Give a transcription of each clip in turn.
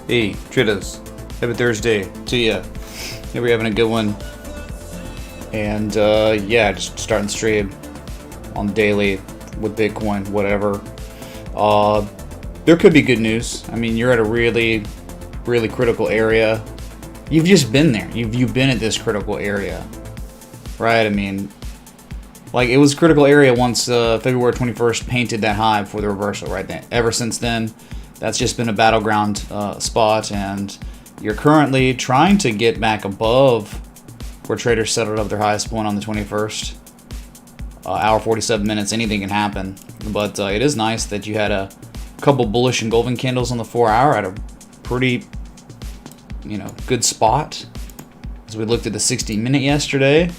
Hey, traders. Happy Thursday to you. Hope you're having a good one. And yeah, just starting the stream on daily with Bitcoin, whatever. There could be good news. I mean, you're at a really critical area. You've just been there. You've been at this critical area, right? I mean, like, it was critical area once February 21st painted that high before the reversal, right? Ever since then, that's just been a battleground spot, and you're currently trying to get back above where traders settled up their highest point on the 21st. Hour 47 minutes, anything can happen. But it is nice that you had a couple bullish engulfing candles on the 4 hour at a pretty, good spot. As we looked at the 60-minute yesterday,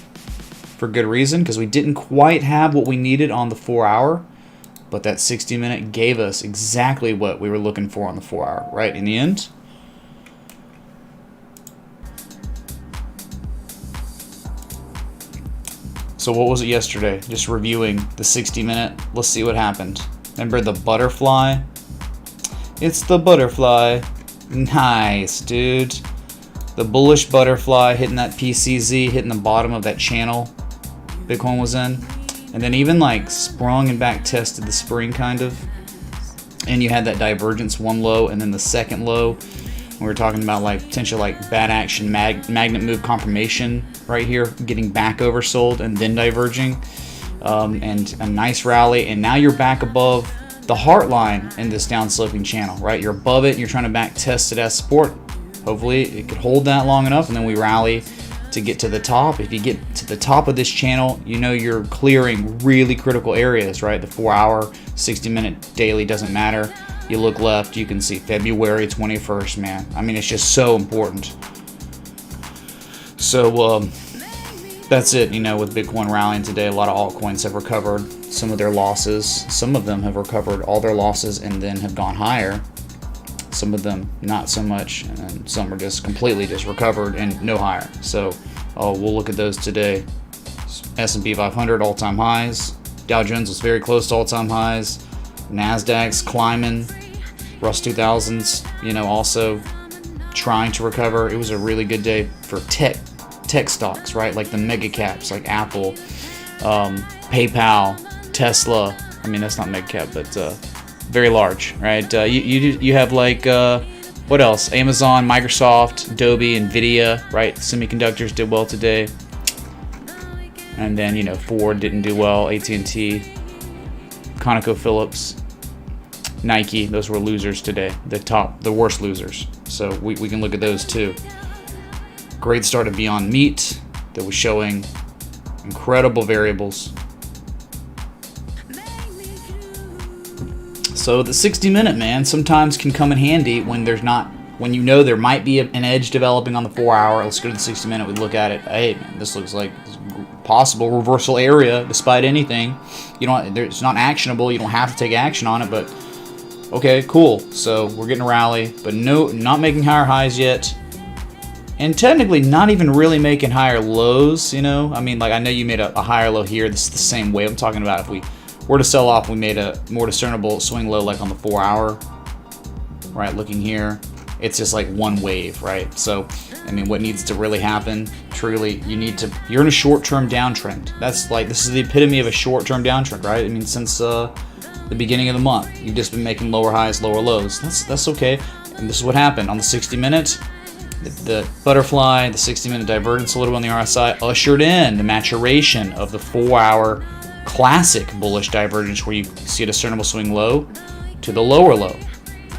for good reason, because we didn't quite have what we needed on the 4 hour. But that 60-minute gave us exactly what we were looking for on the 4 hour, right? In the end. So what was it yesterday? Just reviewing the 60-minute. Let's see what happened. Remember the butterfly? It's the butterfly. Nice, dude. The bullish butterfly hitting that PCZ, hitting the bottom of that channel Bitcoin was in. And then even like sprung and back tested the spring kind of. And you had that divergence, one low and then the second low. We were talking about like potential like bad action magnet move confirmation right here, getting back oversold and then diverging. And a nice rally. And now you're back above the heart line in this down sloping channel, right? You're above it and you're trying to back test it as support. Hopefully it could hold that long enough and then we rally to get to the top. If you get to the top of this channel, you're clearing really critical areas, right? The 4 hour, 60-minute daily doesn't matter. You look left, you can see February 21st, man. I mean, it's just so important. So that's it, with Bitcoin rallying today. A lot of altcoins have recovered some of their losses. Some of them have recovered all their losses and then have gone higher. Some of them not so much, and some are just completely just recovered and no higher. So we'll look at those today. S&P 500 all-time highs. Dow Jones was very close to all-time highs. Nasdaq's climbing. Russ 2000s, also trying to recover. It was a really good day for tech stocks, right? Like the mega caps, like Apple, PayPal, Tesla. I mean, that's not mega cap, but very large, right? You have like what else? Amazon, Microsoft, Adobe, Nvidia, right? Semiconductors did well today, and then Ford didn't do well. AT&T, ConocoPhillips, Nike, those were losers today. The worst losers. So we can look at those too. Great start of Beyond Meat that was showing incredible variables. So the 60-minute, man, sometimes can come in handy when there might be an edge developing on the 4 hour. Let's go to the 60-minute. We look at it. Hey, man, this looks like possible reversal area despite anything. It's not actionable. You don't have to take action on it, but okay, cool. So we're getting a rally, but not making higher highs yet. And technically not even really making higher lows, I mean, like, I know you made a higher low here. This is the same way I'm talking about. If we were to sell off, we made a more discernible swing low like on the 4 hour, right? Looking here, it's just like one wave, right? So, I mean, what needs to really happen, truly, you're in a short-term downtrend. This is the epitome of a short-term downtrend, right? I mean, since the beginning of the month, you've just been making lower highs, lower lows. That's okay. And this is what happened on the 60-minute. The butterfly, the 60-minute divergence a little on the RSI ushered in the maturation of the 4 hour classic bullish divergence where you see a discernible swing low to the lower low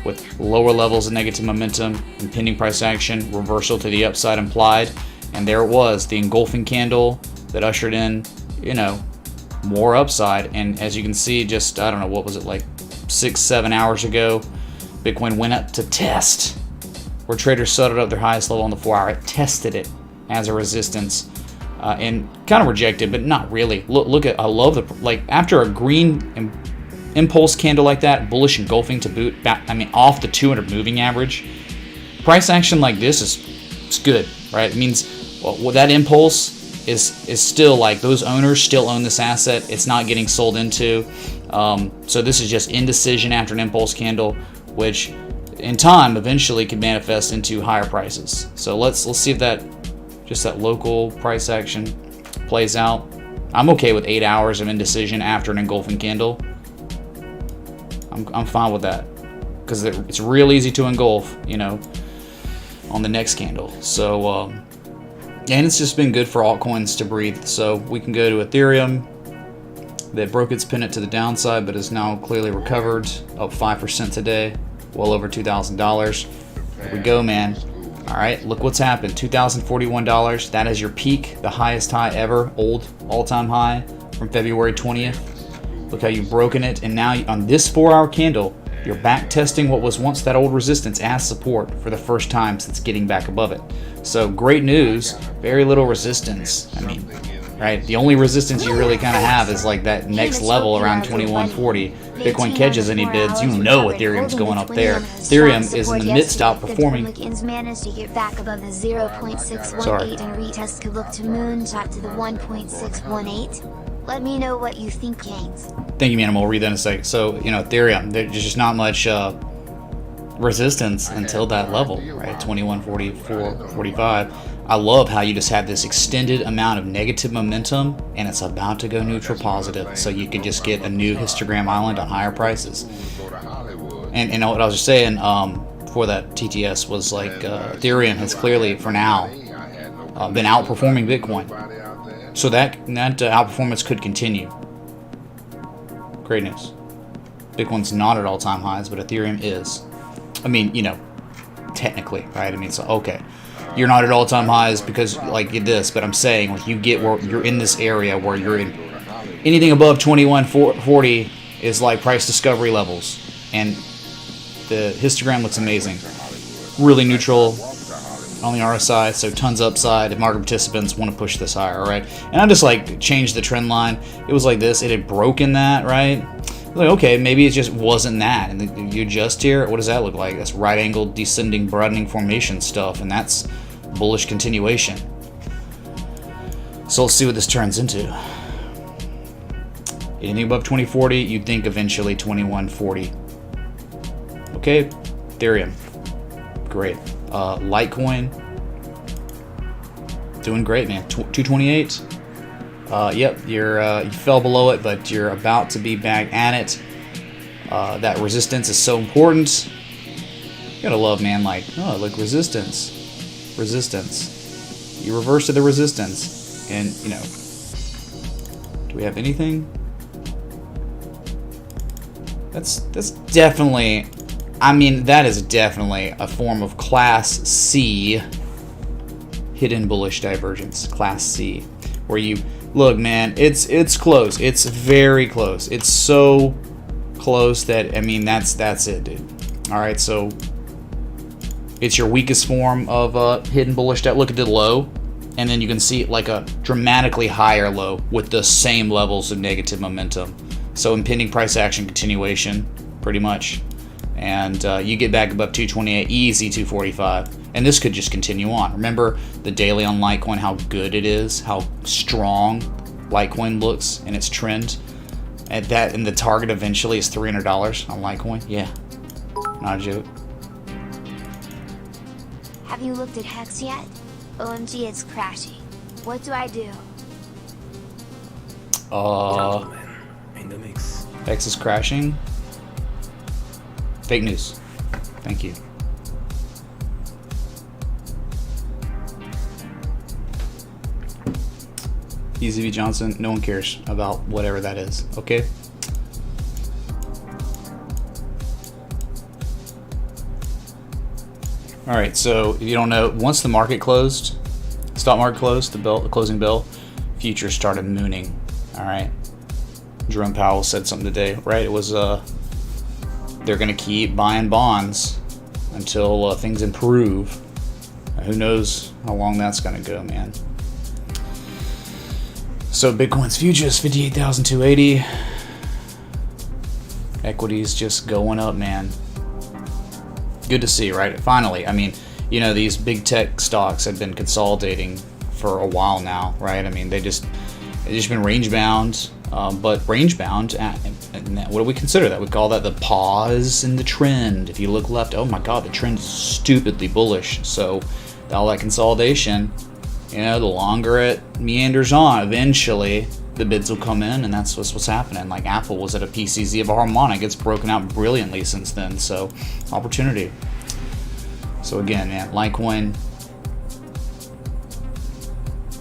with lower levels of negative momentum, impending price action, reversal to the upside implied, and there it was, the engulfing candle that ushered in, more upside. And as you can see, just, I don't know, what was it, like 6-7 hours ago, Bitcoin went up to test where traders settled up their highest level on the 4 hour. It tested it as a resistance and kind of rejected, but not really. Look at, I love after a green impulse candle like that, bullish engulfing to boot, off the 200 moving average. Price action like this is good, right? It means that impulse is still like those owners still own this asset. It's not getting sold into. So this is just indecision after an impulse candle, which in time eventually could manifest into higher prices. So let's see if that local price action plays out. I'm okay with 8 hours of indecision after an engulfing candle. I'm fine with that because it's real easy to engulf, you know, on the next candle. So and it's just been good for altcoins to breathe. So we can go to Ethereum that broke its pennant to the downside but is now clearly recovered, up 5% today, well over $2,000. Here we go, man. All right, look what's happened. $2,041. That is your peak, the highest high ever, all-time high from February 20th. Look how you've broken it, and now on this 4-hour candle, you're back testing what was once that old resistance as support for the first time since getting back above it. So great news, very little resistance. I mean, right? The only resistance you really kind of have is like that next level around 2140. Bitcoin catches any bids, you know Ethereum's going up there. Ethereum is in the midst of outperforming. Managed to get back above the 0.618 and retest could look to moonshot to the 1.618. Let me know what you think, James. Thank you, man. We'll read that in a second. So, you know, Ethereum, there's just not much resistance until that level, right? 2144, 45. I love how you just have this extended amount of negative momentum and it's about to go neutral positive. So you could just get a new histogram island on higher prices. And what I was just saying for that TTS was like Ethereum has clearly, for now, been outperforming Bitcoin. So that outperformance could continue. Great news. Bitcoin's not at all-time highs, but Ethereum is. I mean, you know, technically, right? I mean, so okay, you're not at all-time highs because like this, but I'm saying like you get where you're in this area where you're in anything above 2140 is like price discovery levels, and the histogram looks amazing, really neutral on the RSI, so tons upside if market participants want to push this higher, right? And I just like changed the trend line. It was like this, it had broken that, right? Like, okay, maybe it just wasn't that, and then you adjust here. What does that look like? That's right angled descending broadening formation stuff, and that's bullish continuation. So let's see what this turns into. Anything above 2040, you'd think eventually 2140. Okay, Ethereum, great. Litecoin, doing great, man. 228. Yep, you fell below it, but you're about to be back at it. That resistance is so important. You gotta love, man, like, oh, look, resistance. You reverse to the resistance. And, you know, do we have anything? That's definitely, I mean, that is definitely a form of Class C hidden bullish divergence. Class C, where you look, man, it's close. It's very close. It's so close that, I mean, that's it, dude. All right, so it's your weakest form of hidden bullish. Look at the low, and then you can see like a dramatically higher low with the same levels of negative momentum. So impending price action continuation, pretty much. And you get back above 228, easy 245. And this could just continue on. Remember the daily on Litecoin, how good it is, how strong Litecoin looks in its trend. And the target eventually is $300 on Litecoin. Yeah, not a joke. Have you looked at Hex yet? OMG, it's crashing. What do I do? In the mix. Hex is crashing. Fake news. Thank you. Easy V Johnson, no one cares about whatever that is, okay? Alright, so if you don't know, once the market closed, stock market closed, the closing bell, futures started mooning. Alright. Jerome Powell said something today, right? It was they're gonna keep buying bonds until things improve. Who knows how long that's gonna go, man. So Bitcoin's futures 58,280. Equities just going up, man. Good to see, right? Finally, I mean, you know, these big tech stocks have been consolidating for a while now, right? I mean, they've just been range bound, but range bound And what do we consider that? We call that the pause in the trend. If you look left, oh my god, the trend is stupidly bullish. So all that consolidation, you know, the longer it meanders on, eventually the bids will come in, and that's what's happening. Like Apple was at a PCZ of a Harmonic. It's broken out brilliantly since then. So opportunity. So again, man, Litecoin,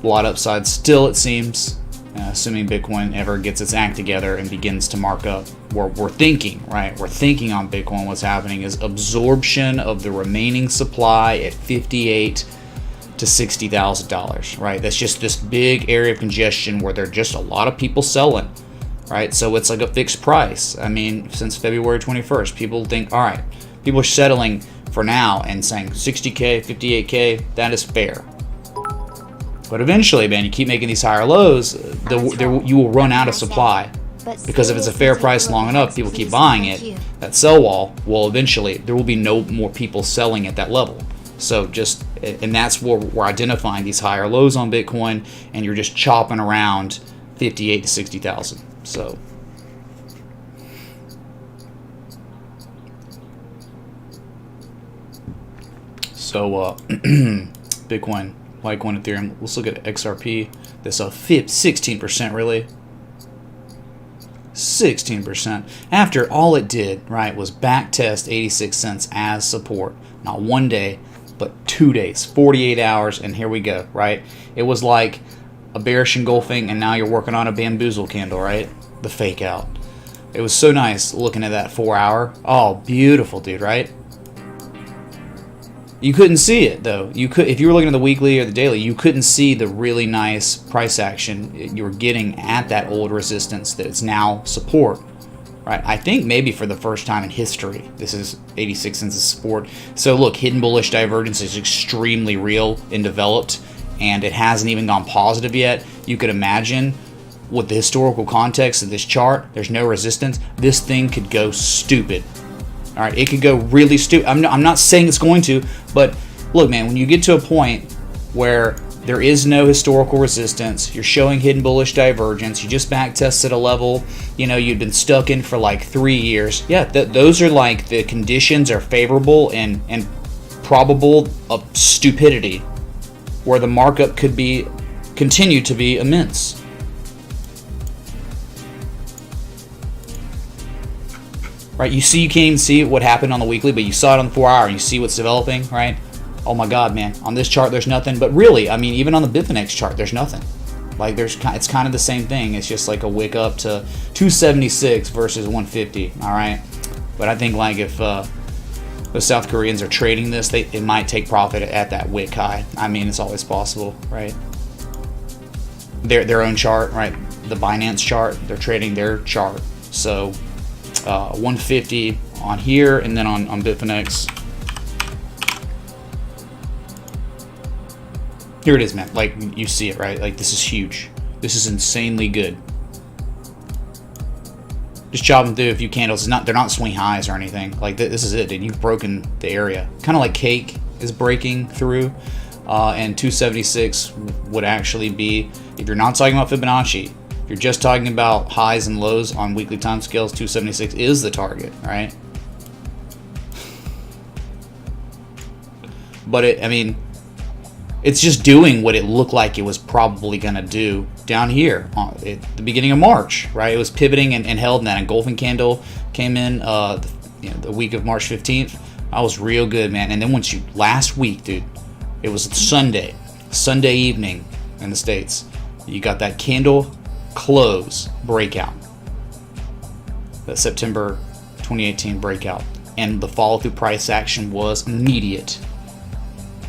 a lot upside still, it seems. Assuming Bitcoin ever gets its act together and begins to mark up. We're thinking, right? We're thinking on Bitcoin what's happening is absorption of the remaining supply at $58,000 to $60,000, right? That's just this big area of congestion where there are just a lot of people selling, right? So it's like a fixed price. I mean, since February 21st, people think, all right, people are settling for now and saying 60K, 58K, that is fair. But eventually, man, you keep making these higher lows, you will run out of supply. Because if it's a fair price long enough, people keep buying it. That sell wall will eventually, there will be no more people selling at that level. So just, and that's where we're identifying these higher lows on Bitcoin, and you're just chopping around 58 to 60,000. So. Bitcoin, Litecoin, Ethereum. Let's look at XRP. This up 16%, really. 16%. After all it did, right, was back test 86 cents as support. Not one day, but 2 days, 48 hours, and here we go, right? It was like a bearish engulfing, and now you're working on a bamboozle candle, right? The fake out. It was so nice looking at that 4 hour. Oh, beautiful, dude, right? You couldn't see it though. You could, if you were looking at the weekly or the daily, you couldn't see the really nice price action you were getting at that old resistance that it's now support. Right? I think maybe for the first time in history, this is 86 cents of support. So look, hidden bullish divergence is extremely real and developed, and it hasn't even gone positive yet. You could imagine with the historical context of this chart, there's no resistance. This thing could go stupid. All right, it could go really stupid. I'm not saying it's going to, but look, man, when you get to a point where there is no historical resistance, you're showing hidden bullish divergence, you just back tested a level, you know, you've been stuck in for like 3 years. Yeah, those are like the conditions are favorable and probable of stupidity, where the markup could continue to be immense. Right, you can't even see what happened on the weekly, but you saw it on the 4 hour, and you see what's developing, right? Oh my God, man! On this chart, there's nothing. But really, I mean, even on the Bitfinex chart, there's nothing. Like it's kind of the same thing. It's just like a wick up to 276 versus 150. All right, but I think like if the South Koreans are trading this, it might take profit at that wick high. I mean, it's always possible, right? Their own chart, right? The Binance chart, they're trading their chart, so. 150 on here, and then on Bitfinex. Here it is, man. Like, you see it, right? Like, this is huge. This is insanely good. Just chopping through a few candles. They're not swing highs or anything. Like, this is it, dude. You've broken the area. Kind of like cake is breaking through. And 276 would actually be, if you're not talking about Fibonacci, if you're just talking about highs and lows on weekly time scales, 276 is the target, right? But it's just doing what it looked like it was probably going to do down here at the beginning of March, right? It was pivoting and held, and that engulfing candle came in the week of March 15th. I was real good, man. And then last week, dude, it was Sunday evening in the States. You got that candle close breakout, that September 2018 breakout, and the follow through price action was immediate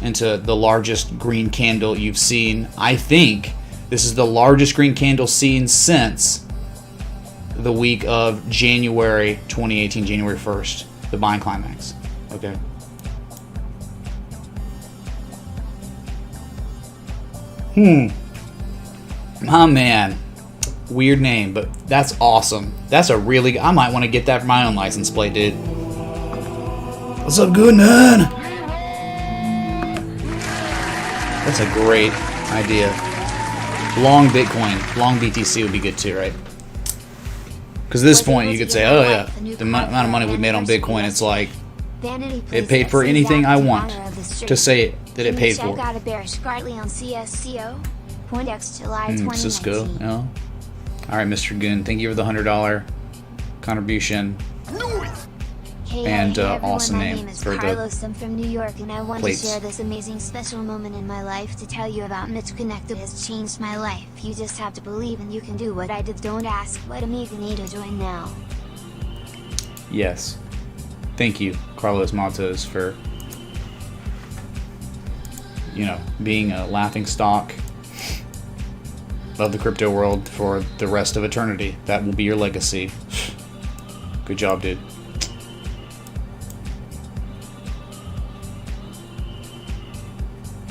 into the largest green candle you've seen. I think this is the largest green candle seen since the week of January 2018, January 1st, the buying climax. Okay. My man. Weird name, but that's awesome. That's a really... I might want to get that for my own license plate, dude. What's up, good man? That's a great idea. Long Bitcoin, long BTC would be good too, right? Because at this point, you could say, oh yeah, the amount of money we made on Bitcoin, it's like, it paid for anything I want to say that it paid for. Check out a bearish Gartley on CSCO. Poindex July 2019. Cisco, yeah. All right, Mr. Goon, thank you for the $100 contribution. And awesome name for the Carlos. I'm from New York, and I want plates. to share this amazing special moment in my life to tell you about Mitch Connected has changed my life. You just have to believe and you can do what I did. Don't ask what amigo need to join now. Yes. Thank you, Carlos Matos, for, you know, being a laughing stock of the crypto world for the rest of eternity. That will be your legacy. Good job, dude.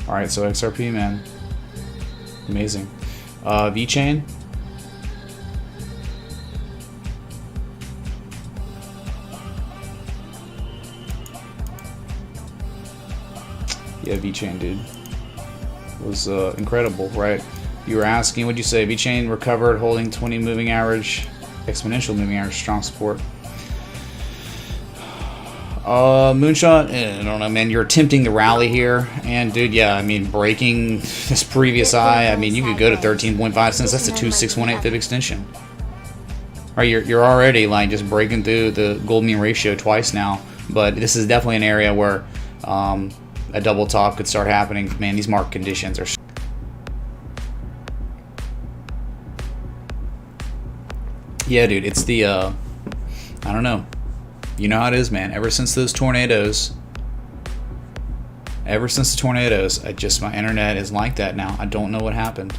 Alright, so XRP, man. Amazing. Vechain. Yeah, Vechain, dude. It was incredible, right? You were asking, what'd you say? Vechain recovered, holding 20 moving average, exponential moving average, strong support. Moonshot, I don't know, man. You're attempting the rally here, and dude, yeah, I mean, breaking this previous high. I mean, you could go to 13.5 cents. That's a 2618 fib extension. All right, you're already like just breaking through the gold mean ratio twice now, but this is definitely an area where a double top could start happening. Man, these market conditions are. Yeah, dude, it's the I don't know. You know how it is, man. Ever since those tornadoes, I just, my internet is like that now. I don't know what happened.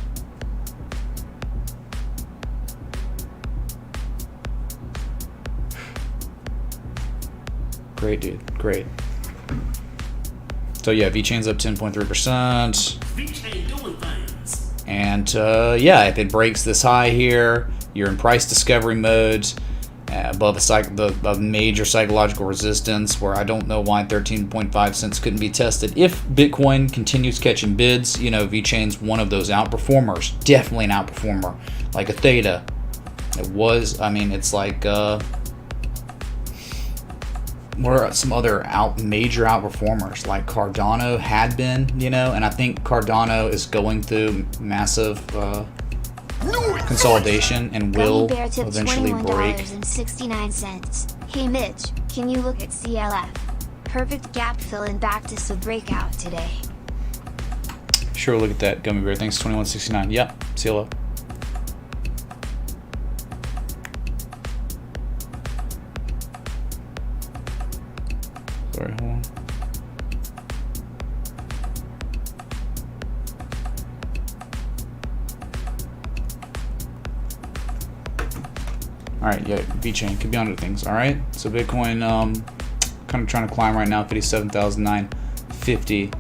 Great, dude. Great. So yeah, Vechain's up 10.3%. And yeah, if it breaks this high here, you're in price discovery mode. Above a major psychological resistance, where I don't know why 13.5 cents couldn't be tested. If Bitcoin continues catching bids, you know, Vechain's one of those outperformers. Definitely an outperformer. Like a theta. It was, I mean, it's like, what are some other major outperformers? Like Cardano had been, you know, and I think Cardano is going through massive consolidation and will eventually break. $21.69. Hey Mitch, can you look at CLF? Perfect gap fill and back to sub breakout today. Sure, look at that, Gummy Bear. Thanks, 2169. Yep, CLF. Sorry, hold on. Alright, yeah, Vechain could be onto things. Alright, so Bitcoin kind of trying to climb right now, 57,950.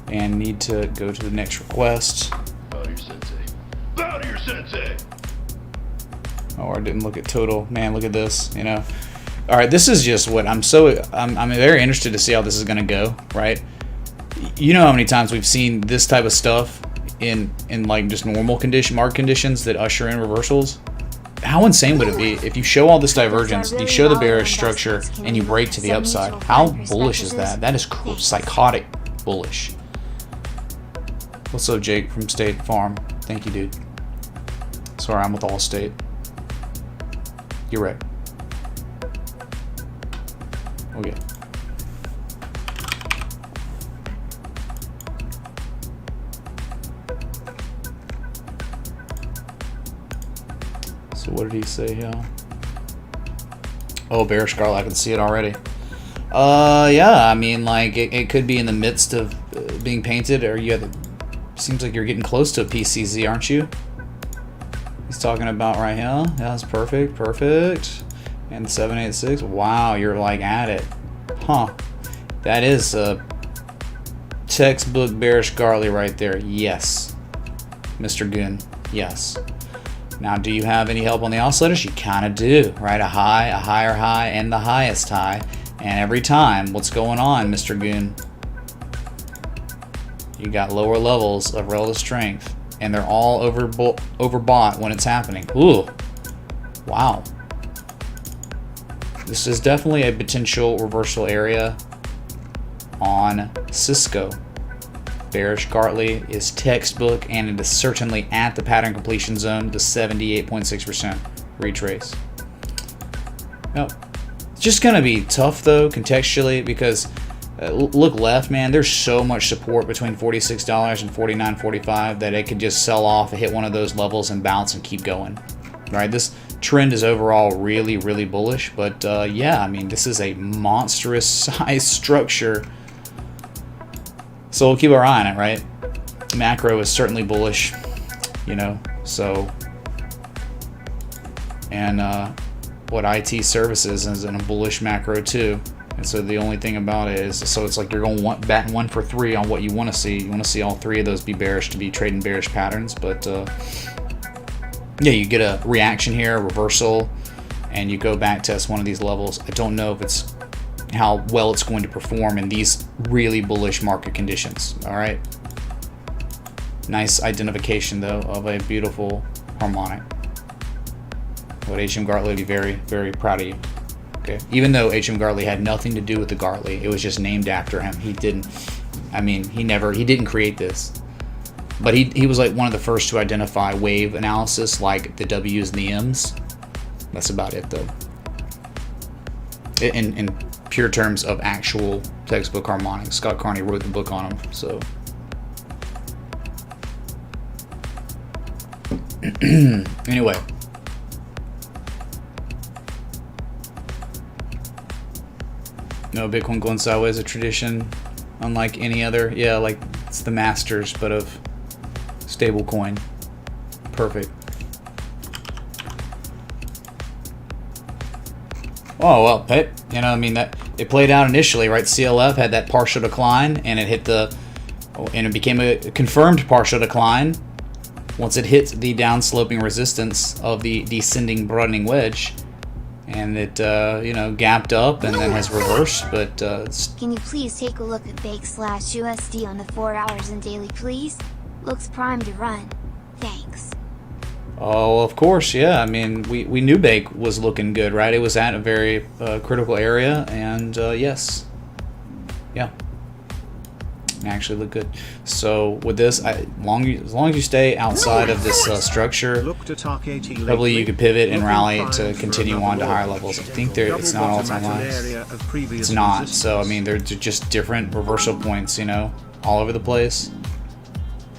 And need to go to the next request. Bow to your sensei. Bow to your sensei! Oh, I didn't look at total. Man, look at this, you know. Alright, this is just what I'm very interested to see how this is gonna go, right? You know how many times we've seen this type of stuff in like just normal market conditions that usher in reversals? How insane would it be if you show all this divergence, you show the bearish structure, and you break to the upside? How bullish is that? That is psychotic bullish. What's up, Jake from State Farm? Thank you, dude. Sorry, I'm with Allstate. You're right. Okay. So what did he say here? Oh, bearish Scarlet, I can see it already. Yeah, I mean, like, it could be in the midst of being painted, or you have seems like you're getting close to a PCZ, aren't you? He's talking about right here. Yeah, that's perfect, perfect. And 786, wow, you're like at it. Huh. That is a textbook bearish Garley right there. Yes. Mr. Goon, yes. Now, do you have any help on the oscillators? You kind of do, right? A high, a higher high, and the highest high. And every time, what's going on, Mr. Goon? You got lower levels of relative strength and they're all overbought when it's happening. Ooh, wow. This is definitely a potential reversal area on Cisco. Bearish Gartley is textbook, and it is certainly at the pattern completion zone, the 78.6% retrace. Now, it's just going to be tough, though, contextually, because look left, man, there's so much support between $46 and $49.45 that it could just sell off and hit one of those levels and bounce and keep going. Right? This trend is overall really, really bullish, but yeah, I mean, this is a monstrous size structure. So we'll keep our eye on it, right? Macro is certainly bullish, you know, so. And what IT services is in a bullish macro too. And so the only thing about it is, so it's like you're going to want batting 1 for 3 on what you want to see. You want to see all 3 of those be bearish to be trading bearish patterns. But yeah, you get a reaction here, a reversal, and you go back test one of these levels. I don't know if it's how well it's going to perform in these really bullish market conditions. All right. Nice identification though of a beautiful harmonic. But H.M. Gartley would be very, very proud of you. Okay. Even though H.M. Gartley had nothing to do with the Gartley, it was just named after him. He didn't. I mean, he didn't create this. But he was like one of the first to identify wave analysis, like the W's and the M's. That's about it though. In pure terms of actual textbook harmonics. Scott Carney wrote the book on them, so. Anyway. No, Bitcoin going sideways, a tradition unlike any other. Yeah, like it's the masters, but of stable coin. Perfect. Oh well, you know, I mean, that it played out initially, right? CLF had that partial decline, and it hit and it became a confirmed partial decline once it hit the downsloping resistance of the descending broadening wedge, and it you know, gapped up and then has reversed. But can you please take a look at BAKE/USD on the 4 hours and daily, please? Looks primed to run. Thanks. Oh, of course, yeah. I mean, we knew Bake was looking good, right? It was at a very critical area, and yes, yeah, it actually looked good. So with this, as long as you stay outside of this structure, probably you could pivot and rally to continue on to higher levels. I think it's not all-time highs. It's not. So I mean, they're just different reversal points, you know, all over the place.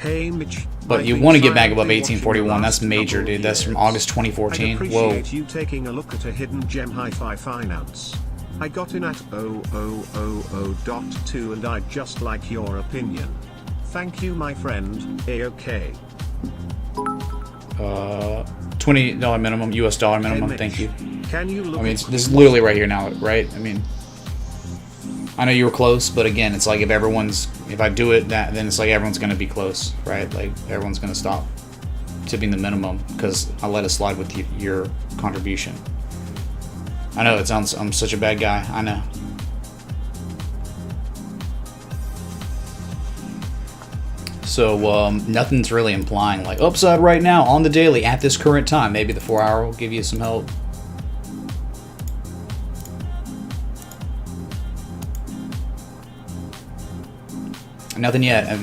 Hey, Mitch. But you want to get back above 1841. That's major, dude. That's from August 2014. I'd Whoa. appreciate you taking a look at a hidden gem hi-fi finance. I got in at 0000.2 and I'd just like your opinion. Thank you, my friend. A-OK. $20 minimum, US dollar minimum. Hey, Thank you. Can you look I mean, this is literally right here now, right? I mean, I know you were close, but again, it's like if I do it, then it's like everyone's going to be close, right? Like everyone's going to stop tipping the minimum because I let it slide with your contribution. I know it sounds, I'm such a bad guy. I know. So nothing's really implying like upside right now on the daily at this current time. Maybe the 4 hour will give you some help. Nothing yet.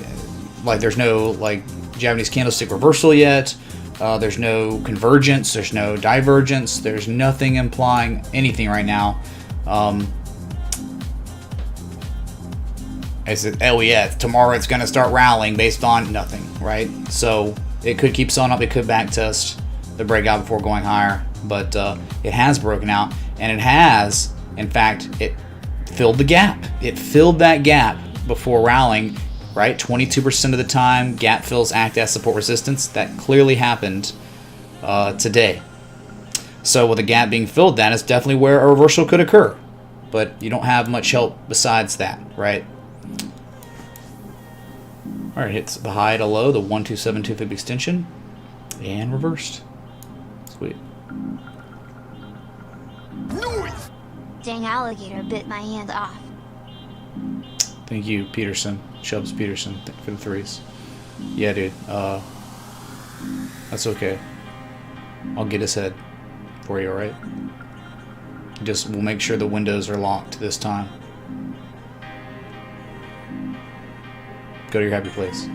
Like there's no like Japanese candlestick reversal yet. There's no convergence. There's no divergence. There's nothing implying anything right now. I said, oh yeah, tomorrow it's going to start rallying based on nothing, right? So it could keep selling up. It could back test the breakout before going higher. But it has broken out, and it has, in fact, it filled the gap. It filled that gap before rallying, right? 22% of the time, gap fills act as support resistance. That clearly happened today. So with the gap being filled, that is definitely where a reversal could occur. But you don't have much help besides that, right? All right, hits the high to low, the 1272 fib extension, and reversed. Sweet. Dang alligator bit my hand off. Thank you, Peterson. Chubbs Peterson for the threes. Yeah, dude. That's okay. I'll get his head for you, alright? Just, we'll make sure the windows are locked this time. Go to your happy place.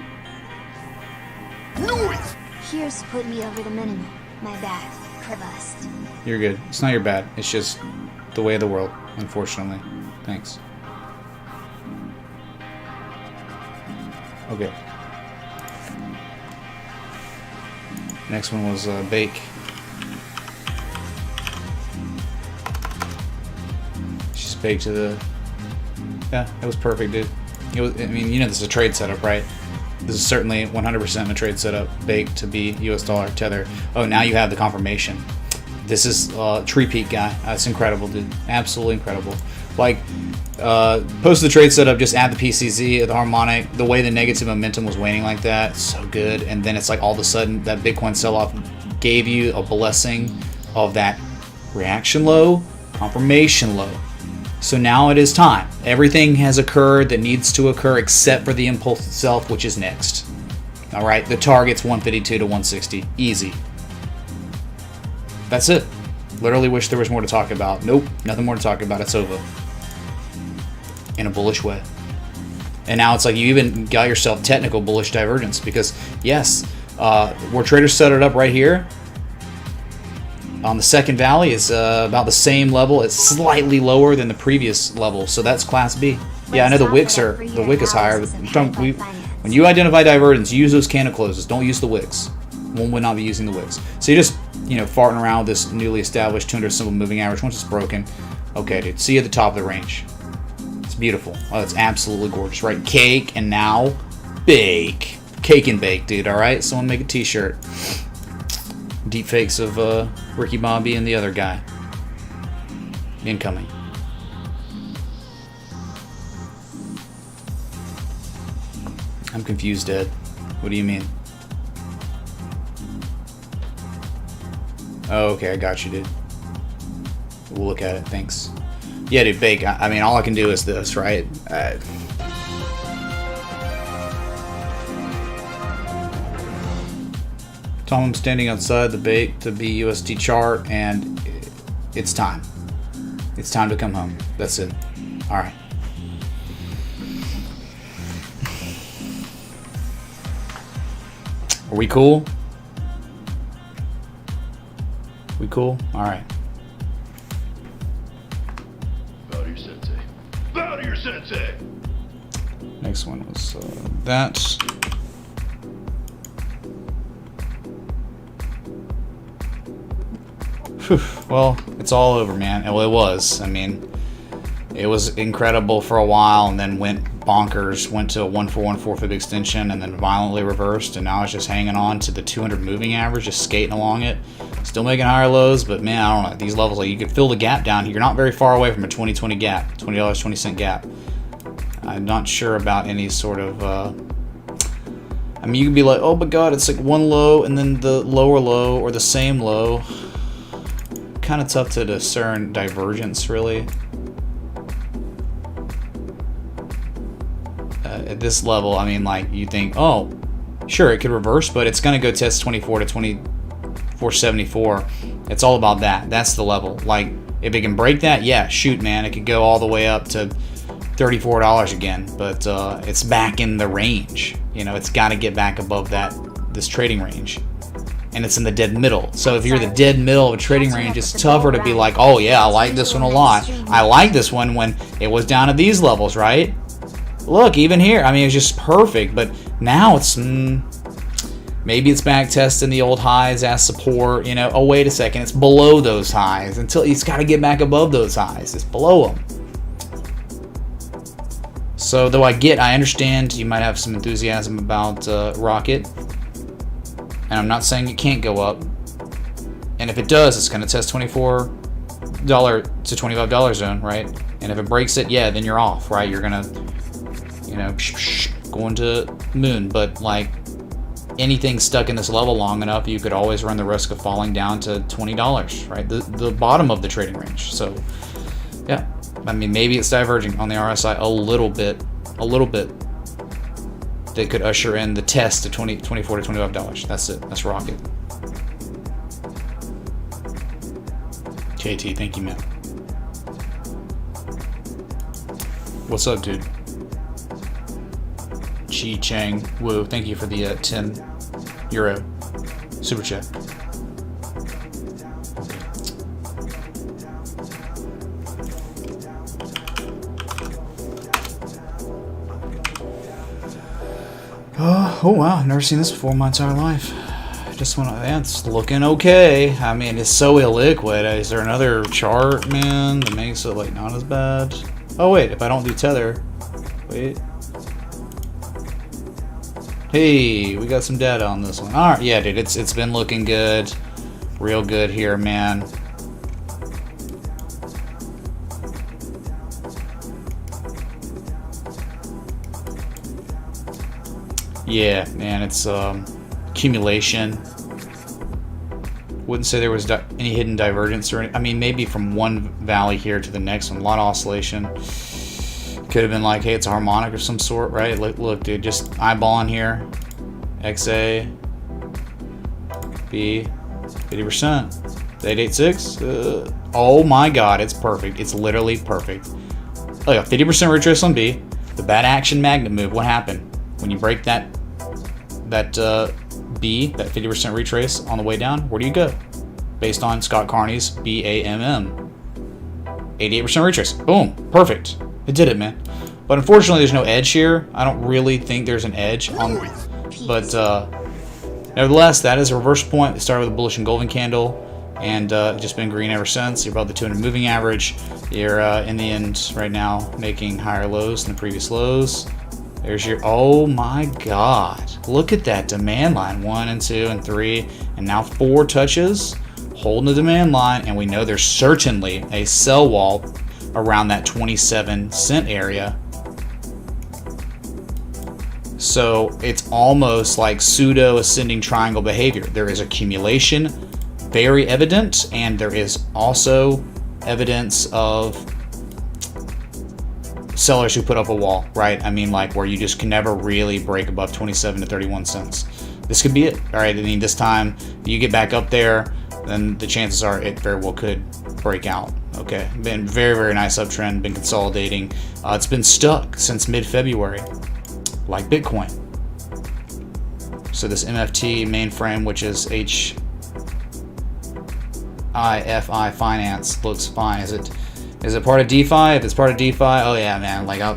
Here's put me over the minimum. My bad. Crevassed. You're good. It's not your bad. It's just the way of the world, unfortunately. Thanks. Okay. Next one was Bake. She's baked to the... Yeah, it was perfect, dude. It was, I mean, you know this is a trade setup, right? This is certainly 100% a trade setup. Baked to be US dollar tether. Oh, now you have the confirmation. This is Tree Peak guy. That's incredible, dude. Absolutely incredible. Like, post the trade setup, just add the PCZ, the Harmonic. The way the negative momentum was waning like that, so good. And then it's like all of a sudden that Bitcoin sell-off gave you a blessing of that reaction low, confirmation low. So now it is time. Everything has occurred that needs to occur except for the impulse itself, which is next. All right, the target's 152 to 160. Easy. That's it. Literally wish there was more to talk about. Nope, nothing more to talk about. It's over. In a bullish way. And now it's like you even got yourself technical bullish divergence because, yes, where traders set it up right here on the second valley is about the same level. It's slightly lower than the previous level, so that's Class B. Yeah, I know the wick is higher, but when you identify divergence, use those candle closes. Don't use the wicks. One would not be using the wicks. So you're just, you know, farting around with this newly established 200 simple moving average. Once it's broken, okay, dude. See you at the top of the range. It's beautiful. Oh, it's absolutely gorgeous, right? Cake and now bake. Cake and bake, dude. All right. Someone make a T-shirt. Deep fakes of Ricky Bobby and the other guy. Incoming. I'm confused, Ed. What do you mean? Oh, okay, I got you, dude. We'll look at it. Thanks. Yeah, dude, bake. I mean, all I can do is this, right? Tom, I'm standing outside the bake to BUSD chart, and it's time. It's time to come home. That's it. All right. Are we cool? We cool? All right. Bow to your sensei. Bow to your sensei. Next one was that. Whew. Well, it's all over, man. Well, it was. I mean, it was incredible for a while, and then went bonkers. Went to a 1414 fib extension, and then violently reversed, and now it's just hanging on to the 200 moving average, just skating along it. Still making higher lows, but man, I don't know. At these levels, like, you could fill the gap down here. You're not very far away from a 2020 gap, $20.20 gap. I'm not sure about any sort of. I mean, you could be like, oh my god, it's like one low and then the lower low or the same low. Kind of tough to discern divergence, really. At this level, I mean, like, you think, oh, sure, it could reverse, but it's going to go test 24 to 2474. It's all about that. That's the level. Like, if it can break that, yeah, shoot, man, it could go all the way up to $34 again, but it's back in the range. You know, it's got to get back above this trading range. And it's in the dead middle. So if you're the dead middle of a trading range, it's tougher to be like, oh yeah, I like this one a lot. I like this one when it was down at these levels, right? Look, even here, I mean, it's just perfect. But now it's, maybe it's back testing the old highs as support. You know, oh, wait a second, it's below those highs. Until it's got to get back above those highs. It's below them. So though I understand you might have some enthusiasm about Rocket. And I'm not saying it can't go up. And if it does, it's going to test $24 to $25 zone, right? And if it breaks it, yeah, then you're off, right? You're going to, you know, going to moon. But, like, anything stuck in this level long enough, you could always run the risk of falling down to $20, right? The bottom of the trading range. So, yeah. I mean, maybe it's diverging on the RSI a little bit. They could usher in the test to $24 to $25. That's it. That's Rocket. KT, thank you, man. What's up, dude? Chi Chang Wu, thank you for the 10 euro super chat. Oh wow, I've never seen this before in my entire life. Just when it's looking okay. I mean, it's so illiquid. Is there another chart, man, that makes it like not as bad? Oh wait, if I don't do tether, wait. Hey, we got some data on this one. All right, yeah, dude, it's been looking good, real good here, man. Yeah, man, it's accumulation. Wouldn't say there was any hidden divergence or I mean, maybe from one valley here to the next one. A lot of oscillation. Could have been like, hey, it's a harmonic of some sort, right? Look, dude, just eyeballing here. XA, B, 50%. 886. Oh my God, it's perfect. It's literally perfect. Oh yeah, 50% retrace on B. The bad action magnet move. What happened when you break that B, that 50% retrace on the way down? Where do you go? Based on Scott Carney's BAMM. 88% retrace. Boom. Perfect. It did it, man. But unfortunately, there's no edge here. I don't really think there's an edge on. But nevertheless, that is a reverse point. It started with a bullish and golden candle, and just been green ever since. You're above the 200 moving average. You're in the end right now making higher lows than the previous lows. There's your, oh my God. Look at that demand line. 1 and 2 and 3 and now 4 touches holding the demand line, and we know there's certainly a sell wall around that 27 cent area. So it's almost like pseudo ascending triangle behavior. There is accumulation, very evident, and there is also evidence of sellers who put up a wall, right? I mean, like where you just can never really break above 27 to 31 cents. This could be it, all right? I mean, this time you get back up there, then the chances are it very well could break out. Okay, been very, very nice uptrend, been consolidating. It's been stuck since mid-February, like Bitcoin. So this MFT mainframe, which is HIFI Finance, looks fine. Is it part of DeFi? If it's part of DeFi, oh yeah, man. Like I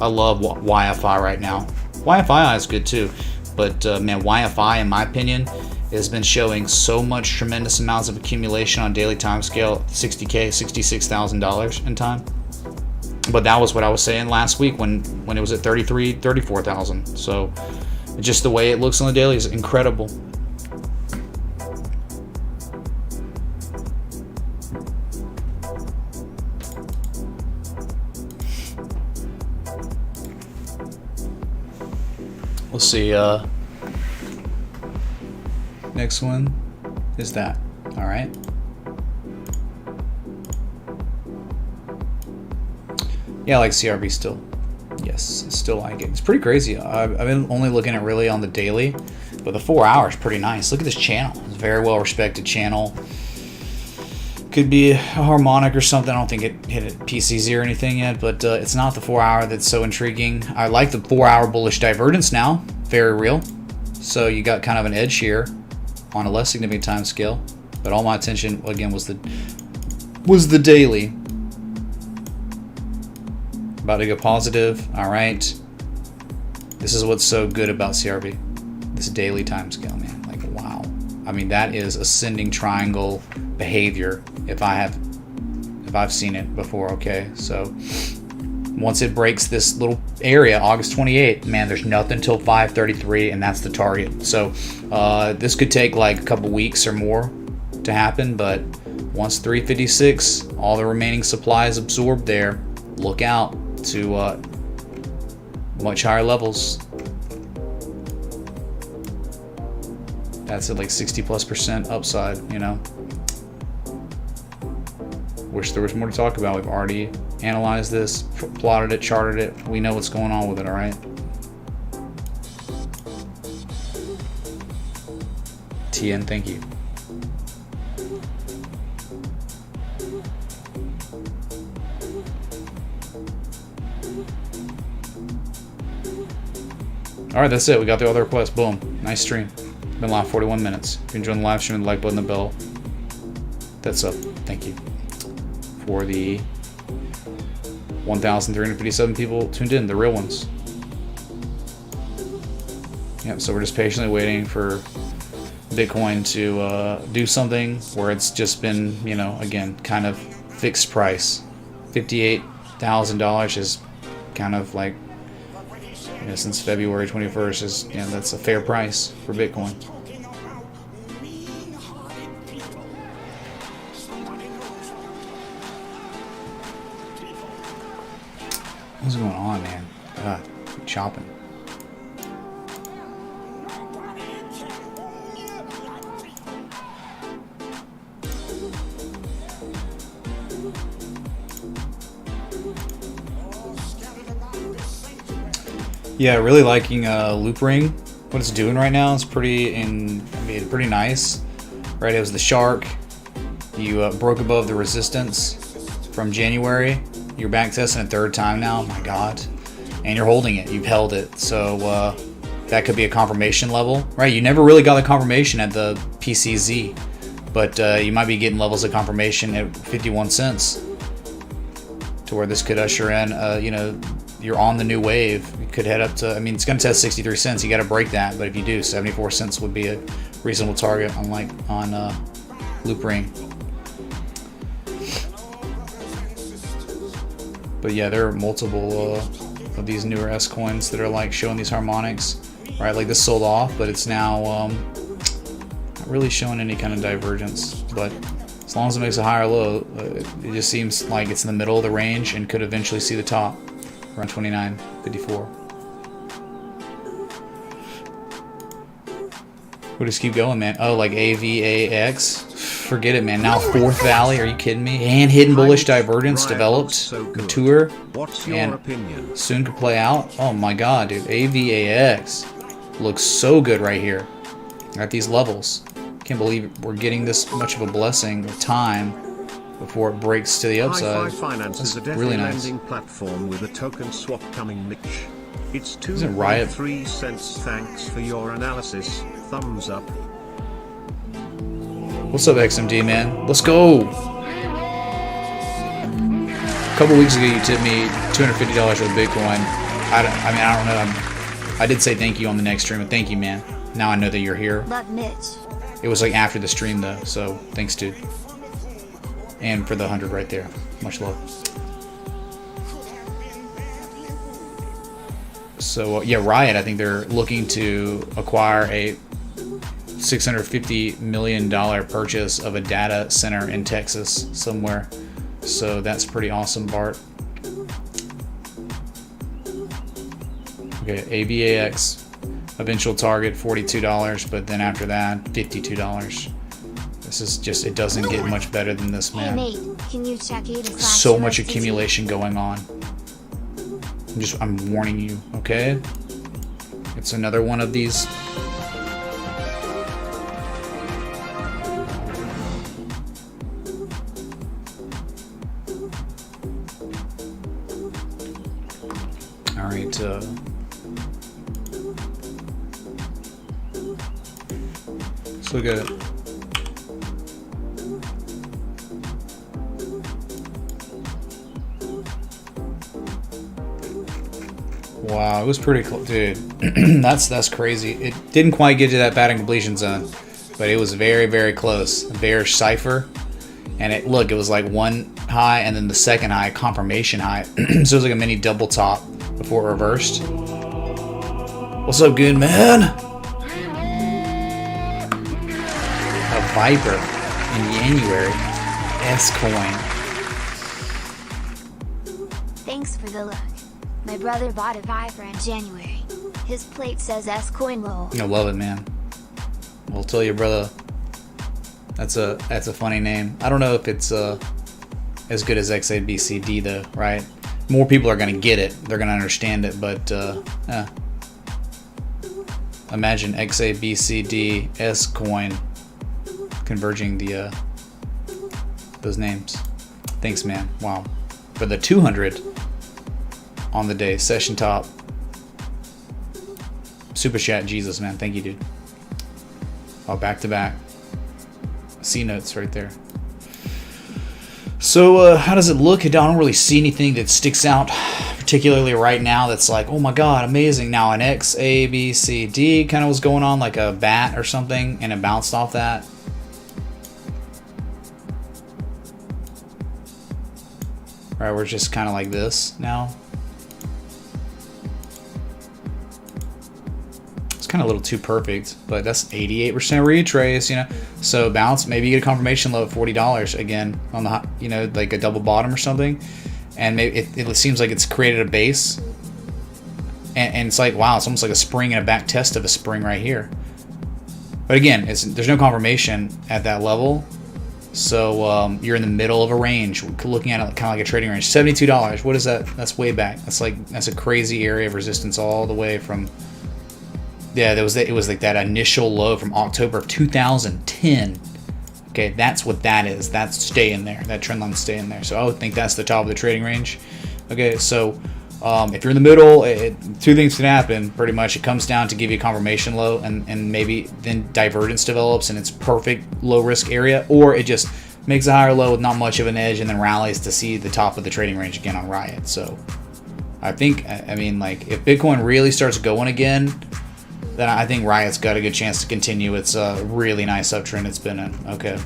love YFI right now. YFI is good too, but man, YFI, in my opinion, has been showing so much tremendous amounts of accumulation on daily time scale. $60K, $66,000 in time. But that was what I was saying last week when it was at 34,000. So just the way it looks on the daily is incredible. We'll see. Next one is that. All right. Yeah, I like CRB still. Yes, still like it. It's pretty crazy. I've been only looking at really on the daily, but the 4 hours pretty nice. Look at this channel. It's a very well respected channel. Could be a harmonic or something. I don't think it hit a PCZ or anything yet, but it's not the 4 hour that's so intriguing. I like the 4 hour bullish divergence now. Very real. So you got kind of an edge here on a less significant time scale. But all my attention again was the daily. About to go positive. All right. This is what's so good about CRB. This daily time scale, man. Like, wow. I mean, that is ascending triangle behavior if I've seen it before. Okay, so once it breaks this little area, August 28th, man, there's nothing till 533, and that's the target. So this could take like a couple weeks or more to happen, but once 356, all the remaining supply is absorbed there, look out to much higher levels. That's at like 60+% upside, you know. Wish there was more to talk about. We've already analyzed this, plotted it, charted it. We know what's going on with it, all right? TN, thank you. All right, that's it. We got the other request. Boom. Nice stream. Been live 41 minutes. If you enjoyed the live stream, the like button, the bell. That's up. Thank you for the 1,357 people tuned in, the real ones. Yep. So we're just patiently waiting for Bitcoin to do something where it's just been, you know, again, kind of fixed price. $58,000 is kind of like, you know, since February 21st is, you know, that's a fair price for Bitcoin. What's going on, man? God, I'm chopping. Yeah, really liking Loop Ring. What it's doing right now is pretty nice. Right, it was the shark. You broke above the resistance from January. You're back testing a third time now. Oh my God, and you're holding it. You've held it. So that could be a confirmation level, right? You never really got the confirmation at the PCZ, but you might be getting levels of confirmation at 51 cents, to where this could usher in, you know, you're on the new wave. You could head up to, I mean, it's going to test 63 cents. You got to break that. But if you do, 74 cents would be a reasonable target on Loop Ring. But yeah, there are multiple of these newer S coins that are like showing these harmonics, right? Like this sold off, but it's now not really showing any kind of divergence. But as long as it makes a higher low, it just seems like it's in the middle of the range and could eventually see the top. Around 29.54. We'll just keep going, man. Oh, like AVAX? Forget it, man. Now Fourth Valley? Are you kidding me? And hidden bullish divergence developed, mature, What's your and opinion? soon could play out. Oh my God, dude. AVAX looks so good right here at these levels. Can't believe we're getting this much of a blessing of time before it breaks to the upside. Hi-Fi Finance is a DeFi really nice. lending platform with a token swap coming niche. It's Isn't Riot 2.3 cents. Thanks for your analysis. Thumbs up. What's up, XMD, man? Let's go! A couple weeks ago, you tipped me $250 for Bitcoin. I don't know. I did say thank you on the next stream, but thank you, man. Now I know that you're here. Love Mitch. It was like after the stream, though, so thanks, dude. And for the 100 right there. Much love. So, yeah, Riot, I think they're looking to acquire a $650 million purchase of a data center in Texas somewhere. So that's pretty awesome, Bart. Okay, AVAX, eventual target $42, but then after that, $52. This is just, it doesn't get much better than this, Hey man. Nate, can you check it? So much accumulation going on. I'm warning you, okay? It's another one of these. All right. Let's look at it. Wow, it was pretty close, dude. that's crazy. It didn't quite get to that pattern completion zone, but it was very, very close. A bearish cipher, and it was like one high and then the second high, confirmation high. So it was like a mini double top before it reversed. What's up, good man? A Viper in January. S-Coin. Thanks for the look. My brother bought a Viper in January. His plate says S-Coin roll. I love it, man. I'll tell you, brother. That's a funny name. I don't know if it's as good as XABCD though, right? More people are gonna get it. They're gonna understand it, but imagine XABCD S-Coin converging the those names. Thanks, man. Wow. For the 200 on the day, session top. Super chat, Jesus, man. Thank you, dude. Oh, back to back. C notes right there. So how does it look? I don't really see anything that sticks out particularly right now that's like, oh my god, amazing. Now an X, A, B, C, D kind of was going on, like a bat or something, and it bounced off that. Right, we're just kind of like this now. It's kind of a little too perfect, but that's 88% retrace, you know. So bounce, maybe you get a confirmation low at $40 again on the, you know, like a double bottom or something, and maybe it seems like it's created a base, and it's like, wow, it's almost like a spring and a back test of a spring right here. But again, there's no confirmation at that level, so you're in the middle of a range. We're looking at it kind of like a trading range. $72. What is that? That's way back. That's a crazy area of resistance all the way from. Yeah, it was like that initial low from October of 2010. Okay, that's what that is. That's staying there. That trend line's staying there. So I would think that's the top of the trading range. Okay, so if you're in the middle, two things can happen. Pretty much, it comes down to give you a confirmation low, and maybe then divergence develops and it's perfect low risk area, or it just makes a higher low with not much of an edge and then rallies to see the top of the trading range again on Riot. So I think, I mean, like if Bitcoin really starts going again, then I think Riot's got a good chance to continue its really nice uptrend it's been in. Okay.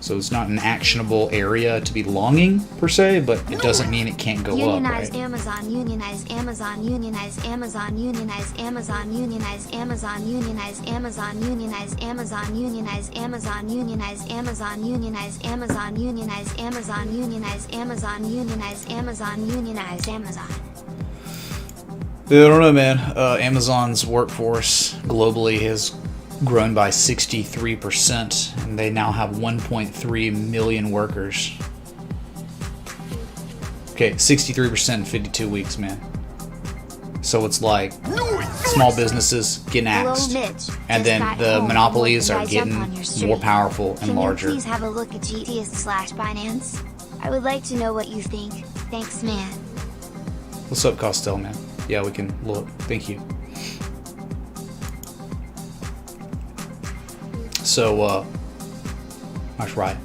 So it's not an actionable area to be longing per se, but it doesn't mean it can't go up, right? Amazon, unionize Amazon, unionize Amazon, unionize Amazon, unionize Amazon, unionize Amazon, unionize Amazon, unionize Amazon, unionize Amazon, unionize Amazon, unionize Amazon, unionize Amazon, unionize Amazon, unionize Amazon. I don't know, man. Amazon's workforce globally has grown by 63%, and they now have 1.3 million workers. Okay, 63% in 52 weeks, man. So it's like small businesses getting axed, and then the monopolies are getting more powerful and larger. Can you please have a look at GTS/Binance? I would like to know what you think. Thanks, man. What's up, Costel, man? Yeah, we can look. Thank you. So, that's right.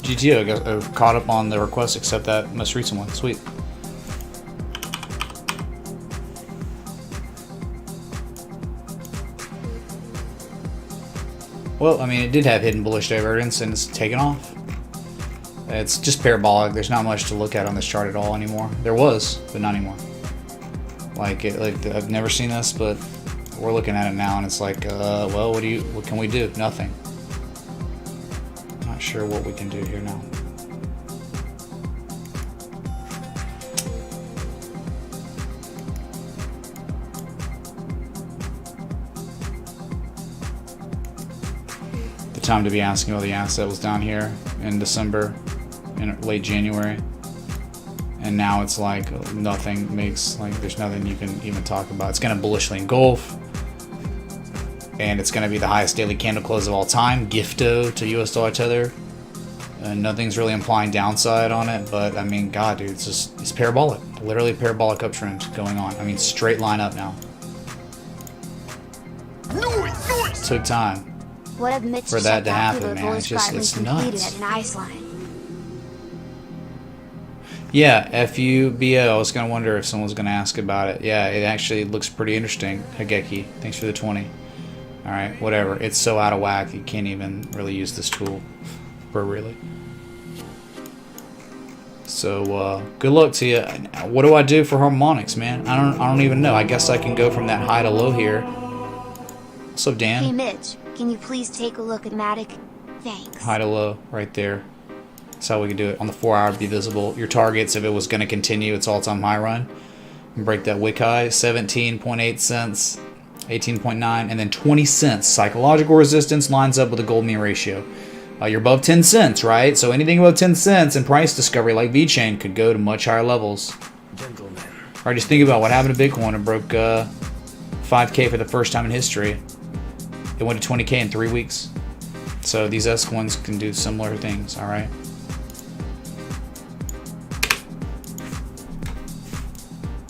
GTO got caught up on the request, except that most recent one. Sweet. Well, I mean, it did have hidden bullish divergence, and it's taken off. It's just parabolic. There's not much to look at on this chart at all anymore. There was, but not anymore. Like I've never seen this, but we're looking at it now, and it's like, well, what can we do? Nothing. Not sure what we can do here now. The time to be asking about the asset was down here in December, in late January, and now it's like nothing makes, like there's nothing you can even talk about. It's gonna bullishly engulf, and it's gonna be the highest daily candle close of all time, gifto to US dollar tether, and nothing's really implying downside on it. But I mean, god, dude, it's parabolic, literally parabolic uptrend going on. I mean, straight line up now. It took time for that to happen, man. It's nuts. Yeah, FUBO. I was gonna wonder if someone's gonna ask about it. Yeah, it actually looks pretty interesting. Hageki, thanks for the 20. All right, whatever. It's so out of whack you can't even really use this tool for really. So good luck to you. What do I do for harmonics, man? I don't even know. I guess I can go from that high to low here. What's up, Dan? Hey Mitch, can you please take a look at Matic? Thanks. High to low right there. That's how we can do it. On the 4 hour, be visible. Your targets, if it was going to continue its all-time high run, and break that wick high, 17.8 cents, 18.9, and then 20 cents. Psychological resistance lines up with a gold mean ratio. You're above 10 cents, right? So anything above 10 cents in price discovery like Vechain could go to much higher levels. Gentlemen. All right, just think about what happened to Bitcoin. It broke 5K for the first time in history. It went to 20K in 3 weeks. So these S coins can do similar things, all right?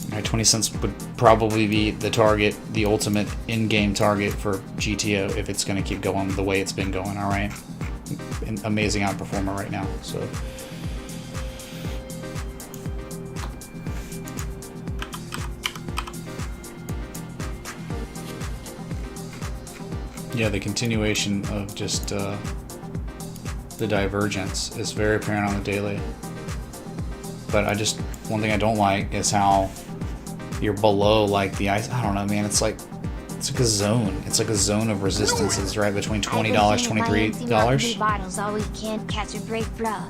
All right, 20 cents would probably be the target, the ultimate in-game target for GTO if it's going to keep going the way it's been going, all right? An amazing outperformer right now, so. Yeah, the continuation of just the divergence is very apparent on the daily. But one thing I don't like is how you're below like the ice. I don't know, man. It's like a zone. It's like a zone of resistances, right? Between $20, $23. Bottles always can't catch a break, bruh.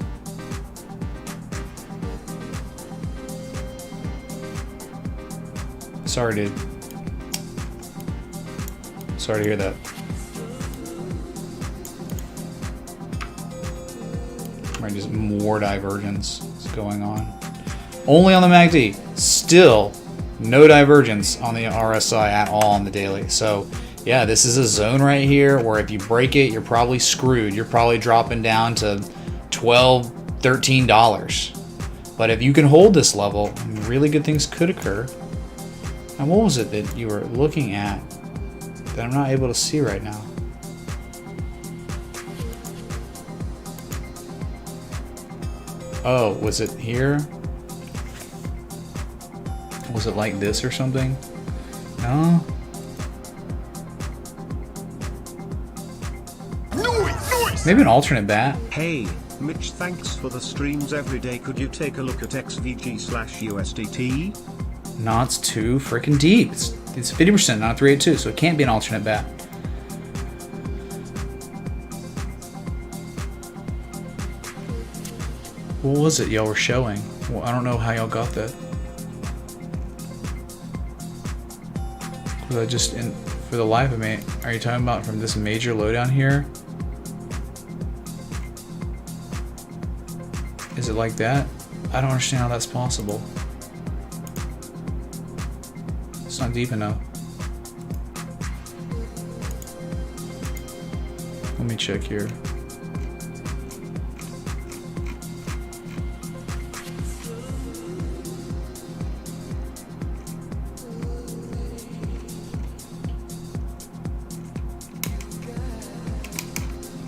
Sorry, dude. Sorry to hear that. Right, just more divergence is going on. Only on the MACD. Still, no divergence on the RSI at all on the daily. So, yeah, this is a zone right here where if you break it, you're probably screwed. You're probably dropping down to $12, $13. But if you can hold this level, really good things could occur. And what was it that you were looking at that I'm not able to see right now? Oh, was it here? Was it like this or something? No? Maybe an alternate bat. Hey, Mitch, thanks for the streams every day. Could you take a look at XVG/USDT? No, it's too freaking deep. It's 50%, not 382, so it can't be an alternate bat. What was it y'all were showing? Well, I don't know how y'all got that. I just, for the life of me, are you talking about from this major low down here? Is it like that? I don't understand how that's possible. It's not deep enough. Let me check here.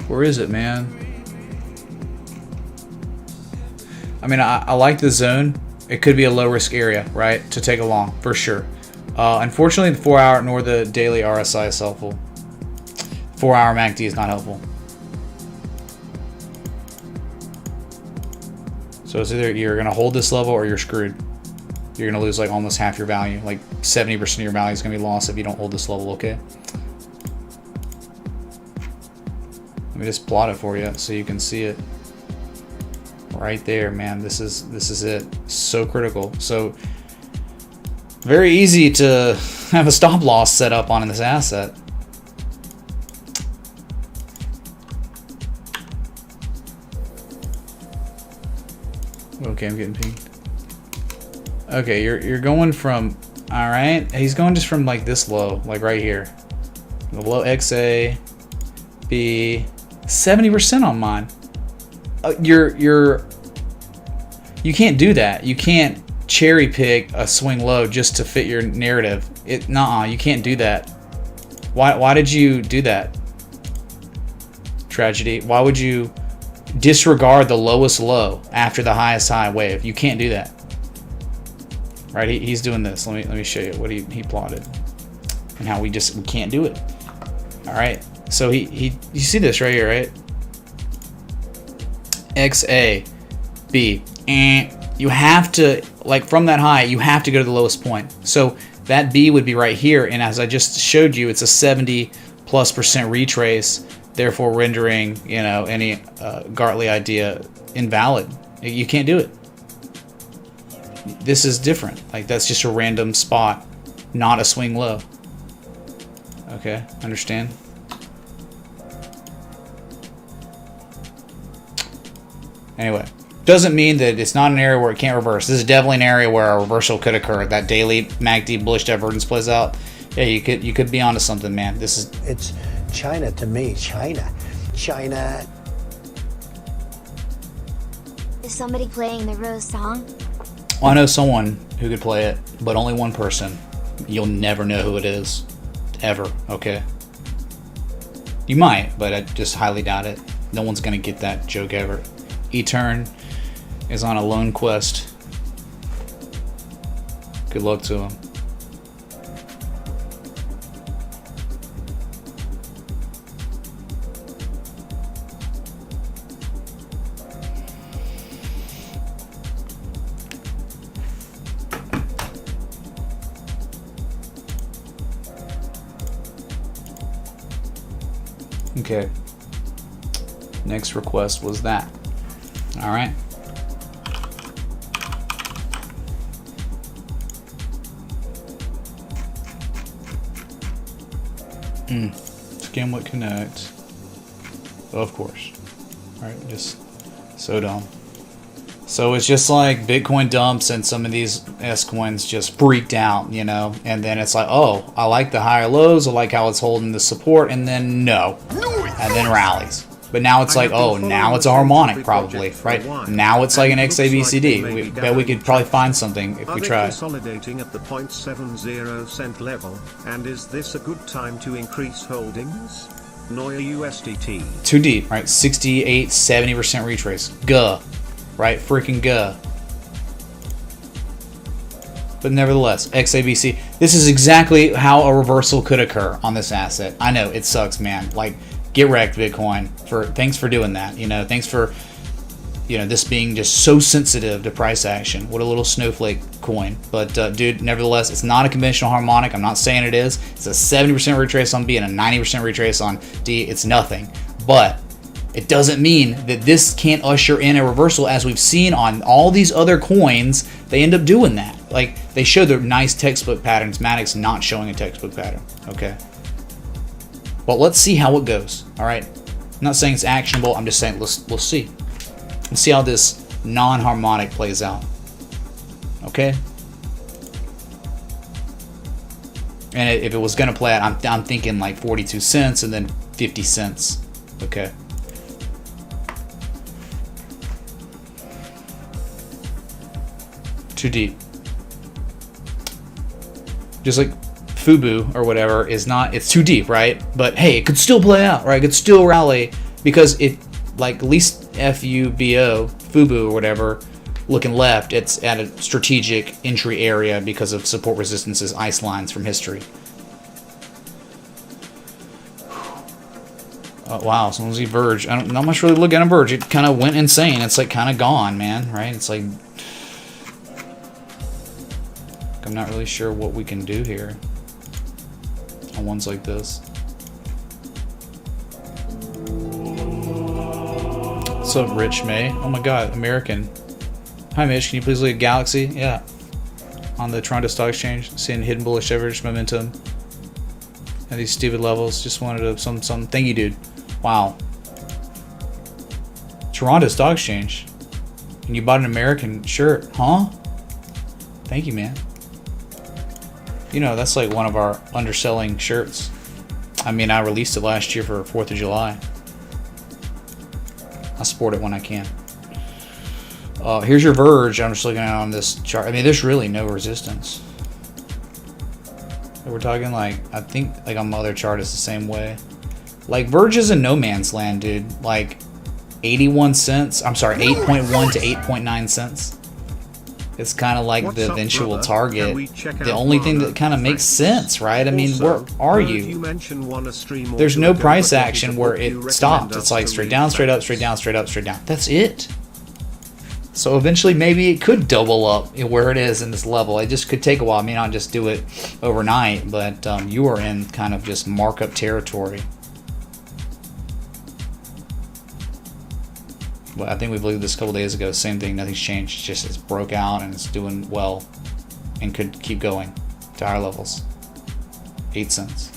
Where is it, man? I mean, I like the zone. It could be a low risk area, right? To take along, for sure. Unfortunately, the 4 hour nor the daily RSI is helpful. 4 hour MACD is not helpful. So it's either you're going to hold this level or you're screwed. You're going to lose like almost half your value. Like 70% of your value is going to be lost if you don't hold this level, okay? Let me just plot it for you so you can see it. Right there, man. This is it. So critical. So very easy to have a stop loss set up on this asset. Okay, I'm getting pinged. Okay, you're going from, all right. He's going just from like this low, like right here. The low XA, B, 70% on mine. You can't do that. You can't cherry pick a swing low just to fit your narrative. Nuh-uh, you can't do that. Why did you do that? Tragedy. Why would you disregard the lowest low after the highest high wave? You can't do that. Right? He's doing this. Let me show you what he plotted and how we can't do it. All right. So you see this right here, right? XA, B. You have to, like from that high, you have to go to the lowest point. So that B would be right here. And as I just showed you, it's a 70+% retrace, therefore rendering, any Gartley idea invalid. You can't do it. This is different. Like that's just a random spot, not a swing low. Okay, understand? Anyway, doesn't mean that it's not an area where it can't reverse. This is definitely an area where a reversal could occur. That daily MACD bullish divergence plays out. Yeah, you could be onto something, man. This is China to me, China. Is somebody playing the Rose song? Well, I know someone who could play it, but only one person. You'll never know who it is. Ever, okay? You might, but I just highly doubt it. No one's gonna get that joke ever. E-Turn is on a lone quest. Good luck to him. Okay. Next request was that. All right. Skim what connect. Of course. All right, just so dumb. So it's just like Bitcoin dumps and some of these S coins just freaked out, you know, and then it's like, oh, I like the higher lows, I like how it's holding the support, and then no, and then rallies. But now it's like, oh, now it's a harmonic probably, right? Now it's like an XABCD. We bet we could probably find something if we try. Consolidating at the 0.70 cent level, and is this a good time to increase holdings? Noya USDT. Too deep, right? 68, 70% retrace. Guh. Right? Freaking guh. But nevertheless, XABC. This is exactly how a reversal could occur on this asset. I know, it sucks, man. Like, get wrecked, Bitcoin. Thanks for doing that. You know, thanks for, you know, this being just so sensitive to price action. What a little snowflake coin. But, dude, nevertheless, it's not a conventional harmonic. I'm not saying it is. It's a 70% retrace on B and a 90% retrace on D. It's nothing. But it doesn't mean that this can't usher in a reversal, as we've seen on all these other coins. They end up doing that. Like, they show the nice textbook patterns. Matic's not showing a textbook pattern. Okay. Well, let's see how it goes. All right. I'm not saying it's actionable. I'm just saying we'll see. Let's see how this non-harmonic plays out. Okay. And if it was going to play out, I'm thinking like 42 cents and then 50 cents. Okay. Too deep. Just like Fubu or whatever is not, it's too deep, right? But hey, it could still play out, right? It could still rally because it, like, at least FUBO, Fubu or whatever, looking left, it's at a strategic entry area because of support resistances, ice lines from history. Wow, someone's see Verge. Not much really look at a Verge. It kind of went insane. It's like kind of gone, man, right? It's like, I'm not really sure what we can do here on ones like this. What's up, Rich May? Oh my god, American. Hi, Mitch. Can you please look at Galaxy? Yeah. On the Toronto Stock Exchange. Seeing hidden bullish average momentum at these stupid levels. Just wanted to some thank you, dude. Wow. Toronto Stock Exchange. And you bought an American shirt, huh? Thank you, man. You know, that's like one of our underselling shirts. I mean, I released it last year for 4th of July. I sport it when I can. Here's your Verge. I'm just looking at on this chart. I mean, there's really no resistance. We're talking like, I think like on my other chart is the same way. Like, Verge is in no man's land, dude. Like 81 cents. I'm sorry, 8.1 to 8.9 cents. It's kind of like the eventual target. The only thing that kind of makes sense, right? I mean, where are you? There's no price action where it stops. It's like straight down, straight up, straight down, straight up, straight down. That's it. So eventually maybe it could double up where it is in this level. It just could take a while. I mean, I'll just do it overnight, but you are in kind of just markup territory. But I think we believed this a couple days ago. Same thing, nothing's changed. It's just it's broke out and it's doing well and could keep going to higher levels. 8 cents.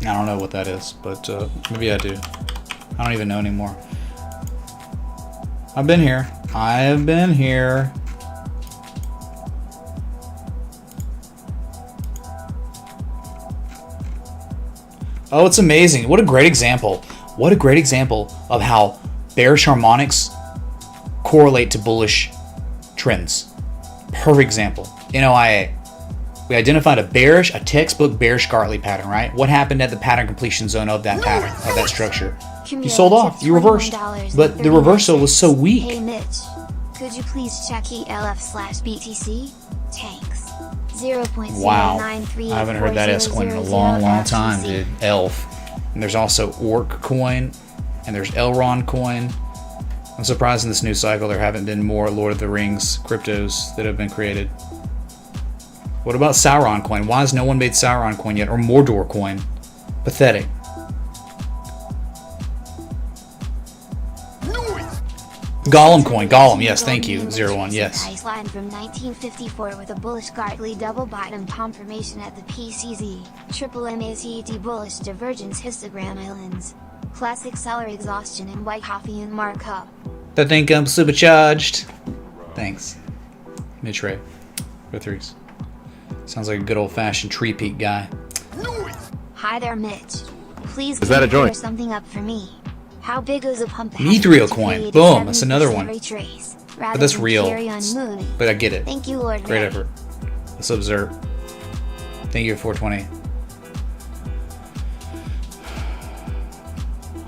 I don't know what that is, but maybe I do. I don't even know anymore. I've been here. I have been here. Oh, it's amazing. What a great example. What a great example of how bearish harmonics correlate to bullish trends. Perfect example. NOIA. We identified a textbook bearish Gartley pattern, right? What happened at the pattern completion zone of that pattern, of that structure? You sold off. You reversed. But the reversal was so weak. Hey Mitch, could you please check ELF/BTC? Tanks. 0.09384000. Wow. I haven't heard that S coin in a long, long time, dude. ELF. And there's also Orc coin. And there's Elrond coin. I'm surprised in this new cycle there haven't been more Lord of the Rings cryptos that have been created. What about Sauron coin? Why has no one made Sauron coin yet? Or Mordor coin? Pathetic. Gollum coin. Gollum, yes, thank you. 01, yes. Price line from 1954 with a bullish Gartley double bottom confirmation at the PCZ. Triple MACD bullish divergence histogram islands. Classic seller exhaustion and Whitehoffian markup. That thing comes supercharged. Thanks. Mid-tray. Go threes. Sounds like a good old-fashioned tree peak guy. Hi there, Mitch. Please Is that a joint? clear something up for me. How big is a pump? Mithril coin. Boom. That's another one. But that's real. Moon. But I get it. Thank you, Lord. Great Mary. effort. Let's observe. Thank you, 420.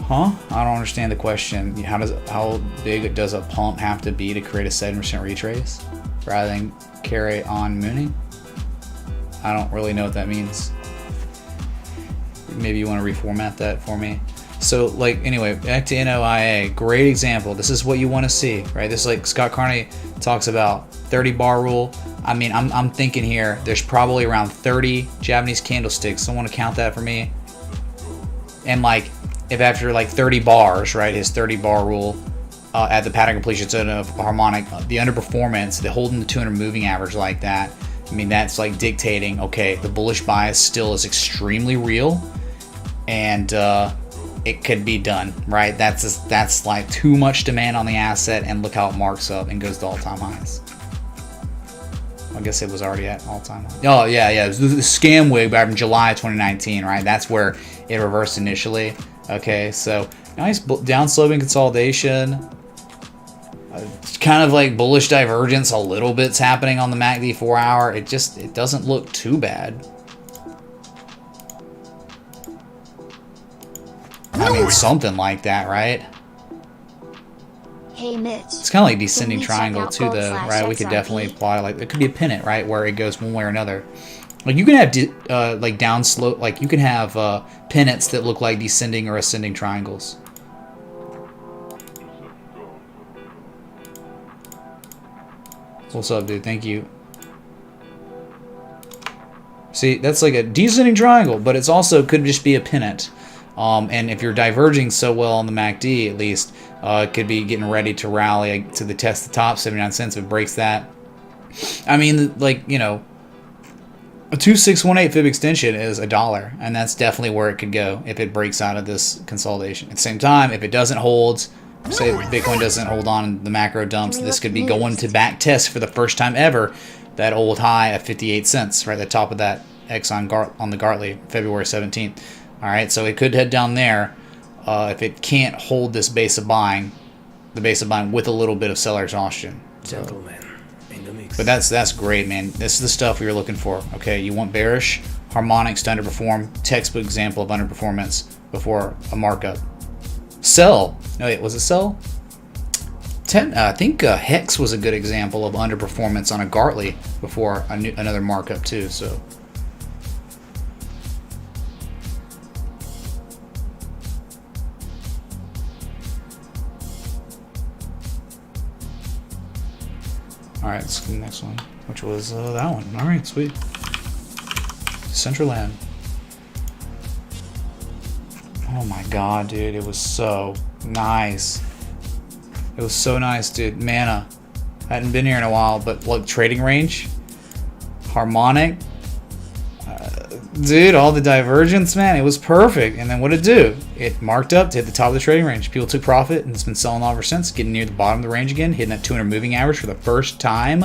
Huh? I don't understand the question. How big does a pump have to be to create a 7% retrace rather than carry on mooning? I don't really know what that means. Maybe you want to reformat that for me. So, like, anyway, back to NOIA. Great example. This is what you want to see, right? This is like Scott Carney talks about 30 bar rule. I mean, I'm thinking here, there's probably around 30 Japanese candlesticks. Someone to count that for me. And like, if after like 30 bars, right, his 30 bar rule at the pattern completion zone of Harmonic, the underperformance, the holding the 200 moving average like that, I mean, that's like dictating, okay, the bullish bias still is extremely real, and it could be done, right? That's like too much demand on the asset, and look how it marks up and goes to all-time highs. I guess it was already at all-time highs. Oh, yeah, it was the scam wig back in July 2019, right? That's where it reversed initially. Okay, so nice down-sloping consolidation. Kind of like bullish divergence, a little bit's happening on the MACD 4 hour. It doesn't look too bad. I mean, something like that, right? Hey Mitch. It's kind of like descending Can we check triangle out too, gold though, slash right? We could XRP? definitely apply, like, it could be a pennant, right, where it goes one way or another. Like, you can have like down slope, like you can have pennants that look like descending or ascending triangles. What's up, dude? Thank you. See, that's like a descending triangle, but it's also could just be a pennant. And if you're diverging so well on the MACD, at least, it could be getting ready to rally to the test the top, 79 cents if it breaks that. I mean, like, you know, a 2618 fib extension is $1, and that's definitely where it could go if it breaks out of this consolidation. At the same time, if it doesn't hold, say Bitcoin doesn't hold on in the macro dumps, this could be going to back test for the first time ever that old high of 58 cents, right at the top of that X on the Gartley, February 17th. All right, so it could head down there if it can't hold this base of buying, with a little bit of seller exhaustion. So. Gentlemen, in the mix. But that's great, man. This is the stuff we were looking for. Okay, you want bearish harmonics to underperform. Textbook example of underperformance before a markup. Sell. No, wait, was it sell? I think Hex was a good example of underperformance on a Gartley before another markup too. So. All right, let's go to the next one, which was that one. All right, sweet. Central Land. Oh my god, dude, it was so nice. It was so nice, dude. Mana. Hadn't been here in a while, but look, trading range. Harmonic. Dude, all the divergence, man, it was perfect. And then what did it do? It marked up to hit the top of the trading range. People took profit, and it's been selling off ever since, getting near the bottom of the range again, hitting that 200 moving average for the first time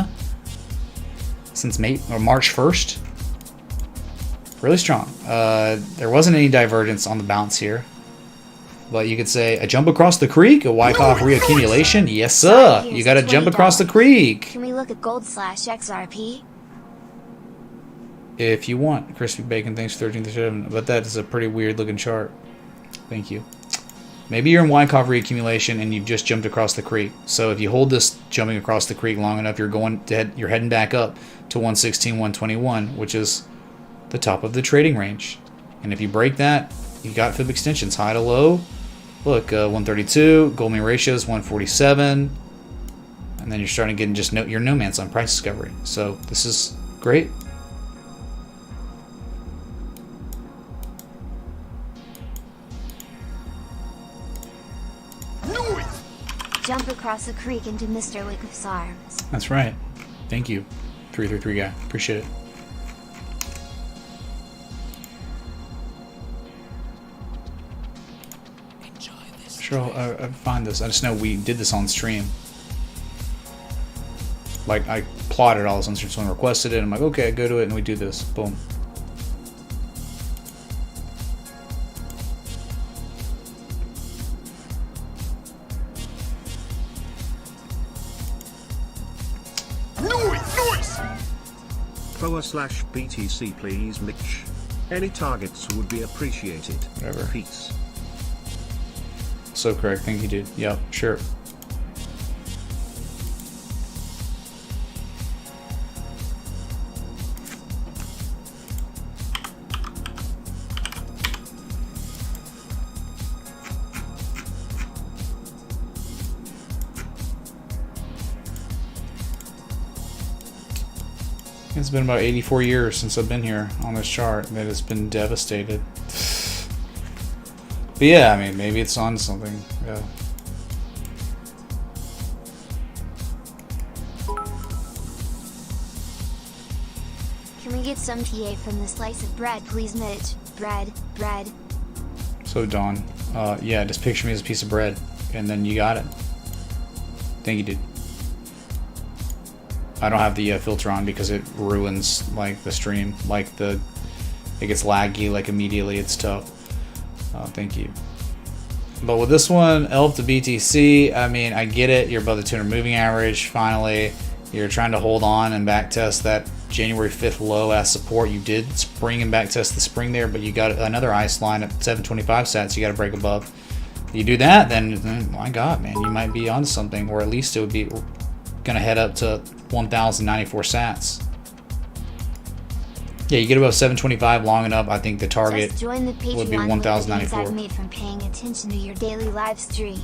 since March 1st. Really strong. There wasn't any divergence on the bounce here. But you could say a jump across the creek, a Wyckoff reaccumulation. Yes, sir. You got to jump across the creek. Can we look at gold/XRP? If you want. Crispy Bacon, thanks for 13th. But that is a pretty weird looking chart. Thank you. Maybe you're in Wyckoff reaccumulation and you just jumped across the creek. So if you hold this jumping across the creek long enough, you're heading back up to 116, 121, which is the top of the trading range. And if you break that, you got fib extensions, high to low. Look, 132, gold mean ratio is 147, and then you're starting getting just your no man's on price discovery. So this is great. Jump across the creek into Mr. Wyckoff's arms. That's right. Thank you, 333 guy. Appreciate it. Sure, I find this. I just know we did this on stream. Like, I plotted all this on stream. Someone requested it. I'm like, okay, go to it, and we do this. Boom. /BTC please, Mitch. Any targets would be appreciated. Whatever. Peace. So correct. Thank you, dude. Yep, sure. It's been about 84 years since I've been here on this chart that it's been devastated. But yeah, I mean, maybe it's on something. Yeah. Can we get some TA from the slice of bread, please, Mitch? Bread. So Dawn, yeah, just picture me as a piece of bread, and then you got it. Thank you, dude. I don't have the filter on because it ruins like the stream, like it gets laggy like immediately. It's tough. Thank you. But with this one, ELF to BTC, I mean, I get it. You're above the 200 moving average. Finally, you're trying to hold on and back test that January 5th low as support. You did spring and back test the spring there, but you got another ice line at 725 sats. You got to break above. You do that, then my God, man, you might be on something, or at least it would be going to head up to 1,094 sats. Yeah, you get above 725 long enough, I think the target Just join the Patreon would be with the 1,094. gains I've made from paying attention to your daily live stream.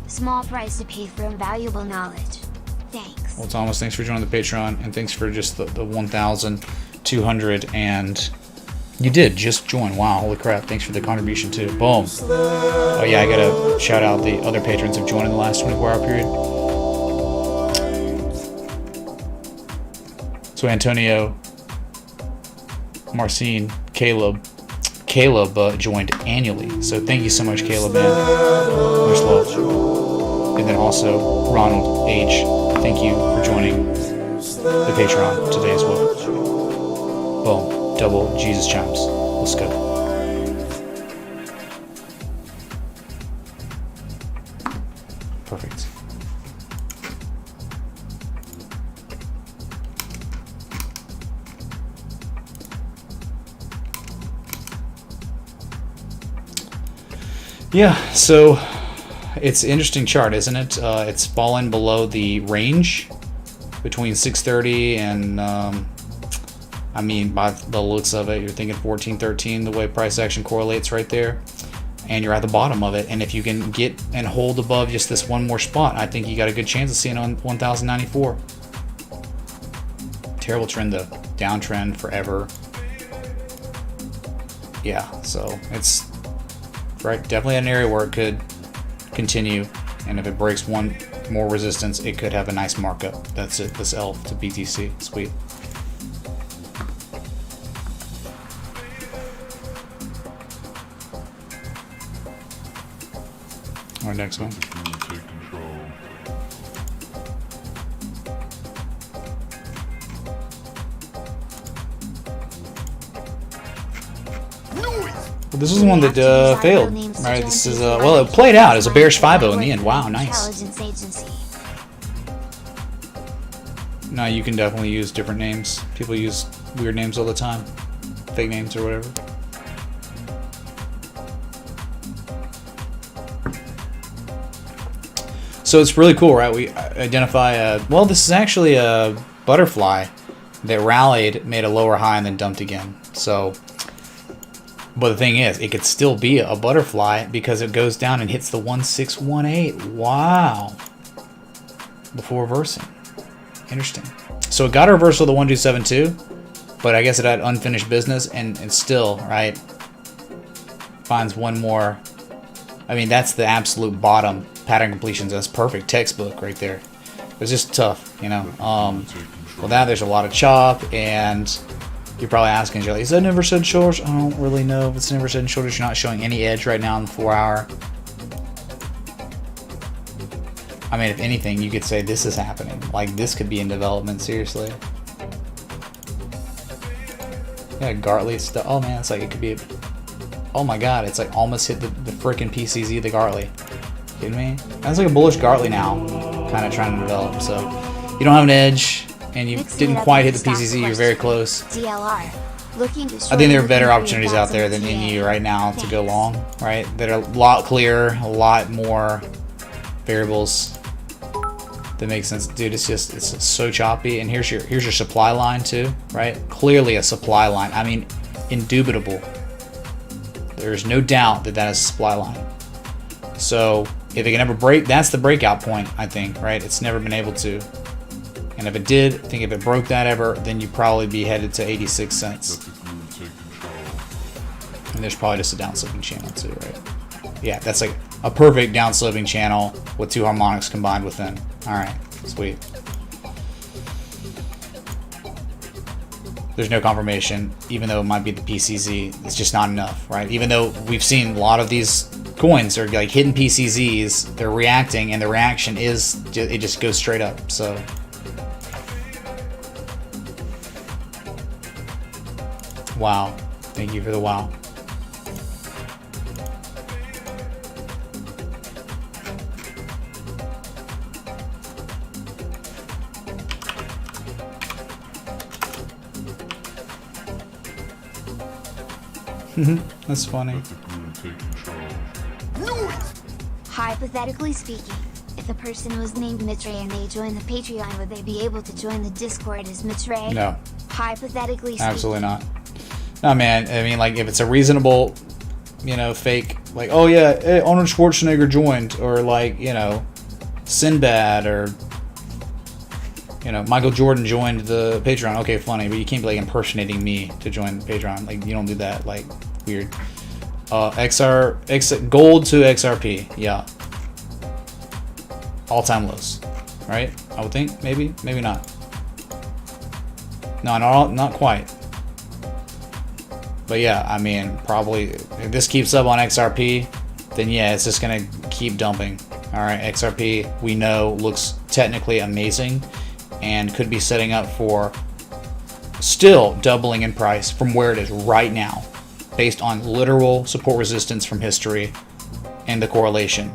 Small price to pay for invaluable knowledge. Thanks. Well, Thomas, thanks for joining the Patreon, and thanks for just the 1,200, and you did just join. Wow, holy crap. Thanks for the contribution, too. Boom. Oh, yeah, I gotta shout out the other patrons who've joined in the last 24-hour period. So Antonio, Marcin, Caleb joined annually. So thank you so much, Caleb, man. Much love. And then also Ronald H. Thank you for joining the Patreon today as well. Boom. Double Jesus chimes. Let's go. Perfect. Yeah, so it's an interesting chart, isn't it? It's fallen below the range between 630 and, I mean, by the looks of it, you're thinking 1413, the way price action correlates right there. And you're at the bottom of it. And if you can get and hold above just this one more spot, I think you got a good chance of seeing on 1094. Terrible trend though. Downtrend forever. Yeah, so it's right, definitely an area where it could continue, and if it breaks one more resistance, it could have a nice markup. That's it. This ELF to BTC. Sweet. Our next one. Take control. this is one that failed. Right, this is well, it played out as a bearish 5-0 in the end. Wow, nice. No, you can definitely use different names. People use weird names all the time, fake names or whatever. So it's really cool, right? We identify well, this is actually a butterfly that rallied, made a lower high, and then dumped again. So, but the thing is, it could still be a butterfly because it goes down and hits the 1618. Wow. Before reversing. Interesting. So it got a reversal of the 1272, but I guess it had unfinished business, and still, right, finds one more. I mean, that's the absolute bottom. Pattern completions. That's perfect textbook right there. It's just tough, you know. Well, now there's a lot of chop, and you're probably asking, you're like, is that never said shoulders? I don't really know if it's never said shoulders. You're not showing any edge right now in the 4 hour. I mean, if anything, you could say this is happening. Like, this could be in development, seriously. Yeah, Gartley stuff. Oh, man, it's like it could be. Oh, my God, it's like almost hit the freaking PCZ, the Gartley. Kidding me? That's like a bullish Gartley now, kind of trying to develop. So, you don't have an edge, and you didn't quite hit the PCZ. You're very close. I think there are better opportunities out there than in you right now to go long, right? That are a lot clearer, a lot more variables that make sense. Dude, it's so choppy. And here's your supply line too, right? Clearly a supply line. I mean, indubitable. There's no doubt that that is a supply line. So if it can ever break, that's the breakout point, I think, right? It's never been able to. And if it did, I think if it broke that ever, then you'd probably be headed to 86 cents. And there's probably just a downsloping channel too, right? Yeah, that's like a perfect downsloping channel with two harmonics combined within. All right, sweet. There's no confirmation, even though it might be the PCZ. It's just not enough, right? Even though we've seen a lot of these coins are like hidden PCZs, they're reacting, and the reaction is it just goes straight up. So wow, thank you for the wow. That's funny. Hypothetically speaking, if a person was named Mitre and they joined the Patreon, would they be able to join the Discord as Mitre? No. Hypothetically speaking. Absolutely not. No, man. I mean, like, if it's a reasonable, you know, fake, like, oh yeah, hey, Arnold Schwarzenegger joined, or like, you know, Sinbad, or you know, Michael Jordan joined the Patreon. Okay, funny, but you can't be like impersonating me to join the Patreon. Like, you don't do that. Like, weird. Gold to XRP. Yeah. All-time lows, right? I would think. Maybe not. No, not quite. But yeah, I mean, probably if this keeps up on XRP, then yeah, it's just gonna keep dumping. All right, XRP we know looks technically amazing, and could be setting up for still doubling in price from where it is right now, based on literal support resistance from history and the correlation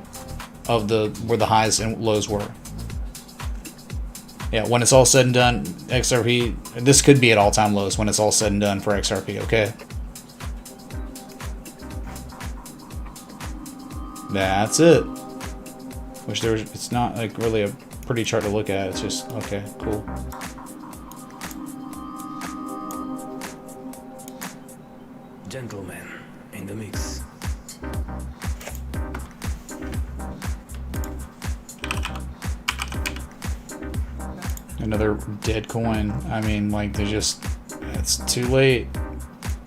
of where the highs and lows were. Yeah, when it's all said and done, XRP, this could be at all-time lows when it's all said and done for XRP, okay? That's it. Which it's not like really a pretty chart to look at. It's just, okay, cool. Gentlemen in the mix. Another dead coin. I mean, like, it's too late.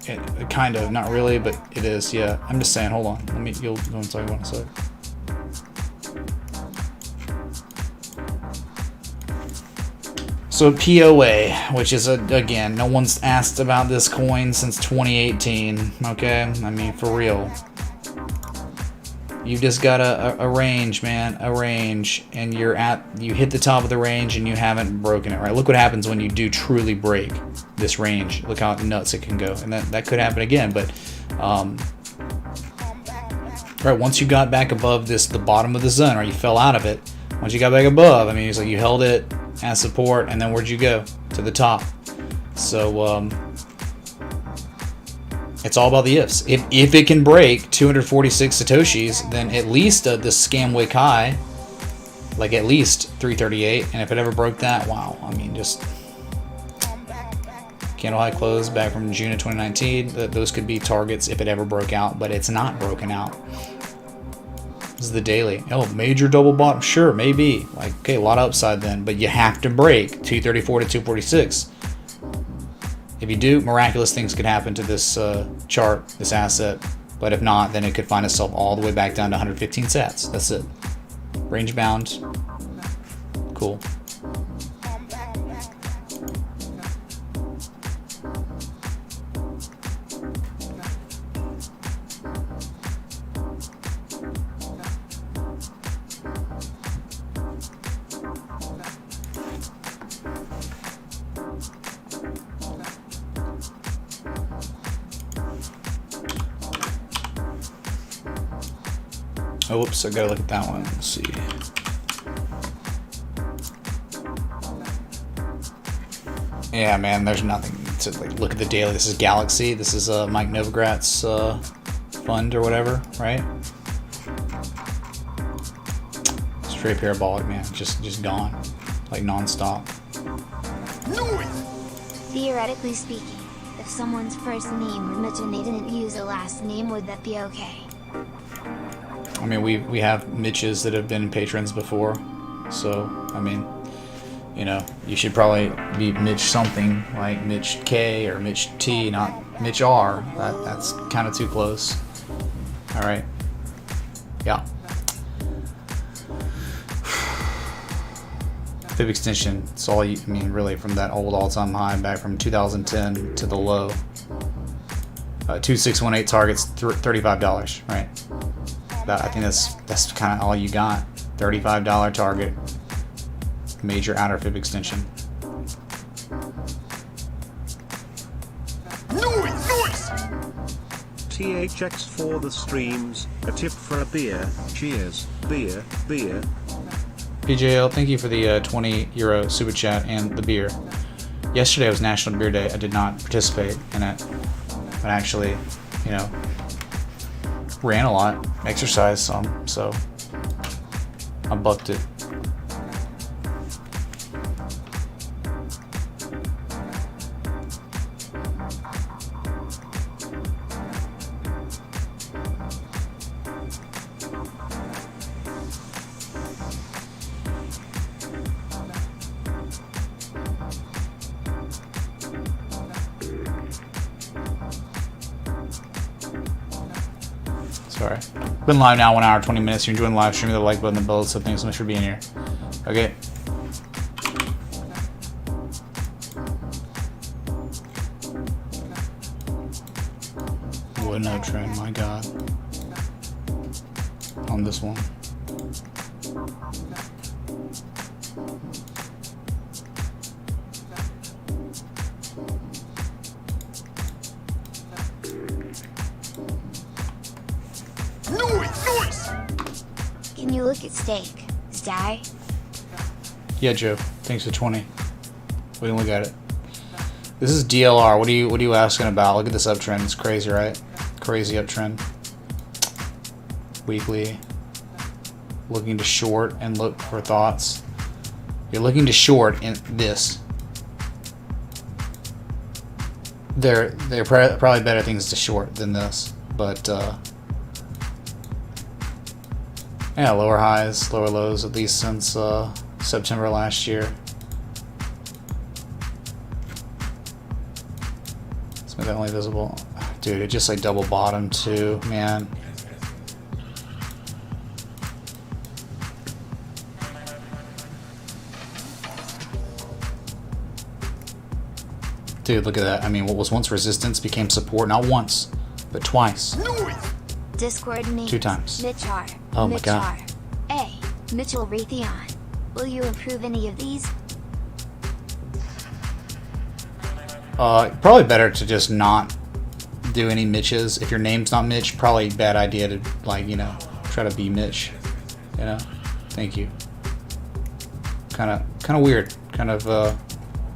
It kind of, not really, but it is. Yeah, I'm just saying. Hold on. You'll go and talk about it in a sec. So POA, which is again, no one's asked about this coin since 2018. Okay, I mean, for real. You've just got a range, man, a range, and you hit the top of the range and you haven't broken it, right? Look what happens when you do truly break this range. Look how nuts it can go, and that could happen again. But right, once you got back above this, the bottom of the zone, or you fell out of it, once you got back above, I mean, it's like you held it as support, and then where'd you go? To the top. So, it's all about the ifs. If it can break 246 Satoshis, then at least the scam wick high, like at least 338, and if it ever broke that, wow, I mean, just candle high close back from June of 2019, those could be targets if it ever broke out, but it's not broken out. This is the daily. Oh, major double bottom, sure, maybe, like, okay, a lot of upside then, but you have to break 234 to 246. If you do, miraculous things could happen to this chart, this asset, but if not, then it could find itself all the way back down to 115 sats. That's it. Range bound. Cool. Oh, whoops, I gotta look at that one. Let's see. Yeah, man, there's nothing to like, look at the daily. This is Galaxy. This is Mike Novogratz fund or whatever, right? Straight parabolic, man. Just gone. Like non-stop. Theoretically speaking, if someone's first name were Mitch and they didn't use a last name, would that be okay? I mean, we have Mitches that have been patrons before, so I mean, you know, you should probably be Mitch something like Mitch K or Mitch T, not Mitch R. That's kind of too close. All right, yeah. Fib extension. It's all you. I mean, really, from that old all-time high back from 2010 to the low. 2618 targets $35, right? I think that's kind of all you got. $35 target. Major outer fib extension. THX for the streams. A tip for a beer. Cheers. Beer. PJL, thank you for the 20 euro super chat and the beer. Yesterday was National Beer Day. I did not participate in it, but actually, you know, ran a lot, exercised some, so I bucked it. Sorry. Been live now 1 hour, 20 minutes. You're enjoying the live stream, the like button, the bell, so thanks so much for being here. Okay. What an uptrend, my god. On this one. Can you look at stake, Sty? Yeah, Joe. Thanks for 20. We didn't look at it. This is DLR. What are you asking about? Look at this uptrend. It's crazy, right? Crazy uptrend. Weekly. Looking to short and look for thoughts. You're looking to short in this. There are probably better things to short than this, but yeah, lower highs, lower lows, at least since September last year. It's definitely visible. Dude, it just like double bottomed too, man. Dude, look at that. I mean, what was once resistance became support, not once, but twice. Discord names. 2 times. Mitch R. Oh my Mitch god. R. A. Mitchell Raytheon. Will you improve any of these? Probably better to just not do any Mitches. If your name's not Mitch, probably bad idea to, like, you know, try to be Mitch. You know? Thank you. Kind of weird. Kind of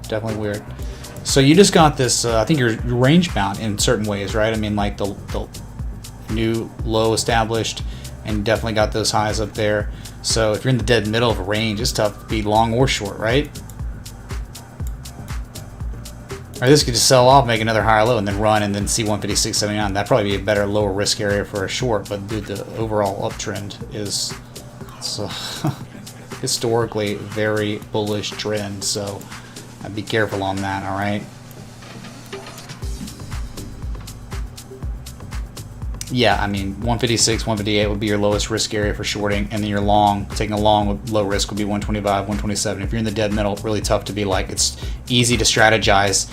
definitely weird. So you just got this, I think you're range bound in certain ways, right? I mean, like the new low established, and definitely got those highs up there. So if you're in the dead middle of a range, it's tough to be long or short, right? Or this could just sell off, make another higher low, and then run, and then see 156.79. That'd probably be a better lower risk area for a short. But dude, the overall uptrend is historically very bullish trend. So I'd be careful on that. All right. Yeah, I mean, 156, 158 would be your lowest risk area for shorting, and then your long, taking a long with low risk would be 125, 127. If you're in the dead middle, really tough to be like. It's easy to strategize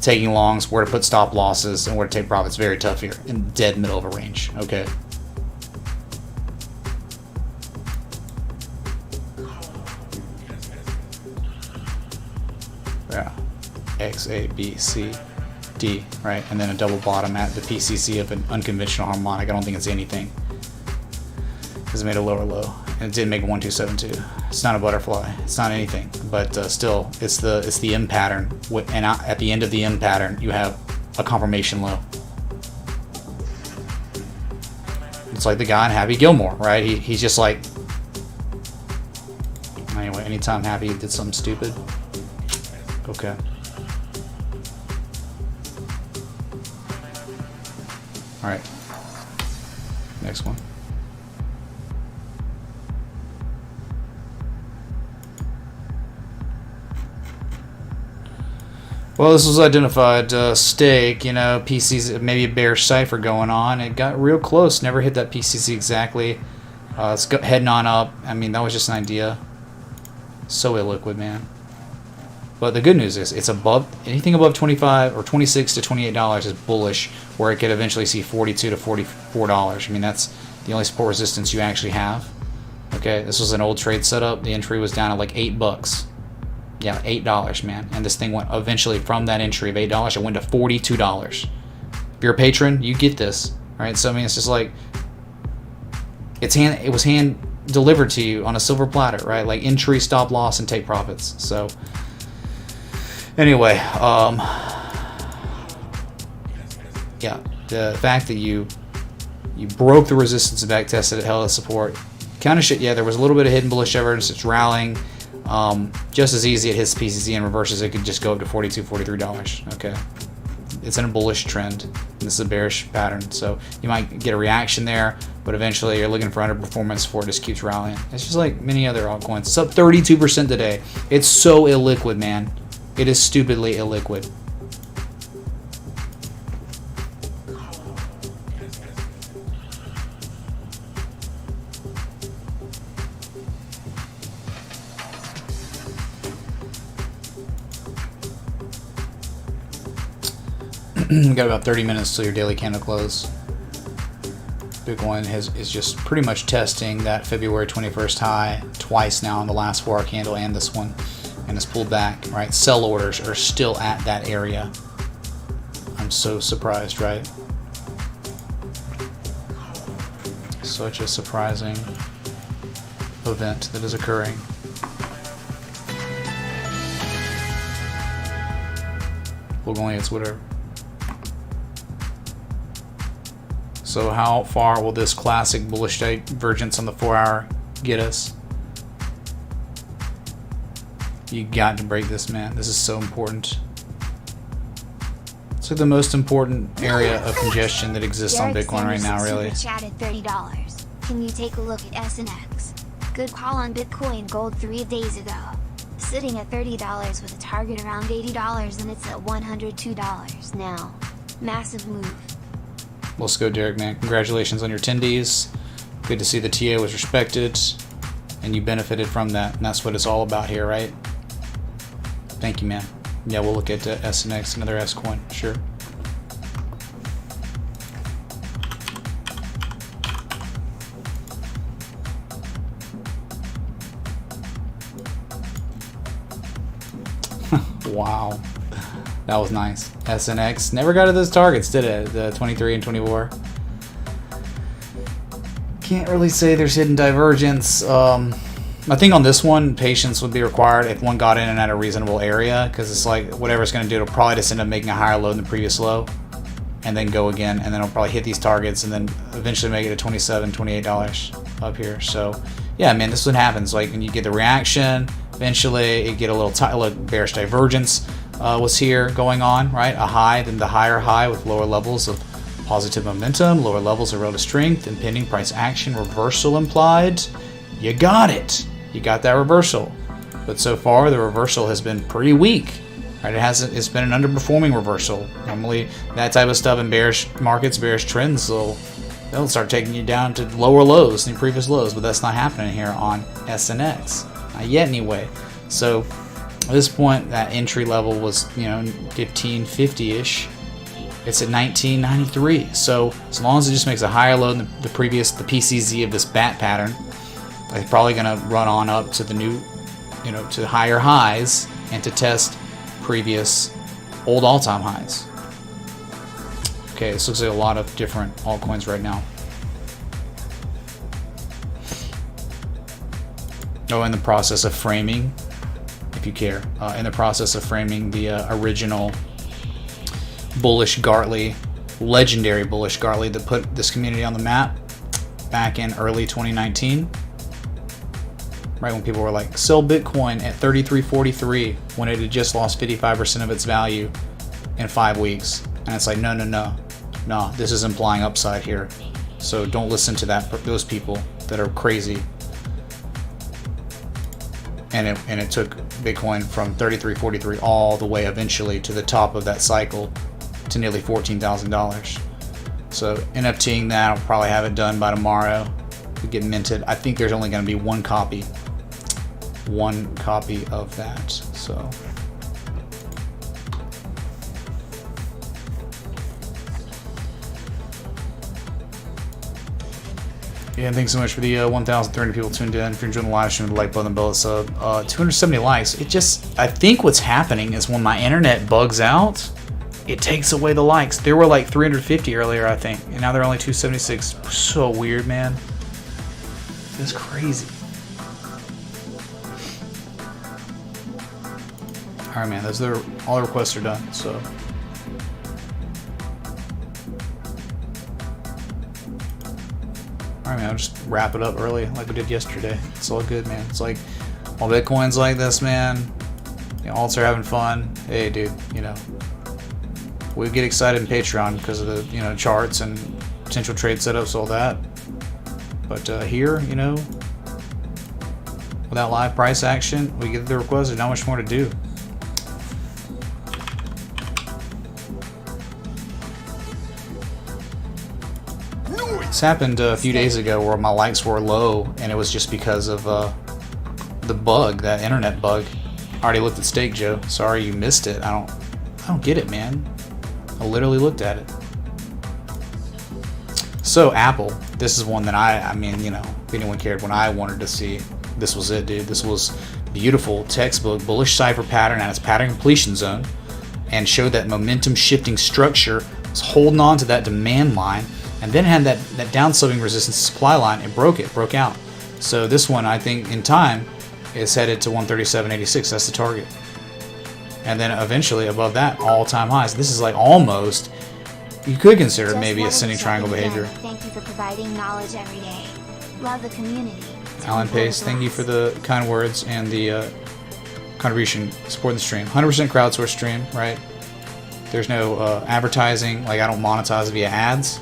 taking longs, where to put stop losses, and where to take profits. Very tough here in the dead middle of a range. Okay. Yeah. X, A, B, C, D, right? And then a double bottom at the PCC of an unconventional harmonic. I don't think it's anything, because it made a lower low, and it did make a 1272. It's not a butterfly. It's not anything, but still, it's the M pattern. And at the end of the M pattern, you have a confirmation low. It's like the guy in Happy Gilmore, right? He's just like, anyway, anytime Happy did something stupid. Okay. All right. Next one. Well, this was identified stake, you know, PCs, maybe a bearish cipher going on. It got real close, never hit that PCC exactly. It's heading on up. I mean, that was just an idea. So illiquid, man. But the good news is it's above, anything above 25 or 26 to $28 is bullish, where it could eventually see 42 to $44. I mean, that's the only support resistance you actually have. Okay, this was an old trade setup. The entry was down at like $8. Yeah, $8, man. And this thing went eventually from that entry of $8, it went to $42. If you're a patron, you get this. All right, so I mean, it's just like it was hand delivered to you on a silver platter, right? Like entry, stop loss, and take profits. So anyway, yeah, the fact that you broke the resistance and back tested it, held as support, kind of shit. Yeah, there was a little bit of hidden bullish evidence. It's rallying. Just as easy it hits PCC and reverses, it could just go up to $42, $43. Okay, it's in a bullish trend. This is a bearish pattern, so you might get a reaction there, but eventually you're looking for underperformance before it just keeps rallying. It's just like many other altcoins. It's up 32% today. It's so illiquid, man. It is stupidly illiquid. Got about 30 minutes till your daily candle close. Bitcoin is just pretty much testing that February 21st high twice now in the last 4-hour candle and this one, and it's pulled back, right? Sell orders are still at that area. I'm so surprised, right? Such a surprising event that is occurring. We're going to whatever. So how far will this classic bullish divergence on the 4-hour get us? You got to break this, man. This is so important. It's like the most important area of congestion that exists on Bitcoin right now, really. Chatted $30. Can you take a look at SNX? Good call on Bitcoin Gold 3 days ago. Sitting at $30 with a target around $80, and it's at $102 now. Massive move. Let's go, Derek, man. Congratulations on your attendees. Good to see the TA was respected and you benefited from that. And that's what it's all about here, right? Thank you, man. Yeah, we'll look at SNX, another S coin. Sure. Wow. That was nice. SNX never got to those targets, did it? The 23 and 24. Can't really say there's hidden divergence. I think on this one, patience would be required if one got in and at a reasonable area, because it's like whatever it's going to do, it'll probably just end up making a higher low than the previous low, and then go again, and then it'll probably hit these targets, and then eventually make it to $27, $28 up here. So yeah, man, this is what happens. Like when you get the reaction, eventually you get a little bearish divergence was here going on, right? A high, then the higher high with lower levels of positive momentum, lower levels of relative strength, impending price action, reversal implied. You got it. You got that reversal. But so far the reversal has been pretty weak. Right? It's been an underperforming reversal. Normally that type of stuff in bearish markets, bearish trends, they'll start taking you down to lower lows than previous lows, but that's not happening here on SNX. Not yet anyway. So at this point that entry level was, 1550-ish. It's at 1993. So as long as it just makes a higher low than the PCZ of this bat pattern, it's probably going to run on up to the new, to higher highs and to test previous old all-time highs. Okay, this looks like a lot of different altcoins right now. Oh, in the process of framing, if you care, in the process of framing the original bullish Gartley, legendary bullish Gartley that put this community on the map back in early 2019. Right when people were like, sell Bitcoin at 33.43 when it had just lost 55% of its value in 5 weeks. And it's like, no, this is implying upside here. So don't listen to those people that are crazy. And it took Bitcoin from 33.43 all the way eventually to the top of that cycle to nearly $14,000. So NFTing that, I'll probably have it done by tomorrow to get minted. I think there's only going to be one copy of that. So yeah, thanks so much for the 1,300 people tuned in. If you're enjoying the live stream, the like button, bell, sub. 270 likes. I think what's happening is when my internet bugs out, it takes away the likes. There were like 350 earlier, I think, and now they're only 276. So weird, man. It's crazy. All right, man. All the requests are done. So. Alright, man, I'll just wrap it up early like we did yesterday. It's all good, man. It's like, all Bitcoin's like this, man. Alts are having fun. Hey, dude, we get excited in Patreon because of the, charts and potential trade setups, all that. But here, without live price action, we get the request. There's not much more to do. This happened a few days ago where my likes were low, and it was just because of the bug, that internet bug. I already looked at Stake Joe. Sorry you missed it. I don't get it, man. I literally looked at it. So Apple, this is one that if anyone cared when I wanted to see, this was it, dude. This was beautiful textbook bullish cipher pattern at its pattern completion zone, and showed that momentum shifting structure was holding on to that demand line. And then had that down-sloping resistance supply line. It broke out. So this one, I think, in time, is headed to 137.86. That's the target. And then eventually, above that, all-time highs. This is like almost, you could consider Just maybe ascending triangle behavior. Thank you for providing knowledge every day. Love the community. Alan Pace, thank you for the kind words and the contribution, supporting the stream. 100% crowdsourced stream, right? There's no advertising. Like, I don't monetize via ads.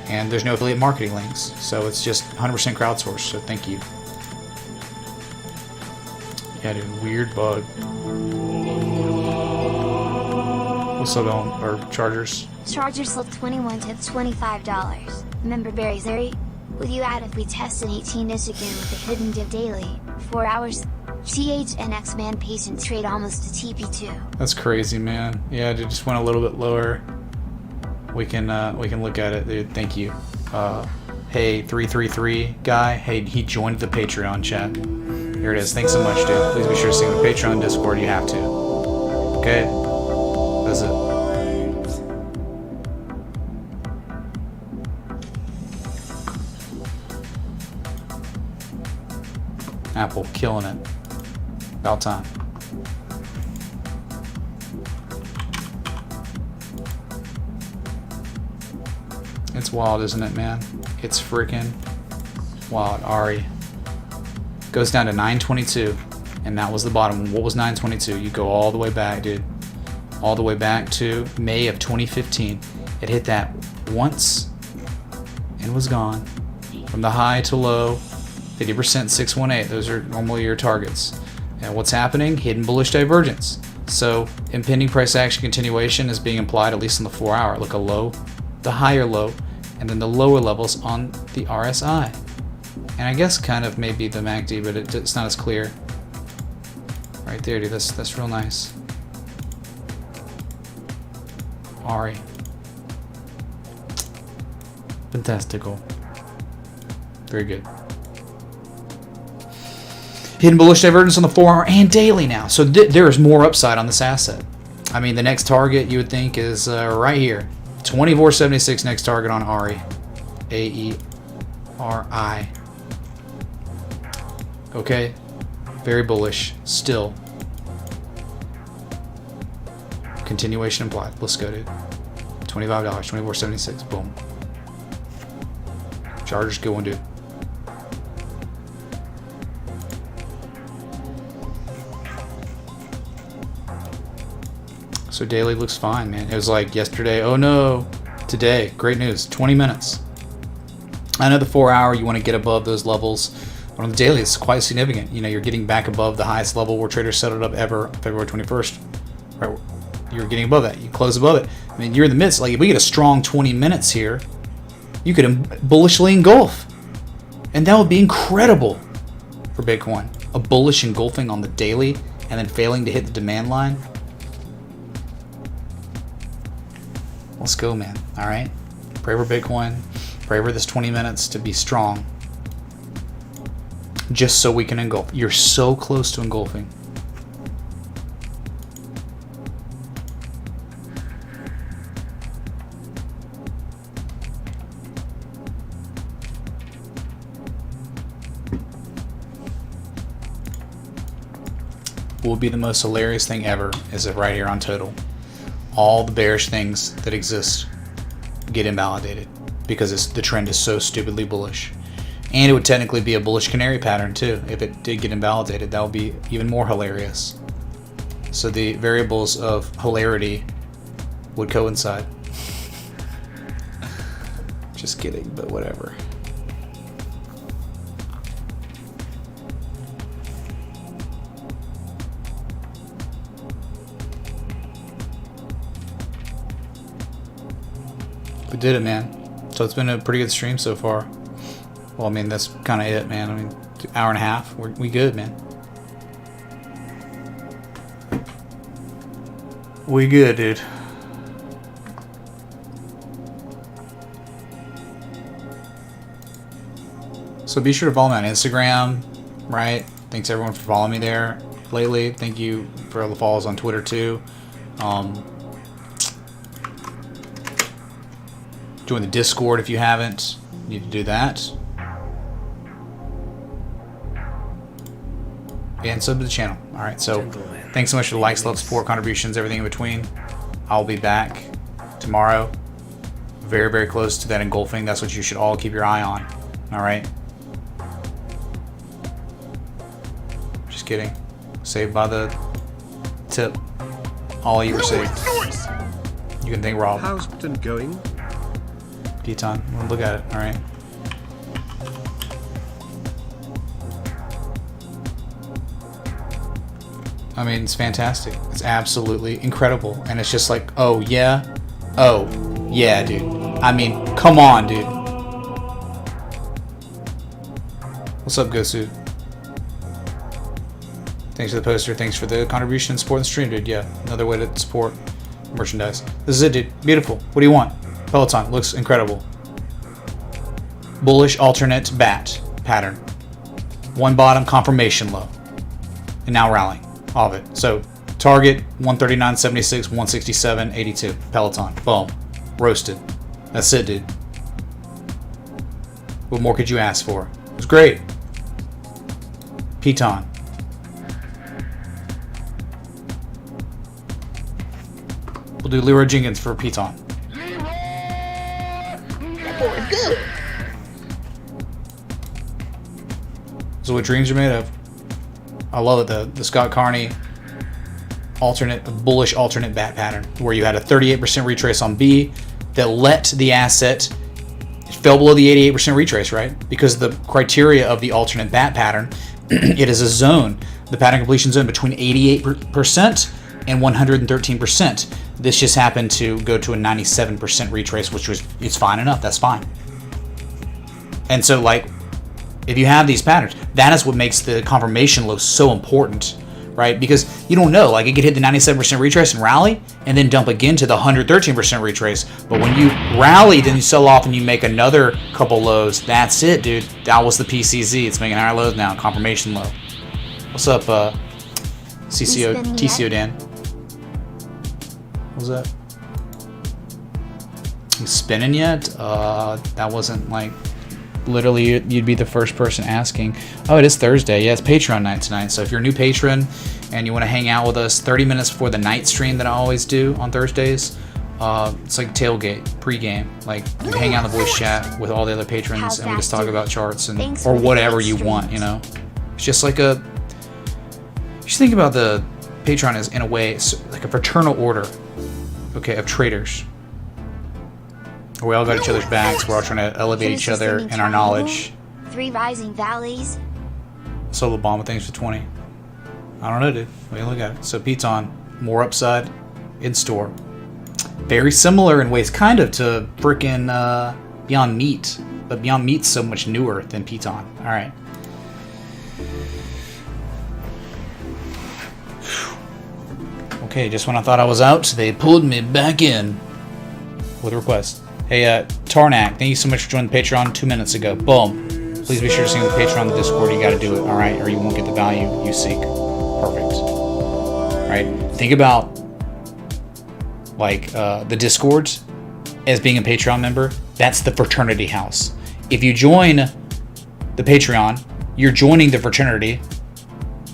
And there's no affiliate marketing links, so it's just 100% crowdsourced, so thank you. Yeah, dude, weird bug. What's up, or Chargers? Chargers slipped 21 to $25. Remember Barry Zeri? Would you add if we test an 18-inch again with a hidden div daily? 4 hours? THNX man patient trade almost to TP2. That's crazy, man. Yeah, dude, just went a little bit lower. We can look at it, dude. Thank you. Hey, 333 guy. Hey, he joined the Patreon chat. Here it is. Thanks so much, dude. Please be sure to sing the Patreon Discord. You have to. Okay. That's it. Apple killing it. About time. It's wild, isn't it, man? It's freaking wild. Ari goes down to 922, and that was the bottom. What was 922? You go all the way back, dude. All the way back to May of 2015. It hit that once and was gone. From the high to low, 50%, 618. Those are normally your targets. And what's happening? Hidden bullish divergence. So impending price action continuation is being implied, at least in the 4 hour. Look, a low, the higher low, and then the lower levels on the RSI. And I guess kind of maybe the MACD, but it's not as clear. Right there, dude. That's real nice. Ari. Fantastical. Very good. Hidden bullish divergence on the 4 hour and daily now. So there is more upside on this asset. I mean, the next target you would think is right here. 2476 next target on Ari. AERI. Okay. Very bullish. Still. Continuation implied. Let's go, dude. $25. 2476. Boom. Chargers going, dude. So daily looks fine, man. It was like yesterday, oh no. Today, great news, 20 minutes. I know the 4 hour, you want to get above those levels. But on the daily, it's quite significant. You know, you're getting back above the highest level where traders set it up ever, February 21st. Right, you're getting above that. You close above it. I mean, you're in the midst. Like, if we get a strong 20 minutes here, you could bullishly engulf. And that would be incredible for Bitcoin. A bullish engulfing on the daily and then failing to hit the demand line. Let's go, man. All right. Pray for Bitcoin. Pray for this 20 minutes to be strong. Just so we can engulf. You're so close to engulfing. What would be the most hilarious thing ever is if right here on total, all the bearish things that exist get invalidated because the trend is so stupidly bullish. And it would technically be a bullish canary pattern too. If it did get invalidated, that would be even more hilarious. So the variables of hilarity would coincide. Just kidding, but whatever. We did it, man. So it's been a pretty good stream so far. Well, I mean, that's kind of it, man. I mean, hour and a half. We good, man. We good, dude. So be sure to follow me on Instagram, right? Thanks everyone for following me there lately. Thank you for all the follows on Twitter too. Join the Discord if you haven't. You need to do that. And sub to the channel. Alright, so thanks so much for the likes, love, support, contributions, everything in between. I'll be back tomorrow. Very, very close to that engulfing. That's what you should all keep your eye on. Alright? Just kidding. Saved by the tip. All you were saved. You can thank Rob. How's it going? Piton. We'll look at it. All right. I mean, it's fantastic. It's absolutely incredible. And it's just like, oh, yeah? Oh, yeah, dude. I mean, come on, dude. What's up, Gosu? Thanks for the poster. Thanks for the contribution and support the stream, dude. Yeah, another way to support merchandise. This is it, dude. Beautiful. What do you want? Peloton looks incredible. Bullish alternate bat pattern. One bottom confirmation low. And now rallying. All of it. So Target 139.76, 167.82. Peloton. Boom. Roasted. That's it, dude. What more could you ask for? It was great. Piton. We'll do Leroy Jenkins for Piton. So what dreams are made of. I love it, the Scott Carney bullish alternate bat pattern, where you had a 38% retrace on B that let the asset, it fell below the 88% retrace, right? Because the criteria of the alternate bat pattern, it is a zone, the pattern completion zone between 88% and 113%. This just happened to go to a 97% retrace, which was, it's fine enough, that's fine. And so, like, if you have these patterns, that is what makes the confirmation low so important, right? Because you don't know, like, it could hit the 97% retrace and rally, and then dump again to the 113% retrace. But when you rally, then you sell off and you make another couple lows, that's it, dude. That was the PCZ. It's making higher lows now, confirmation low. What's up, CCO, TCO Dan? What was that? You spinning yet? That wasn't like... Literally, you'd be the first person asking. Oh, it is Thursday. Yeah, it's Patreon night tonight. So if you're a new patron and you want to hang out with us 30 minutes before the night stream that I always do on Thursdays, it's like tailgate, pregame. Like, you hang out in the voice chat with all the other patrons and we just talk about charts and or whatever you want, you know? It's just like a... You should think about the Patreon as, in a way, it's like a fraternal order, okay, of traders. We all got each other's backs. We're all trying to elevate each other in our knowledge. 3 rising valleys. Solo bomb with things for 20. I don't know, dude. Wait, look at it. So Piton, more upside in store. Very similar in ways, kind of, to freaking Beyond Meat, but Beyond Meat's so much newer than Piton. All right. Okay, just when I thought I was out, they pulled me back in with a request. Hey, Tarnak, thank you so much for joining the Patreon 2 minutes ago. Boom. Please be sure to see the Patreon on the Discord. You got to do it, all right? Or you won't get the value you seek. Perfect. All right. Think about, like, the Discords as being a Patreon member. That's the fraternity house. If you join the Patreon, you're joining the fraternity,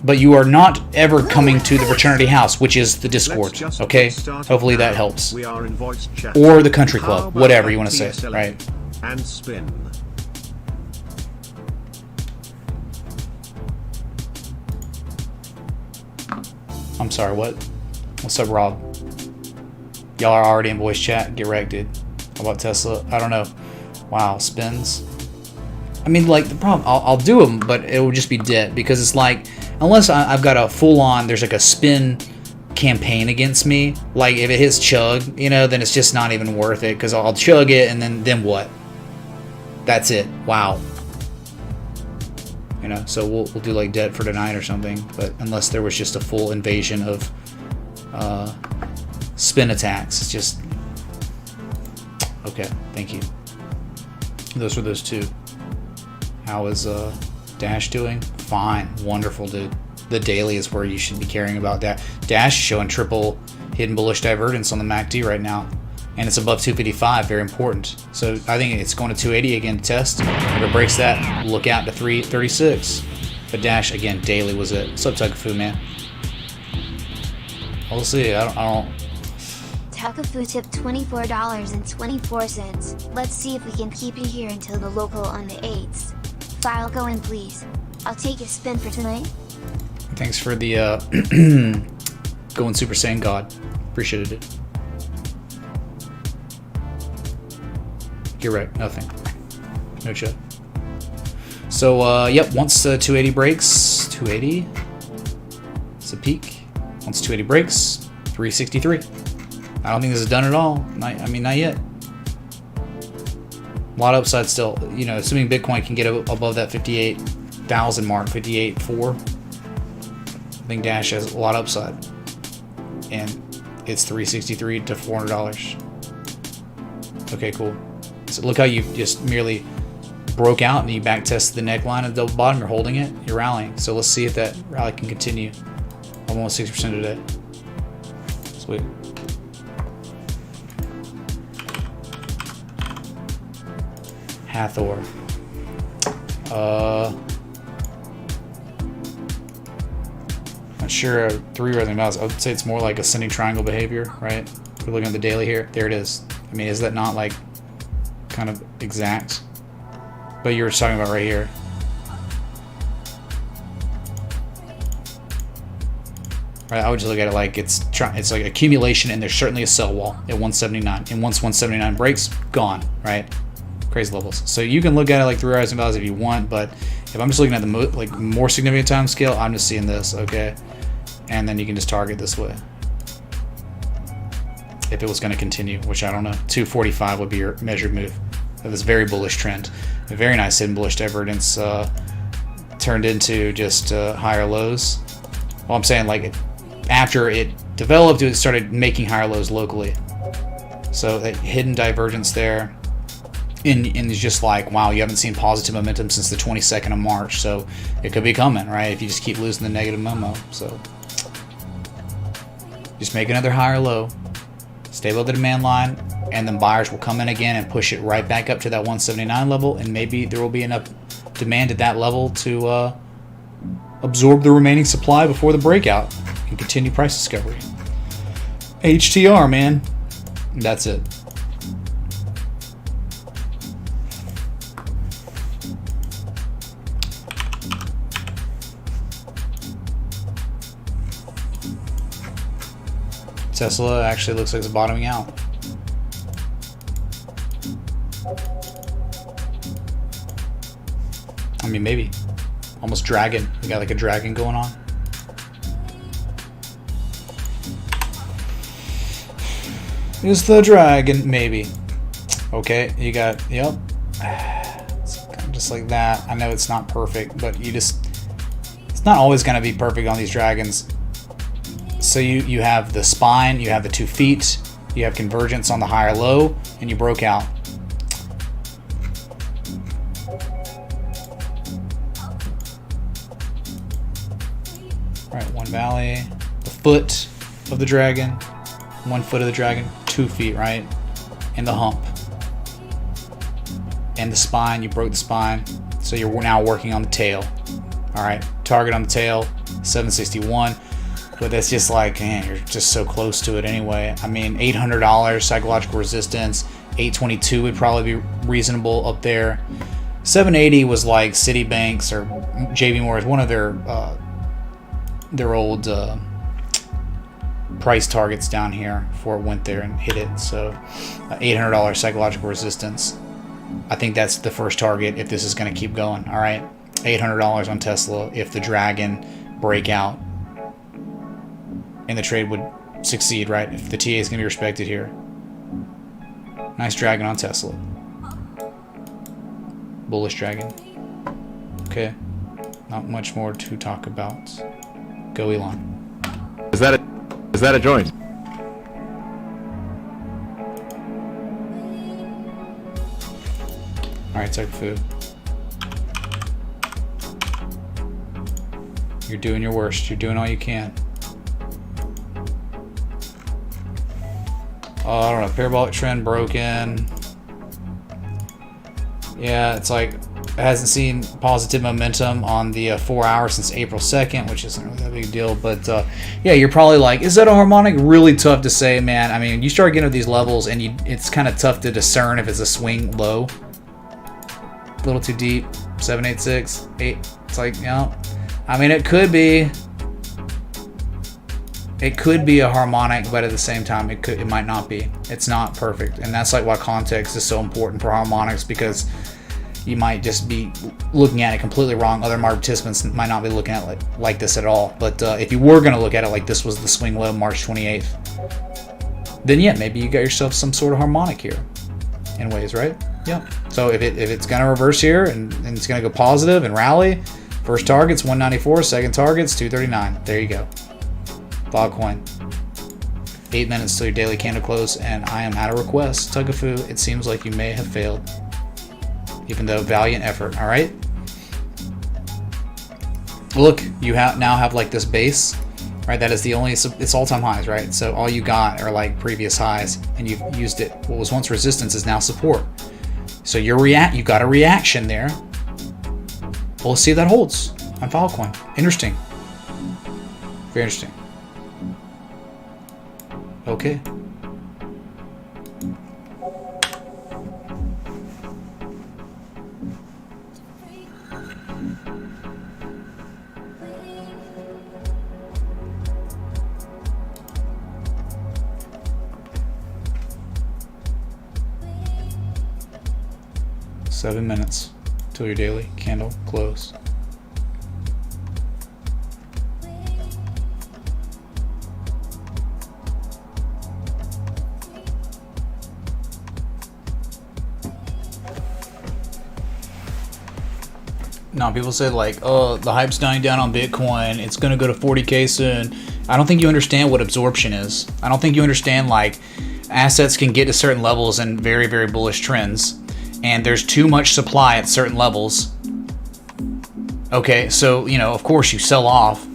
but you are not ever coming to the fraternity house, which is the Discord, okay? Hopefully that helps. We are in voice chat. Or the country club, whatever you want to say, right? And spin. I'm sorry, what? What's up, Rob? Y'all are already in voice chat. Get wrecked, dude. How about Tesla? I don't know. Wow, spins. I mean, like, the problem, I'll do them, but it will just be dead, because it's like, unless I've got a full-on, there's like a spin campaign against me, like if it hits chug, you know, then it's just not even worth it, because I'll chug it, and then what? That's it. Wow. You know, so we'll do like debt for tonight or something, but unless there was just a full invasion of spin attacks, it's just... Okay, thank you. Those were those two. How is Dash doing? Fine. Wonderful, dude. The daily is where you should be caring about that. Dash is showing triple hidden bullish divergence on the MACD right now. And it's above 255. Very important. So I think it's going to 280 again to test. If it breaks that, look out to 336. But Dash, again, daily was it. What's up, Tuckafu, man? We'll see. I don't... Tuckafu tipped $24.24. Let's see if we can keep you here until the local on the 8s. File going, please. I'll take a spin for tonight. Thanks for the going Super Saiyan God. Appreciated it. You're right. Nothing. No chat. So, yep. Once 280 breaks, 280. It's a peak. Once 280 breaks, 363. I don't think this is done at all. Not yet. A lot of upside still. You know, assuming Bitcoin can get above that 58,000 mark, 58.4. I think Dash has a lot of upside. And it's $363 to $400. Okay, cool. So look how you just merely broke out and you back tested the neckline at the double bottom. You're holding it. You're rallying. So let's see if that rally can continue. I'm almost 6% today. Sweet. Hathor. Not sure 3 rather than mouse. I would say it's more like ascending triangle behavior, right? We're looking at the daily here. There it is. I mean, is that not like kind of exact? But you were talking about right here. Right, I would just look at it like it's like accumulation, and there's certainly a sell wall at 179. And once 179 breaks, gone, right? Crazy levels. So you can look at it like 3 rising values if you want, but if I'm just looking at the more significant time scale, I'm just seeing this, okay? And then you can just target this way. If it was going to continue, which I don't know. 245 would be your measured move of this very bullish trend. A very nice hidden bullish divergence turned into just higher lows. Well, I'm saying like after it developed, it started making higher lows locally. So that hidden divergence there. And it's just like, wow, you haven't seen positive momentum since the 22nd of March. So it could be coming, right? If you just keep losing the negative Momo. So just make another higher low. Stay below the demand line. And then buyers will come in again and push it right back up to that 179 level. And maybe there will be enough demand at that level to absorb the remaining supply before the breakout and continue price discovery. HTR, man. That's it. Tesla actually looks like it's bottoming out. I mean, maybe. Almost dragon. We got like a dragon going on. Is the dragon? Maybe. Okay, you got, yep. It's kind of just like that. I know it's not perfect, but it's not always going to be perfect on these dragons. So you have the spine, you have the 2 feet, you have convergence on the higher low, and you broke out. Right, 1 valley, the foot of the dragon, 1 foot of the dragon, 2 feet, right? And the hump. And the spine, you broke the spine. So you're now working on the tail. All right, target on the tail, 761. But that's just like, man, you're just so close to it anyway. I mean, $800 psychological resistance, 822 would probably be reasonable up there. 780 was like Citibank's or JB Morris, one of their old price targets down here before it went there and hit it. So $800 psychological resistance. I think that's the first target if this is going to keep going. All right, $800 on Tesla if the dragon breakout and the trade would succeed, right? If the TA is going to be respected here. Nice dragon on Tesla. Bullish dragon. Okay. Not much more to talk about. Go Elon. Is that a joint? Alright, take food. You're doing your worst. You're doing all you can. I don't know, parabolic trend broken. Yeah, it's like it hasn't seen positive momentum on the 4 hours since April 2nd, which isn't really that big a deal. But yeah, you're probably like, is that a harmonic? Really tough to say, man. I mean, you start getting to these levels and it's kind of tough to discern if it's a swing low. A little too deep. 786, 8. It's like, you know, I mean, it could be a harmonic, but at the same time, it might not be. It's not perfect, and that's like why context is so important for harmonics, because you might just be looking at it completely wrong. Other market participants might not be looking at it like this at all. But if you were going to look at it like this was the swing low March 28th, then yeah, maybe you got yourself some sort of harmonic here in ways, right? Yeah. So if it's going to reverse here and it's going to go positive and rally, first target's 194, second target's 239. There you go. Altcoin. 8 minutes till your daily candle close, and I am at a request. Tugafu, it seems like you may have failed, even though valiant effort. All right. Look, you now have like this base right? That is the only, it's all-time highs, right? So all you got are like previous highs, and you've used it. What was once resistance is now support. So you got a reaction there. Well, let's see if that holds on Filecoin. Interesting. Very interesting. Okay. Seven minutes till your daily candle close. Now people say like, oh, the hype's dying down on Bitcoin, it's gonna go to 40K soon. I don't think you understand what absorption is. I don't think you understand like assets can get to certain levels and very, very bullish trends, and there's too much supply at certain levels. Okay, so you know, of course you sell off,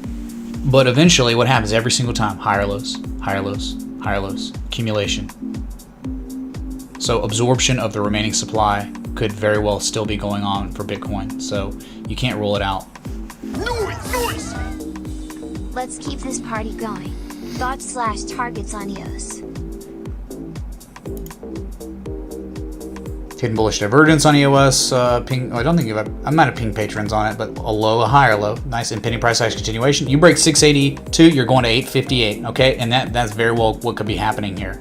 but eventually what happens every single time? Higher lows, higher lows, higher lows, accumulation. So absorption of the remaining supply could very well still be going on for Bitcoin, so you can't rule it out. Noise! Let's keep this party going. Thoughts/targets on EOS. Hidden bullish divergence on EOS. Ping. I don't think I might have pinged patrons on it, but a low, a higher low. Nice impending price action continuation. You break 682, you're going to 858. Okay, and that's very well what could be happening here.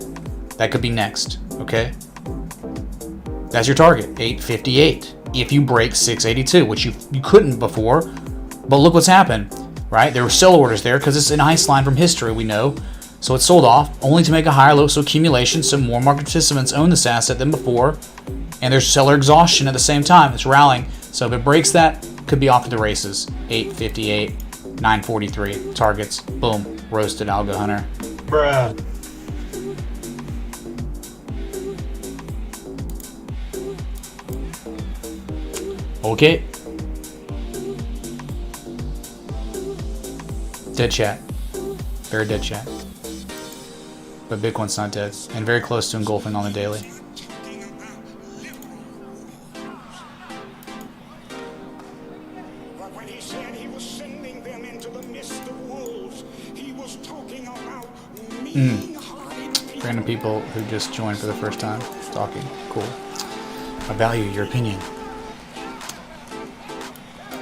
That could be next. Okay, that's your target, 858. If you break 682, which you couldn't before, but look what's happened, right? There were sell orders there because it's an ice line from history, we know. So it sold off only to make a higher low. So accumulation, so more market participants own this asset than before. And there's seller exhaustion at the same time. It's rallying. So if it breaks that, could be off to the races. 858, 943 targets. Boom. Roasted Algo Hunter. Bruh. Okay. Dead chat. Very dead chat. But Bitcoin's not dead. And very close to engulfing on the daily. Random people who just joined for the first time talking. Cool. I value your opinion.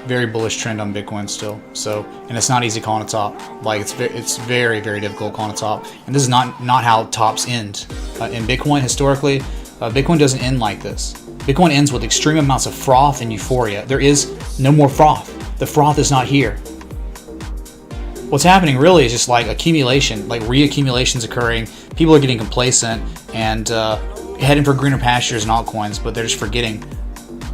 Very bullish trend on Bitcoin still. So, and it's not easy calling a top. Like it's very, very difficult calling a top. And this is not how tops end. In Bitcoin historically, Bitcoin doesn't end like this. Bitcoin ends with extreme amounts of froth and euphoria. There is no more froth. The froth is not here. What's happening really is just like accumulation, like reaccumulation's occurring. People are getting complacent and heading for greener pastures and altcoins, but they're just forgetting.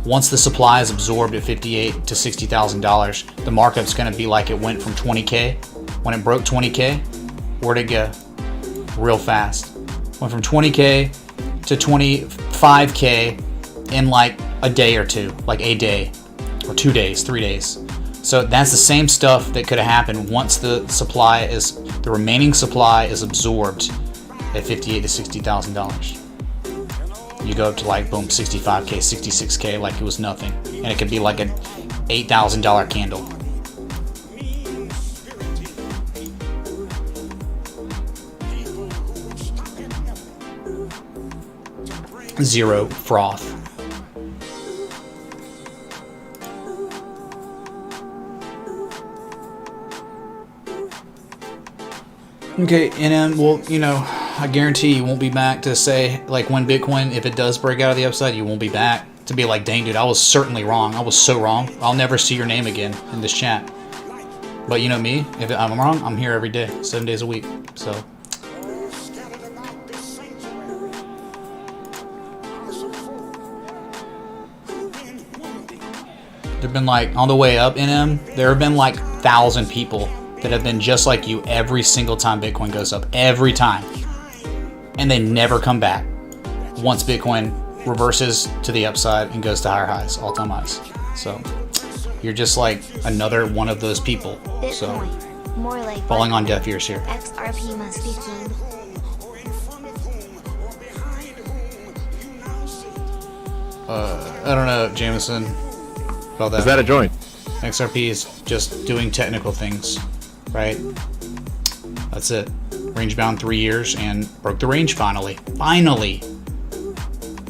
Once the supply is absorbed at $58,000 to $60,000, the markup's going to be like it went from 20K. When it broke 20K, where'd it go? Real fast. Went from 20K to 25K in like a day or two, like a day or 2 days, 3 days. So that's the same stuff that could have happened once the remaining supply is absorbed at $58,000 to $60,000. You go up to like boom, 65K, 66K, like it was nothing, and it could be like an $8,000 candle. Zero froth. Okay, and then, well, you know, I guarantee you won't be back to say, like, when Bitcoin, if it does break out of the upside, you won't be back to be like, dang, dude, I was certainly wrong. I was so wrong. I'll never see your name again in this chat. But you know me, if I'm wrong, I'm here every day, 7 days a week. So. There've been like, on the way up, NM, there have been like 1,000 people that have been just like you every single time Bitcoin goes up, every time. And they never come back once Bitcoin reverses to the upside and goes to higher highs, all-time highs. So you're just like another one of those people. Bitcoin. So More like Falling on deaf ears here. XRP must be king. I don't know, Jameson, about that. Is that a joint? XRP is just doing technical things, right? That's it. Range bound 3 years and broke the range finally. Finally!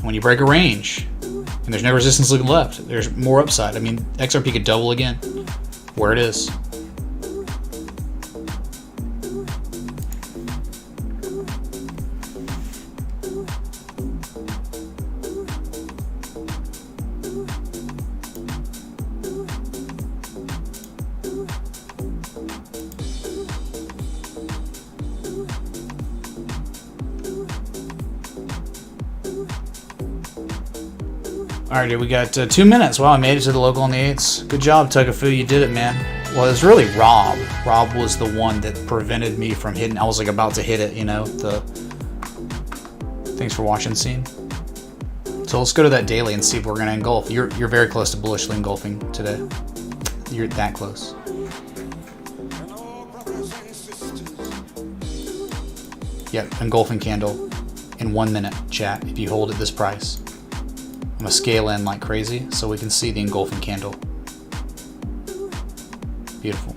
When you break a range and there's no resistance left, there's more upside. I mean, XRP could double again. Where it is. Alright, dude, we got 2 minutes. Wow, I made it to the local on the 8s. Good job, Tugafu. You did it, man. Well, it was really Rob. Rob was the one that prevented me from hitting. I was like about to hit it, you know. Thanks for watching, scene. So let's go to that daily and see if we're gonna engulf. You're very close to bullishly engulfing today. You're that close. Yep, engulfing candle in 1 minute, chat. If you hold at this price. I'm gonna scale in like crazy so we can see the engulfing candle. Beautiful.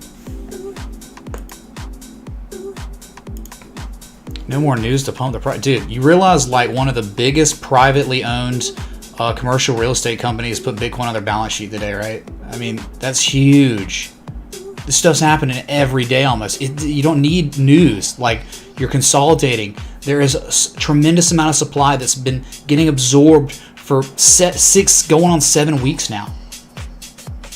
No more news to pump the price. Dude, you realize like one of the biggest privately owned commercial real estate companies put Bitcoin on their balance sheet today, right? I mean, that's huge. This stuff's happening every day almost. You don't need news. Like, you're consolidating. There is a tremendous amount of supply that's been getting absorbed for 6 going on 7 weeks now.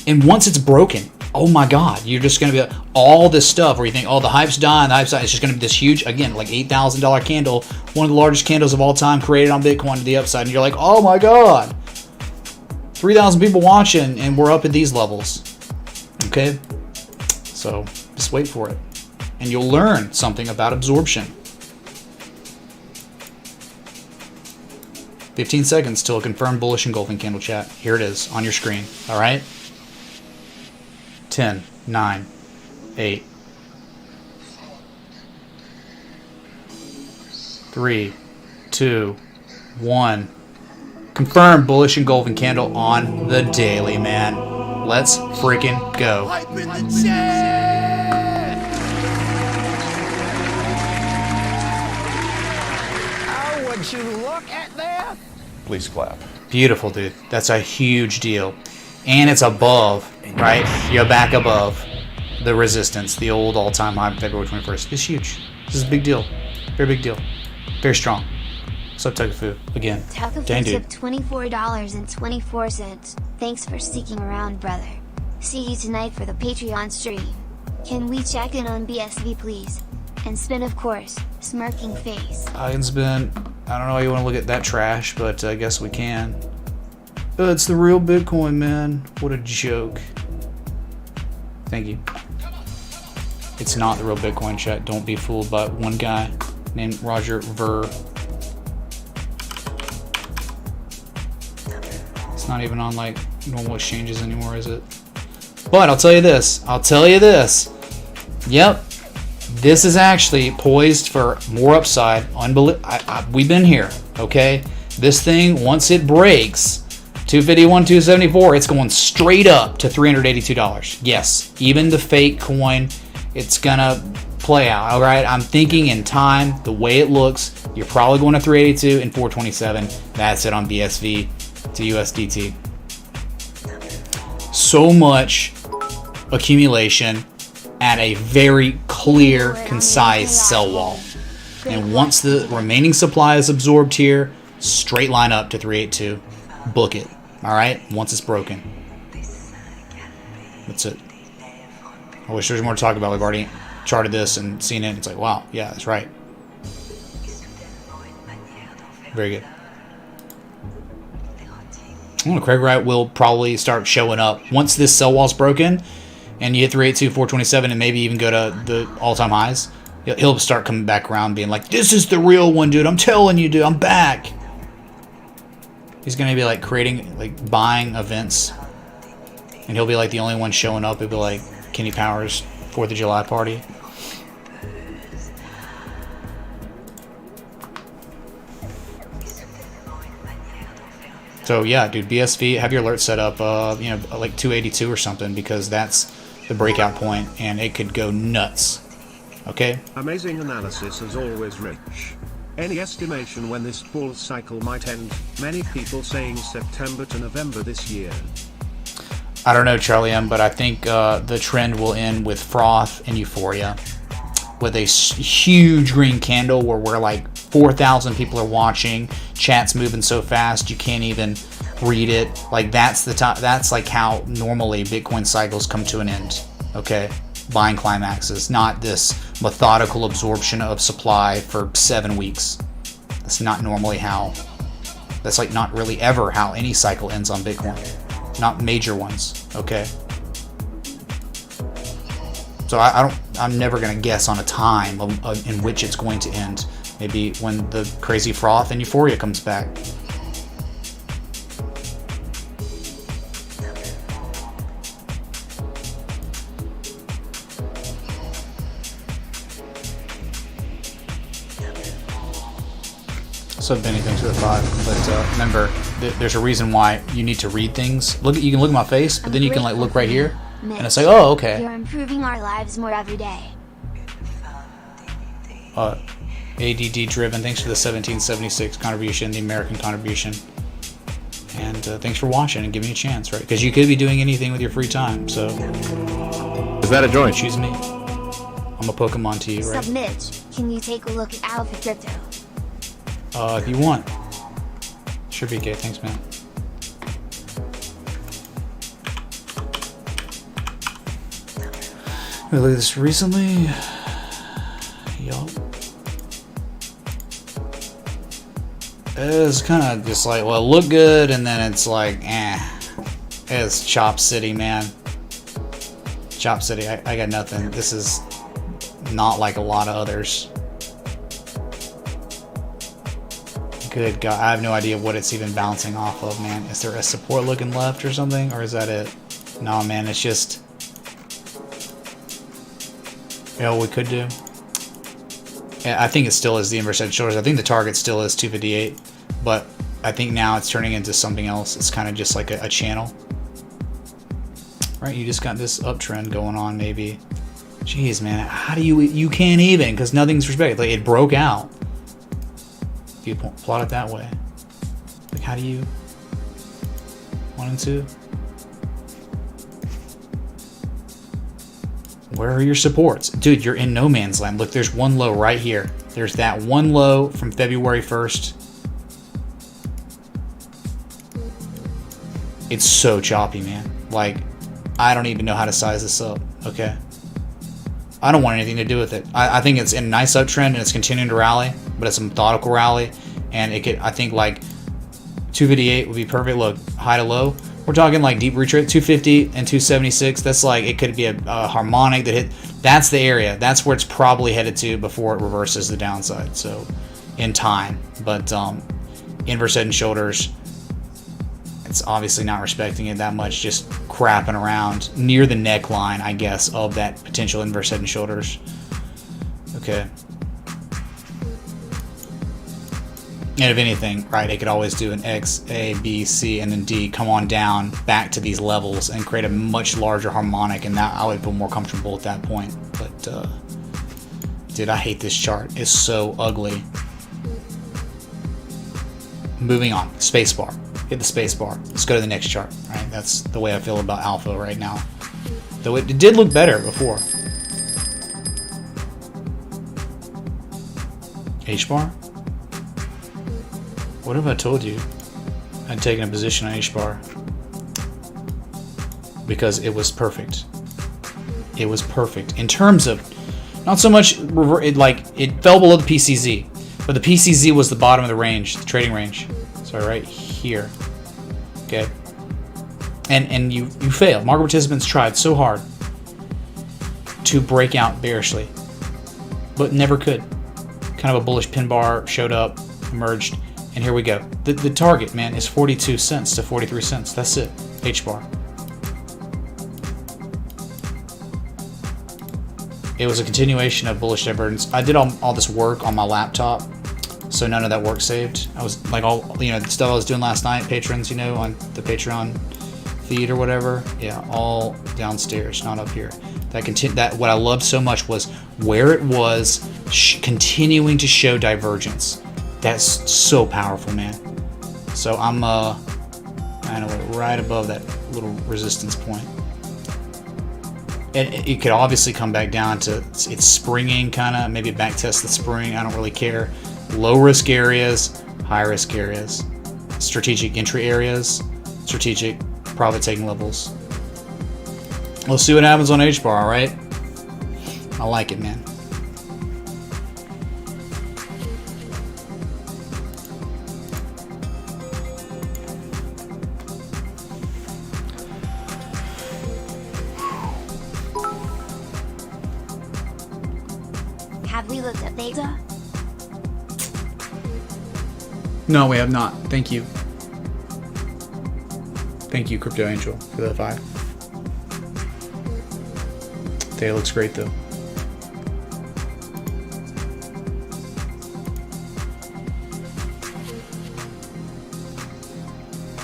And once it's broken, oh my God, you're just going to be all this stuff where you think, oh, the hype's dying, it's just going to be this huge, again, like $8,000 candle, one of the largest candles of all time created on Bitcoin to the upside. And you're like, oh my God, 3,000 people watching and we're up at these levels. Okay? So just wait for it. And you'll learn something about absorption. 15 seconds till a confirmed bullish engulfing candle, chat. Here it is on your screen. All right? 10, 9, 8, 3, 2, 1. Confirmed bullish engulfing candle on the daily, man. Let's freaking go. Oh, would you look at that? Please clap. Beautiful, dude. That's a huge deal. And it's above, right? You're back above the resistance, the old all-time high February 21st. It's huge. This is a big deal. Very big deal. Very strong. What's up, Tugafu? Again. Dang, Tugafu dude. took $24.24. Thanks for sticking around, brother. See you tonight for the Patreon stream. Can we check in on BSV, please? And spin, of course. Smirking face. I can spin. I don't know how you want to look at that trash, but I guess we can. It's the real Bitcoin, man. What a joke. Thank you. It's not the real Bitcoin, chat. Don't be fooled by one guy named Roger Ver. It's not even on like normal exchanges anymore, is it? But I'll tell you this. Yep. This is actually poised for more upside. We've been here, okay? This thing, once it breaks 251, 274, it's going straight up to $382. Yes, even the fake coin, it's gonna play out, all right? I'm thinking in time, the way it looks, you're probably going to 382 and 427. That's it on BSV to USDT. So much accumulation at a very clear, concise sell wall. And once the remaining supply is absorbed here, straight line up to 382. Book it. All right? Once it's broken. That's it. I wish there's more to talk about. We've already charted this and seen it. It's like, wow, yeah, that's right. Very good. Craig Wright will probably start showing up once this sell wall's broken and you hit 382, 427, and maybe even go to the all-time highs. He'll start coming back around being like, this is the real one, dude. I'm telling you, dude. I'm back. He's going to be like creating, like buying events. And he'll be like the only one showing up. He'll be like Kenny Powers 4th of July party. So yeah, dude, BSV, have your alert set up, you know, like 282 or something, because that's the breakout point, and it could go nuts. Okay? Amazing analysis as always, Rich. Any estimation when this bull cycle might end? Many people saying September to November this year. I don't know, Charlie M, but I think the trend will end with froth and euphoria, with a huge green candle where we're like 4,000 people are watching, chat's moving so fast you can't even read it. Like that's the time. That's like how normally Bitcoin cycles come to an end. Okay, buying climaxes, not this methodical absorption of supply for 7 weeks. That's not normally how. That's like not really ever how any cycle ends on Bitcoin. Not major ones. Okay. So I'm never gonna guess on a time in which it's going to end. Maybe when the crazy froth and euphoria comes back. So Benny, thanks for the 5. But remember, there's a reason why you need to read things. You can look at my face, but then you can like look right here, and it's like, oh, okay. You're improving our lives more every day. ADD driven. Thanks for the 1776 contribution, the American contribution, and thanks for watching and giving me a chance, right? Because you could be doing anything with your free time. So Is that a joint? choose me. I'm a Pokemon to you, right? Submit. Can you take a look at Alpha Crypto? If you want. Sure, BK. Thanks, man. I looked at this recently. Yup. It's kind of just like, well, it looked good, and then it's like, It's Chop City, man. Chop City, I got nothing. This is not like a lot of others. Good God, I have no idea what it's even bouncing off of, man. Is there a support looking left or something, or is that it? No, man, it's just... You know what we could do? I think it still is the inverse head and shoulders. I think the target still is 258, but I think now it's turning into something else. It's kind of just like a channel. Right, you just got this uptrend going on, maybe. Jeez, man, how do you can't even, because nothing's respected. Like, it broke out. If you plot it that way. Like, how do you... 1 and 2? Where are your supports? Dude, you're in no man's land. Look, there's one low right here. There's that one low from February 1st. It's so choppy, man. Like, I don't even know how to size this up, okay? I don't want anything to do with it. I think it's in a nice uptrend and it's continuing to rally, but it's a methodical rally, and it could, I think, like 258 would be perfect. Look, high to low. We're talking like deep retreat, 250 and 276. That's like, it could be a harmonic that hit. That's the area. That's where it's probably headed to before it reverses the downside. So in time, but inverse head and shoulders, it's obviously not respecting it that much, just crapping around near the neckline, I guess, of that potential inverse head and shoulders. Okay. And if anything, right, it could always do an X, A, B, C, and then D, come on down back to these levels and create a much larger harmonic, and that I would feel more comfortable at that point. But, dude, I hate this chart. It's so ugly. Moving on. Spacebar. Hit the spacebar. Let's go to the next chart. Right, that's the way I feel about alpha right now. Though it did look better before. H-bar? What have I told you? I'd taken a position on H-bar because it was perfect. It was perfect in terms of not so much it fell below the PCZ, but the PCZ was the bottom of the range, the trading range. So right here, okay. And you failed. Market participants tried so hard to break out bearishly, but never could. Kind of a bullish pin bar showed up, emerged. And here we go. The target, man, is 42 cents to 43 cents. That's it. H-bar. it was a continuation of bullish divergence. I did all this work on my laptop, so none of that work saved. I was like the stuff I was doing last night, patrons, on the Patreon feed or whatever. Yeah, all downstairs, not up here. That what I loved so much was where it was continuing to show divergence. That's so powerful, man. So I'm right above that little resistance point. And it could obviously come back down to it's springing, kind of maybe back test the spring. I don't really care. Low risk areas, high risk areas, strategic entry areas, strategic profit taking levels. We'll see what happens on H-bar, all right? I like it, man. Have we looked at Theta? No, we have not. Thank you. Thank you, Crypto Angel, for the 5. Theta looks great, though.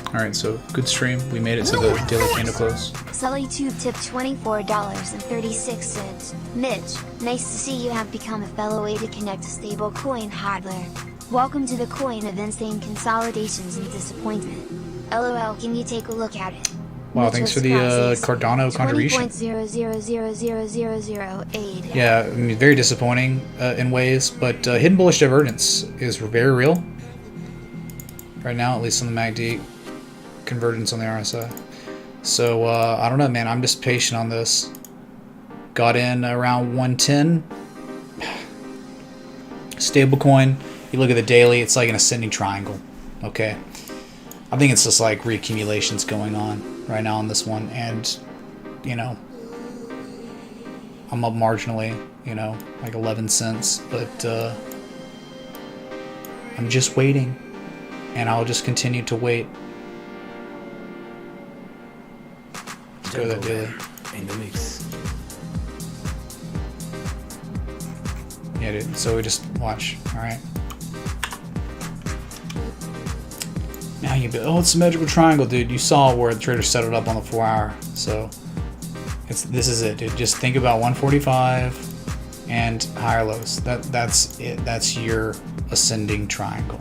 Alright, so good stream. We made it to the daily candle close. SullyTube tipped $24.36. Mitch, nice to see you have become a fellow way to connect a stable coin hodler. Welcome to the coin of insane consolidations and disappointment. LOL, can you take a look at it? Wow, thanks for the Cardano contribution. 20.000008. Yeah, I mean, very disappointing in ways, but hidden bullish divergence is very real. Right now, at least on the MACD, convergence on the RSI. So, I don't know, man, I'm just patient on this. Got in around 110. Stablecoin, you look at the daily, it's like an ascending triangle, okay? I think it's just like reaccumulations going on right now on this one, and I'm up marginally, like 11 cents, but I'm just waiting, and I'll just continue to wait. Let's go to that daily. In the mix. Yeah, dude, so we just watch, alright? Now you go, oh, it's a magical triangle, dude. You saw where the trader set it up on the 4-hour. So this is it, dude. Just think about 145 and higher lows. That's it. That's your ascending triangle.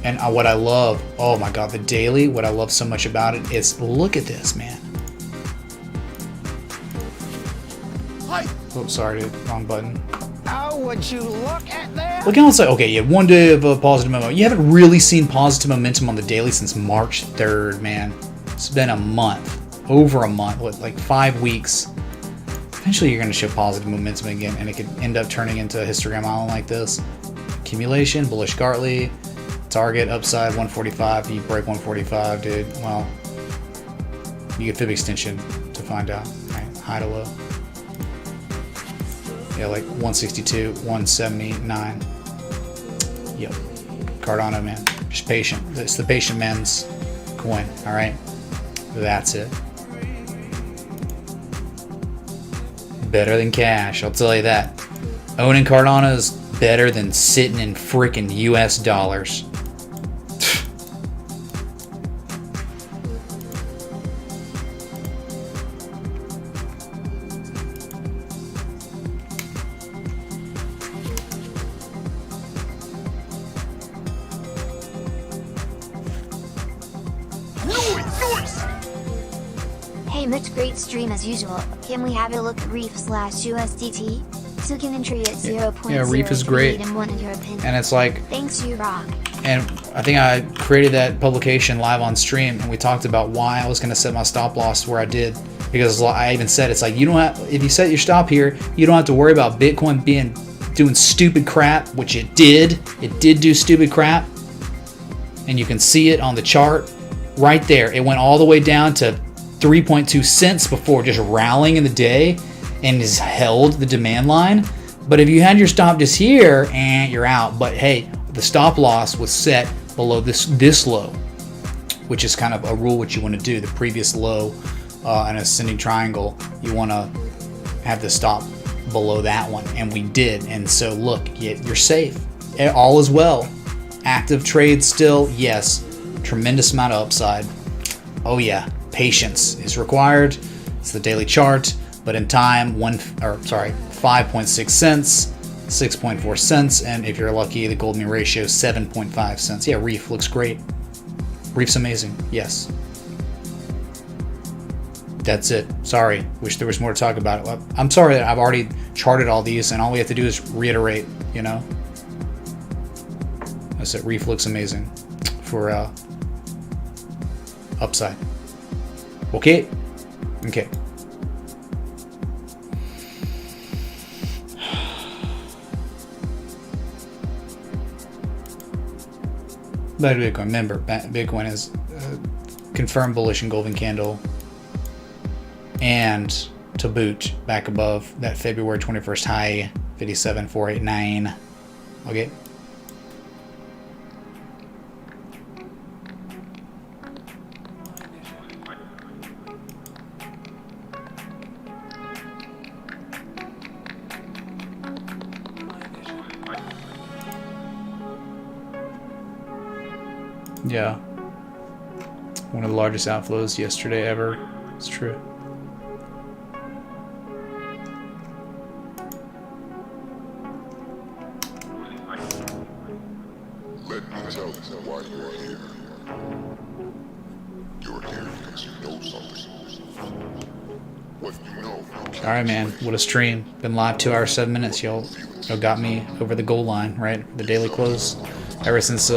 And what I love, oh my god, the daily, what I love so much about it is, look at this, man. Oops, sorry, dude. Wrong button. Oh, would you look at that? Look how it's like, okay, you have one day of positive momentum. You haven't really seen positive momentum on the daily since March 3rd, man. It's been a month. Over a month. What, like 5 weeks. Eventually you're going to show positive momentum again, and it could end up turning into a histogram island like this. Accumulation, bullish Gartley. Target, upside, 145. You break 145, dude. Well, you get fib extension to find out. Right? High to low. Yeah, like 162, 179. Yep. Cardano, man. Just patient. It's the patient man's coin, alright? That's it. Better than cash, I'll tell you that. Owning Cardano is better than sitting in freaking US dollars. Hey Mitch, great stream as usual. Can we have a look at Reef/USDT? Took an entry at 0.038 yeah, Reef is great. and wanted your opinion. And it's like, Thanks, you rock. and I think I created that publication live on stream, and we talked about why I was going to set my stop loss where I did, because I even said it's like, you don't have, if you set your stop here, you don't have to worry about Bitcoin doing stupid crap, which it did. It did do stupid crap, and you can see it on the chart right there. It went all the way down to 3.2 cents before just rallying in the day and has held the demand line. But if you had your stop just here, and you're out. But hey, the stop loss was set below this low, which is kind of a rule what you want to do. The previous low an ascending triangle, you want to have the stop below that one, and we did. And so look, you're safe. All is well. Active trade still, yes. Tremendous amount of upside. Oh yeah, patience is required. It's the daily chart, but in time, 5.6 cents, 6.4 cents, and if you're lucky, the gold mean ratio 7.5 cents. Yeah, Reef looks great. Reef's amazing. Yes. That's it. Sorry. Wish there was more to talk about. I'm sorry that I've already charted all these, and all we have to do is reiterate, you know. That's it. Reef looks amazing for upside. Okay. Okay. Back to Bitcoin. Remember, Bitcoin is confirmed bullish engulfing candle, and to boot back above that February 21st high, 57,489. Okay. Yeah. One of the largest outflows yesterday ever. It's true. Let me tell you why you are here. You're here because you know something. What you know. Alright, man. What a stream. Been live 2 hours, 7 minutes. Y'all got me over the goal line, right? The daily close. Ever since,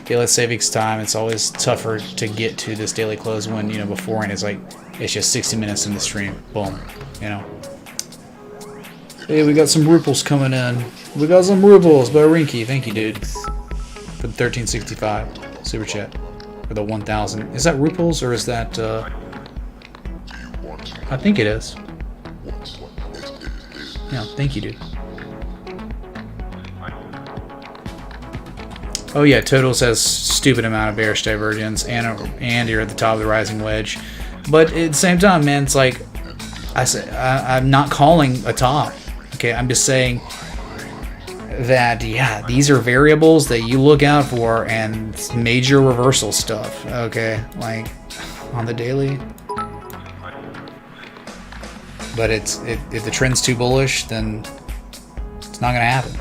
daylight savings time, it's always tougher to get to this daily close when, beforehand it's like, it's just 60 minutes in the stream. Boom. Hey, we got some ruples coming in. We got some ruples by Rinky. Thank you, dude. For the 1365 super chat. For the 1,000. Is that ruples or is that, I think it is. Yeah, thank you, dude. Oh yeah, total says stupid amount of bearish divergence, and you're at the top of the rising wedge. But at the same time, man, it's like I'm not calling a top. Okay, I'm just saying that these are variables that you look out for, and major reversal stuff. Okay, like on the daily. But if the trend's too bullish, then it's not gonna happen.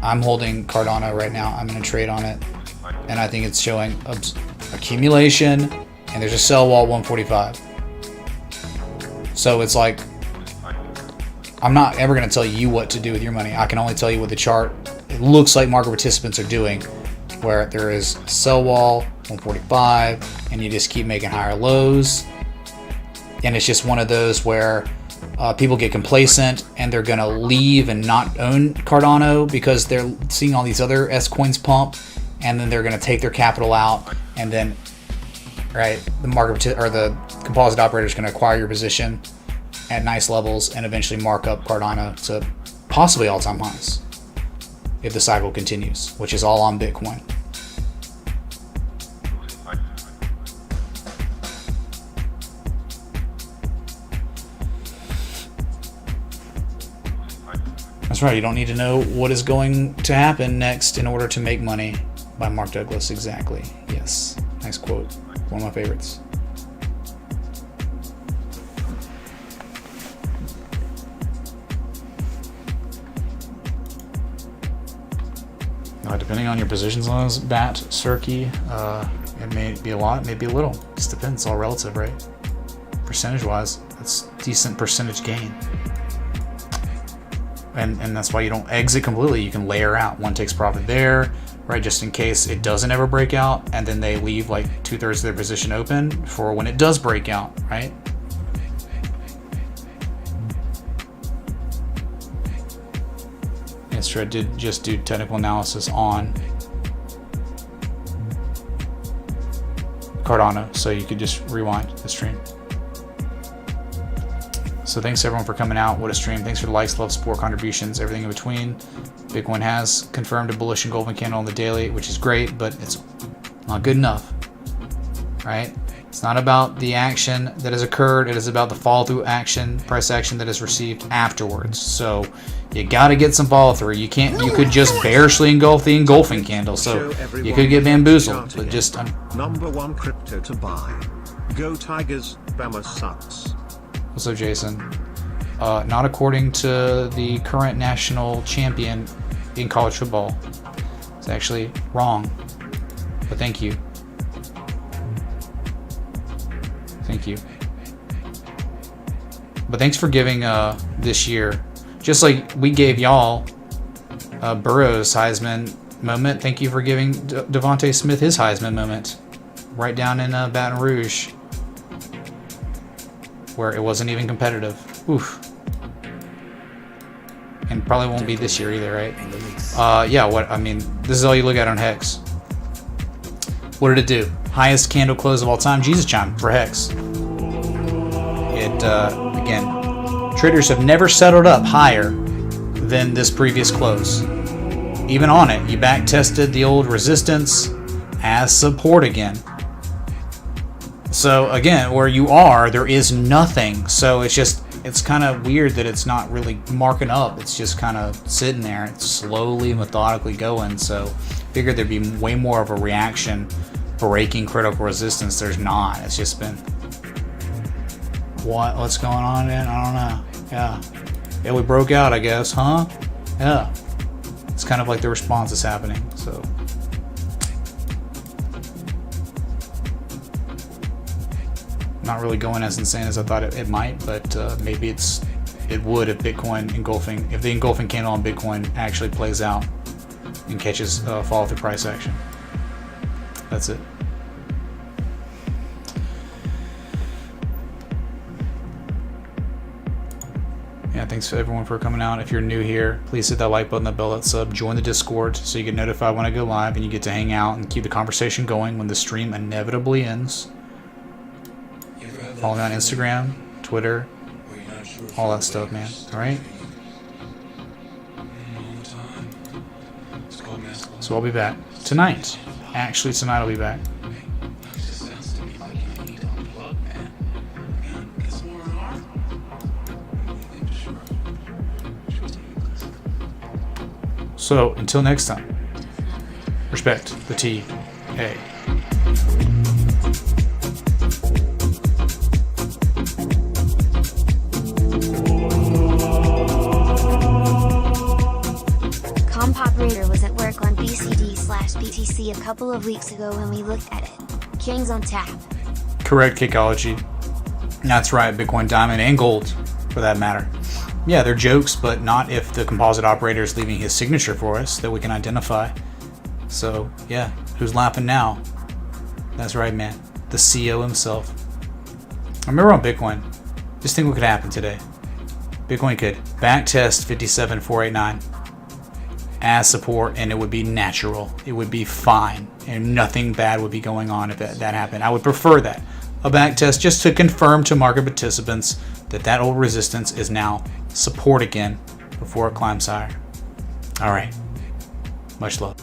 I'm holding Cardano right now. I'm going to trade on it, and I think it's showing accumulation, and there's a sell wall 145. So it's like, I'm not ever going to tell you what to do with your money. I can only tell you what the chart, it looks like market participants are doing, where there is sell wall 145, and you just keep making higher lows, and it's just one of those where people get complacent and they're going to leave and not own Cardano because they're seeing all these other S coins pump, and then they're going to take their capital out, and then the market or the composite operator is going to acquire your position at nice levels and eventually mark up Cardano to possibly all-time highs if the cycle continues, which is all on Bitcoin. That's right, you don't need to know what is going to happen next in order to make money, by Mark Douglas. Exactly. Yes. Nice quote. One of my favorites. Depending on your position size, BAT, Cirky, it may be a lot, it may be a little. It just depends. It's all relative, right? Percentage-wise, that's decent percentage gain. And that's why you don't exit completely. You can layer out. One takes profit there, right, just in case it doesn't ever break out, and then they leave like 2/3 of their position open for when it does break out, right? Yes, true. I did just do technical analysis on Cardano, so you could just rewind the stream. So thanks everyone for coming out. What a stream. Thanks for the likes, love, support, contributions, everything in between. Bitcoin has confirmed a bullish engulfing candle on the daily, which is great, but it's not good enough, right? It's not about the action that has occurred. It is about the follow-through action, price action that is received afterwards. So you got to get some follow-through. You can't. You could just bearishly engulf the engulfing candle, so you could get bamboozled. But just number one crypto to buy. Go Tigers. Bama sucks. what's up, Jason? Not according to the current national champion in college football. It's actually wrong. But thank you. Thank you. But thanks for giving this year, just like we gave y'all Burrow's Heisman moment. Thank you for giving Devontae Smith his Heisman moment, right down in Baton Rouge, where it wasn't even competitive. Oof. And probably won't be this year either, right? Yeah. What I mean, this is all you look at on Hex. What did it do? Highest candle close of all time. Jesus chime for Hex. It again, traders have never settled up higher than this previous close. Even on it, you back tested the old resistance as support again. So again, where you are, there is nothing. So it's kind of weird that it's not really marking up. It's just kind of sitting there. It's slowly, methodically going. So figured there'd be way more of a reaction breaking critical resistance. There's not. It's just been what's going on, man? I don't know. Yeah, we broke out, I guess, huh? Yeah, it's kind of like the response is happening. So not really going as insane as I thought it might, but maybe it would if the engulfing candle on Bitcoin actually plays out and catches follow through price action. That's it. Yeah, thanks to everyone for coming out. If you're new here, please hit that like button, that bell, that sub, join the Discord so you get notified when I go live and you get to hang out and keep the conversation going when the stream inevitably ends. Follow me on Instagram, Twitter, all that stuff, man. All right? So I'll be back tonight. Actually, tonight I'll be back. So until next time, respect the TA. Compoperator was at work on BCD/BTC a couple of weeks ago when we looked at it. King's on tap. Correct, Cakeology. That's right, Bitcoin Diamond and Gold, for that matter. Yeah, they're jokes, but not if the composite operator is leaving his signature for us that we can identify. So, yeah, who's laughing now? That's right, man. The CEO himself. I remember on Bitcoin, just think what could happen today. Bitcoin could backtest 57,489 as support, and it would be natural. It would be fine, and nothing bad would be going on if that happened. I would prefer that. A backtest just to confirm to market participants that old resistance is now support again before it climbs higher. All right. Much love.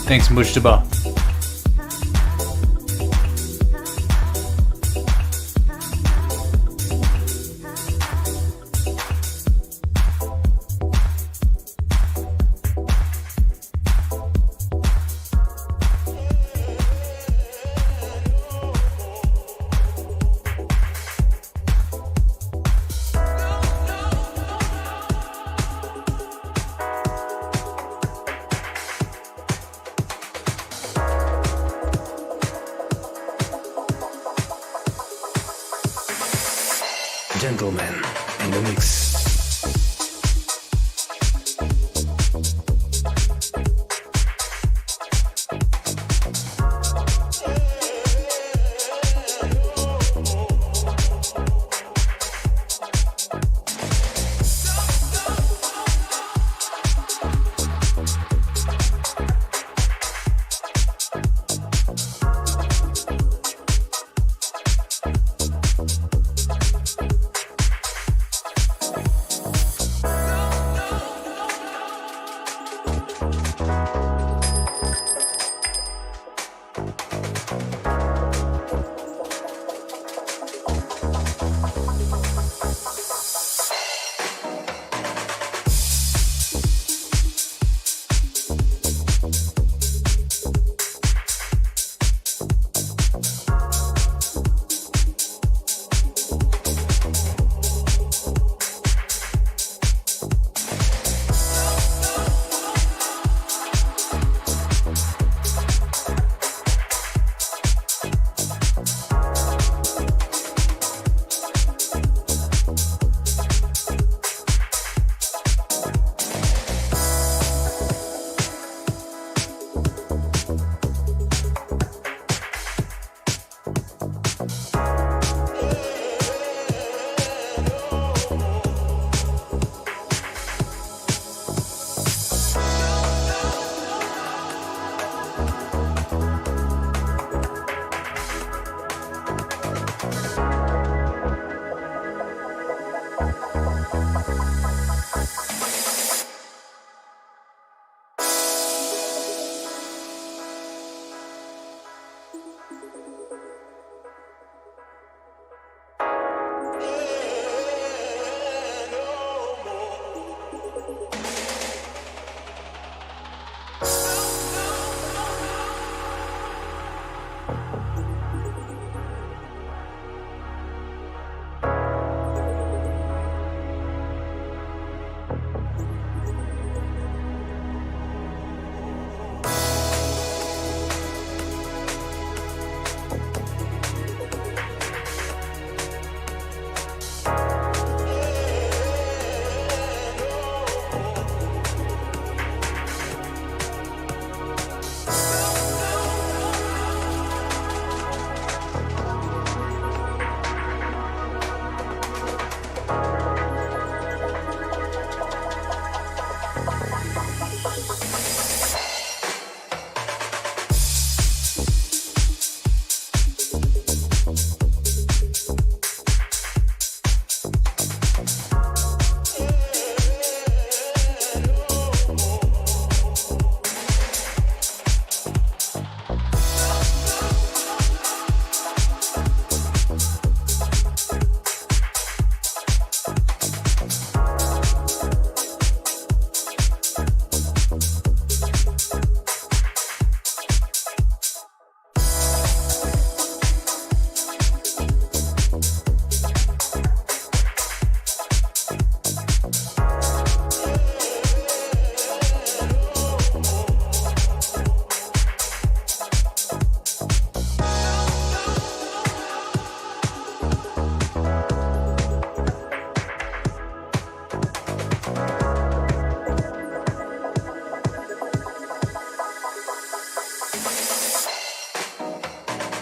Thanks, Mujtaba. Gentlemen in the mix.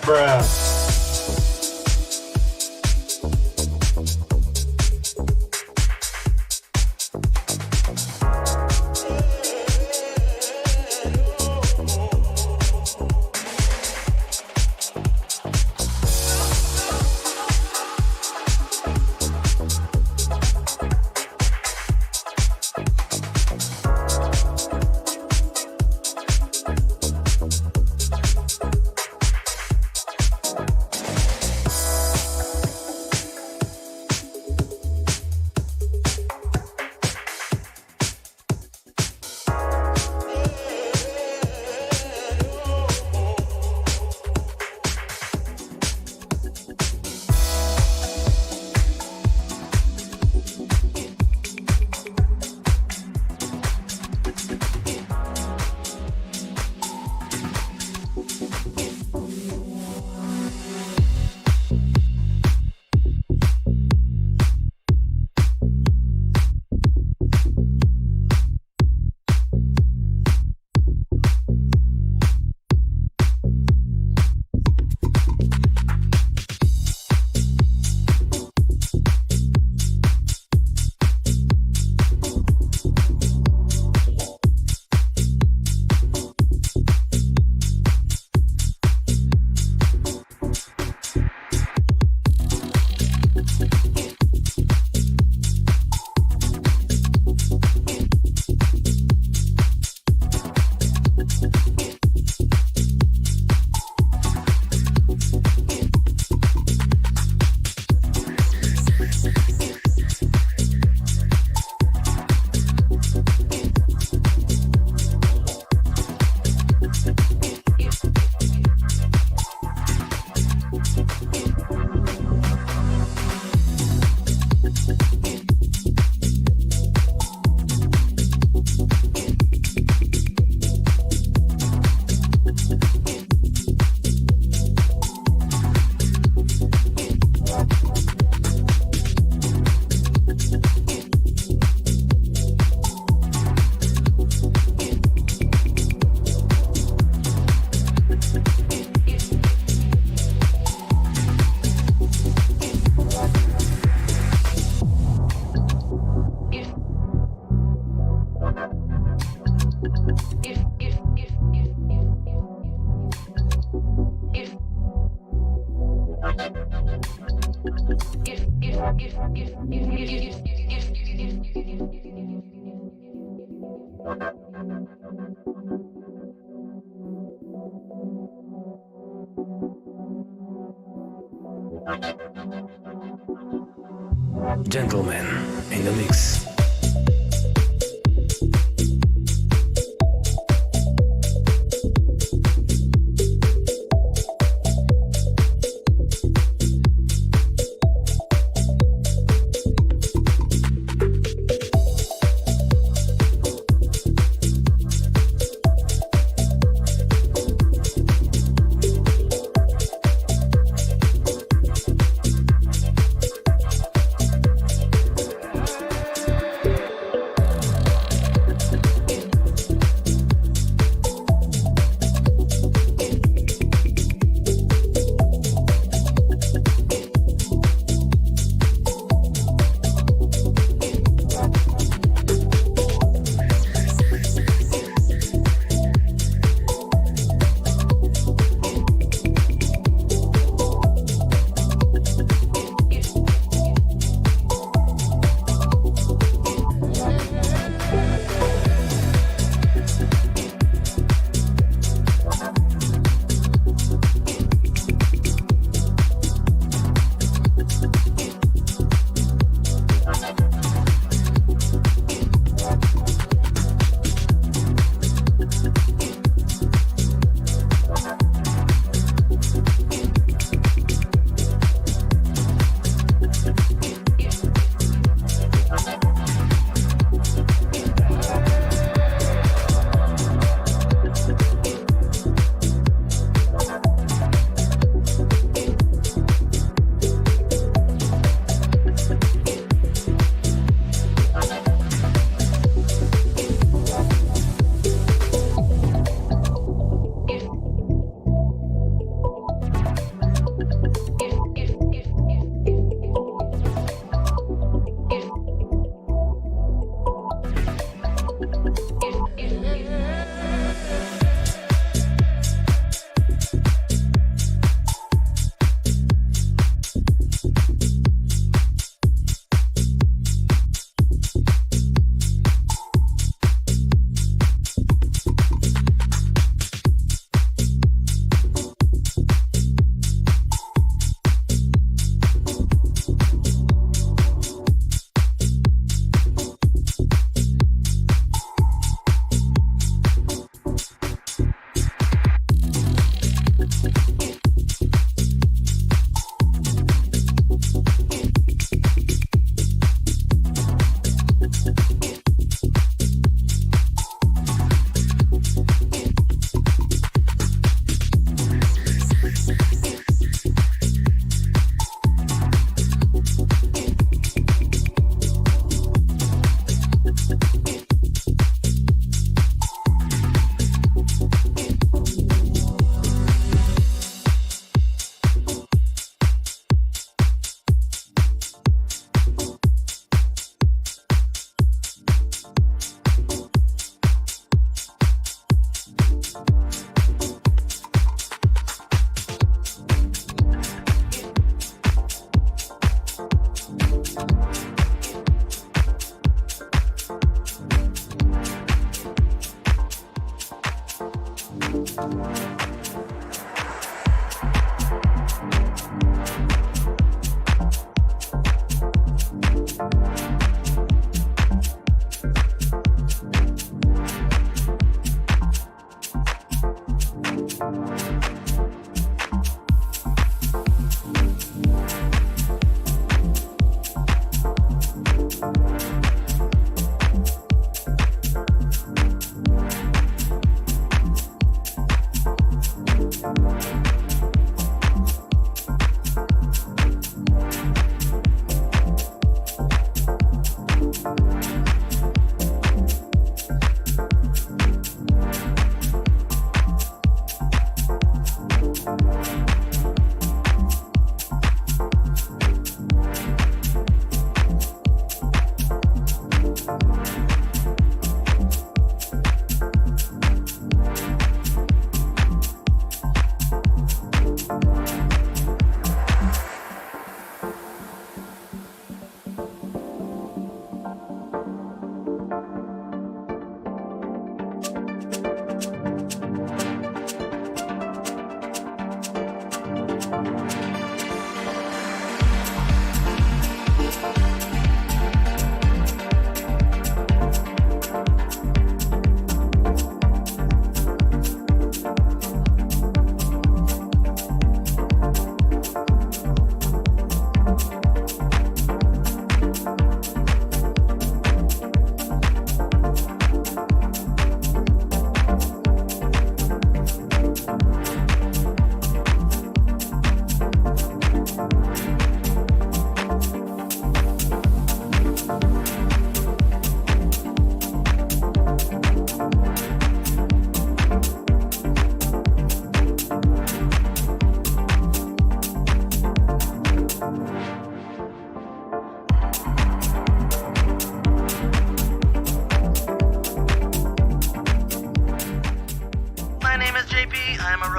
Bruh. Gentlemen in the mix.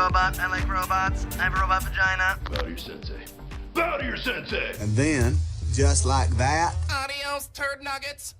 robot. I like robots. I have a robot vagina. Bow to your sensei. Bow to your sensei! And then, just like that, Adios, turd nuggets.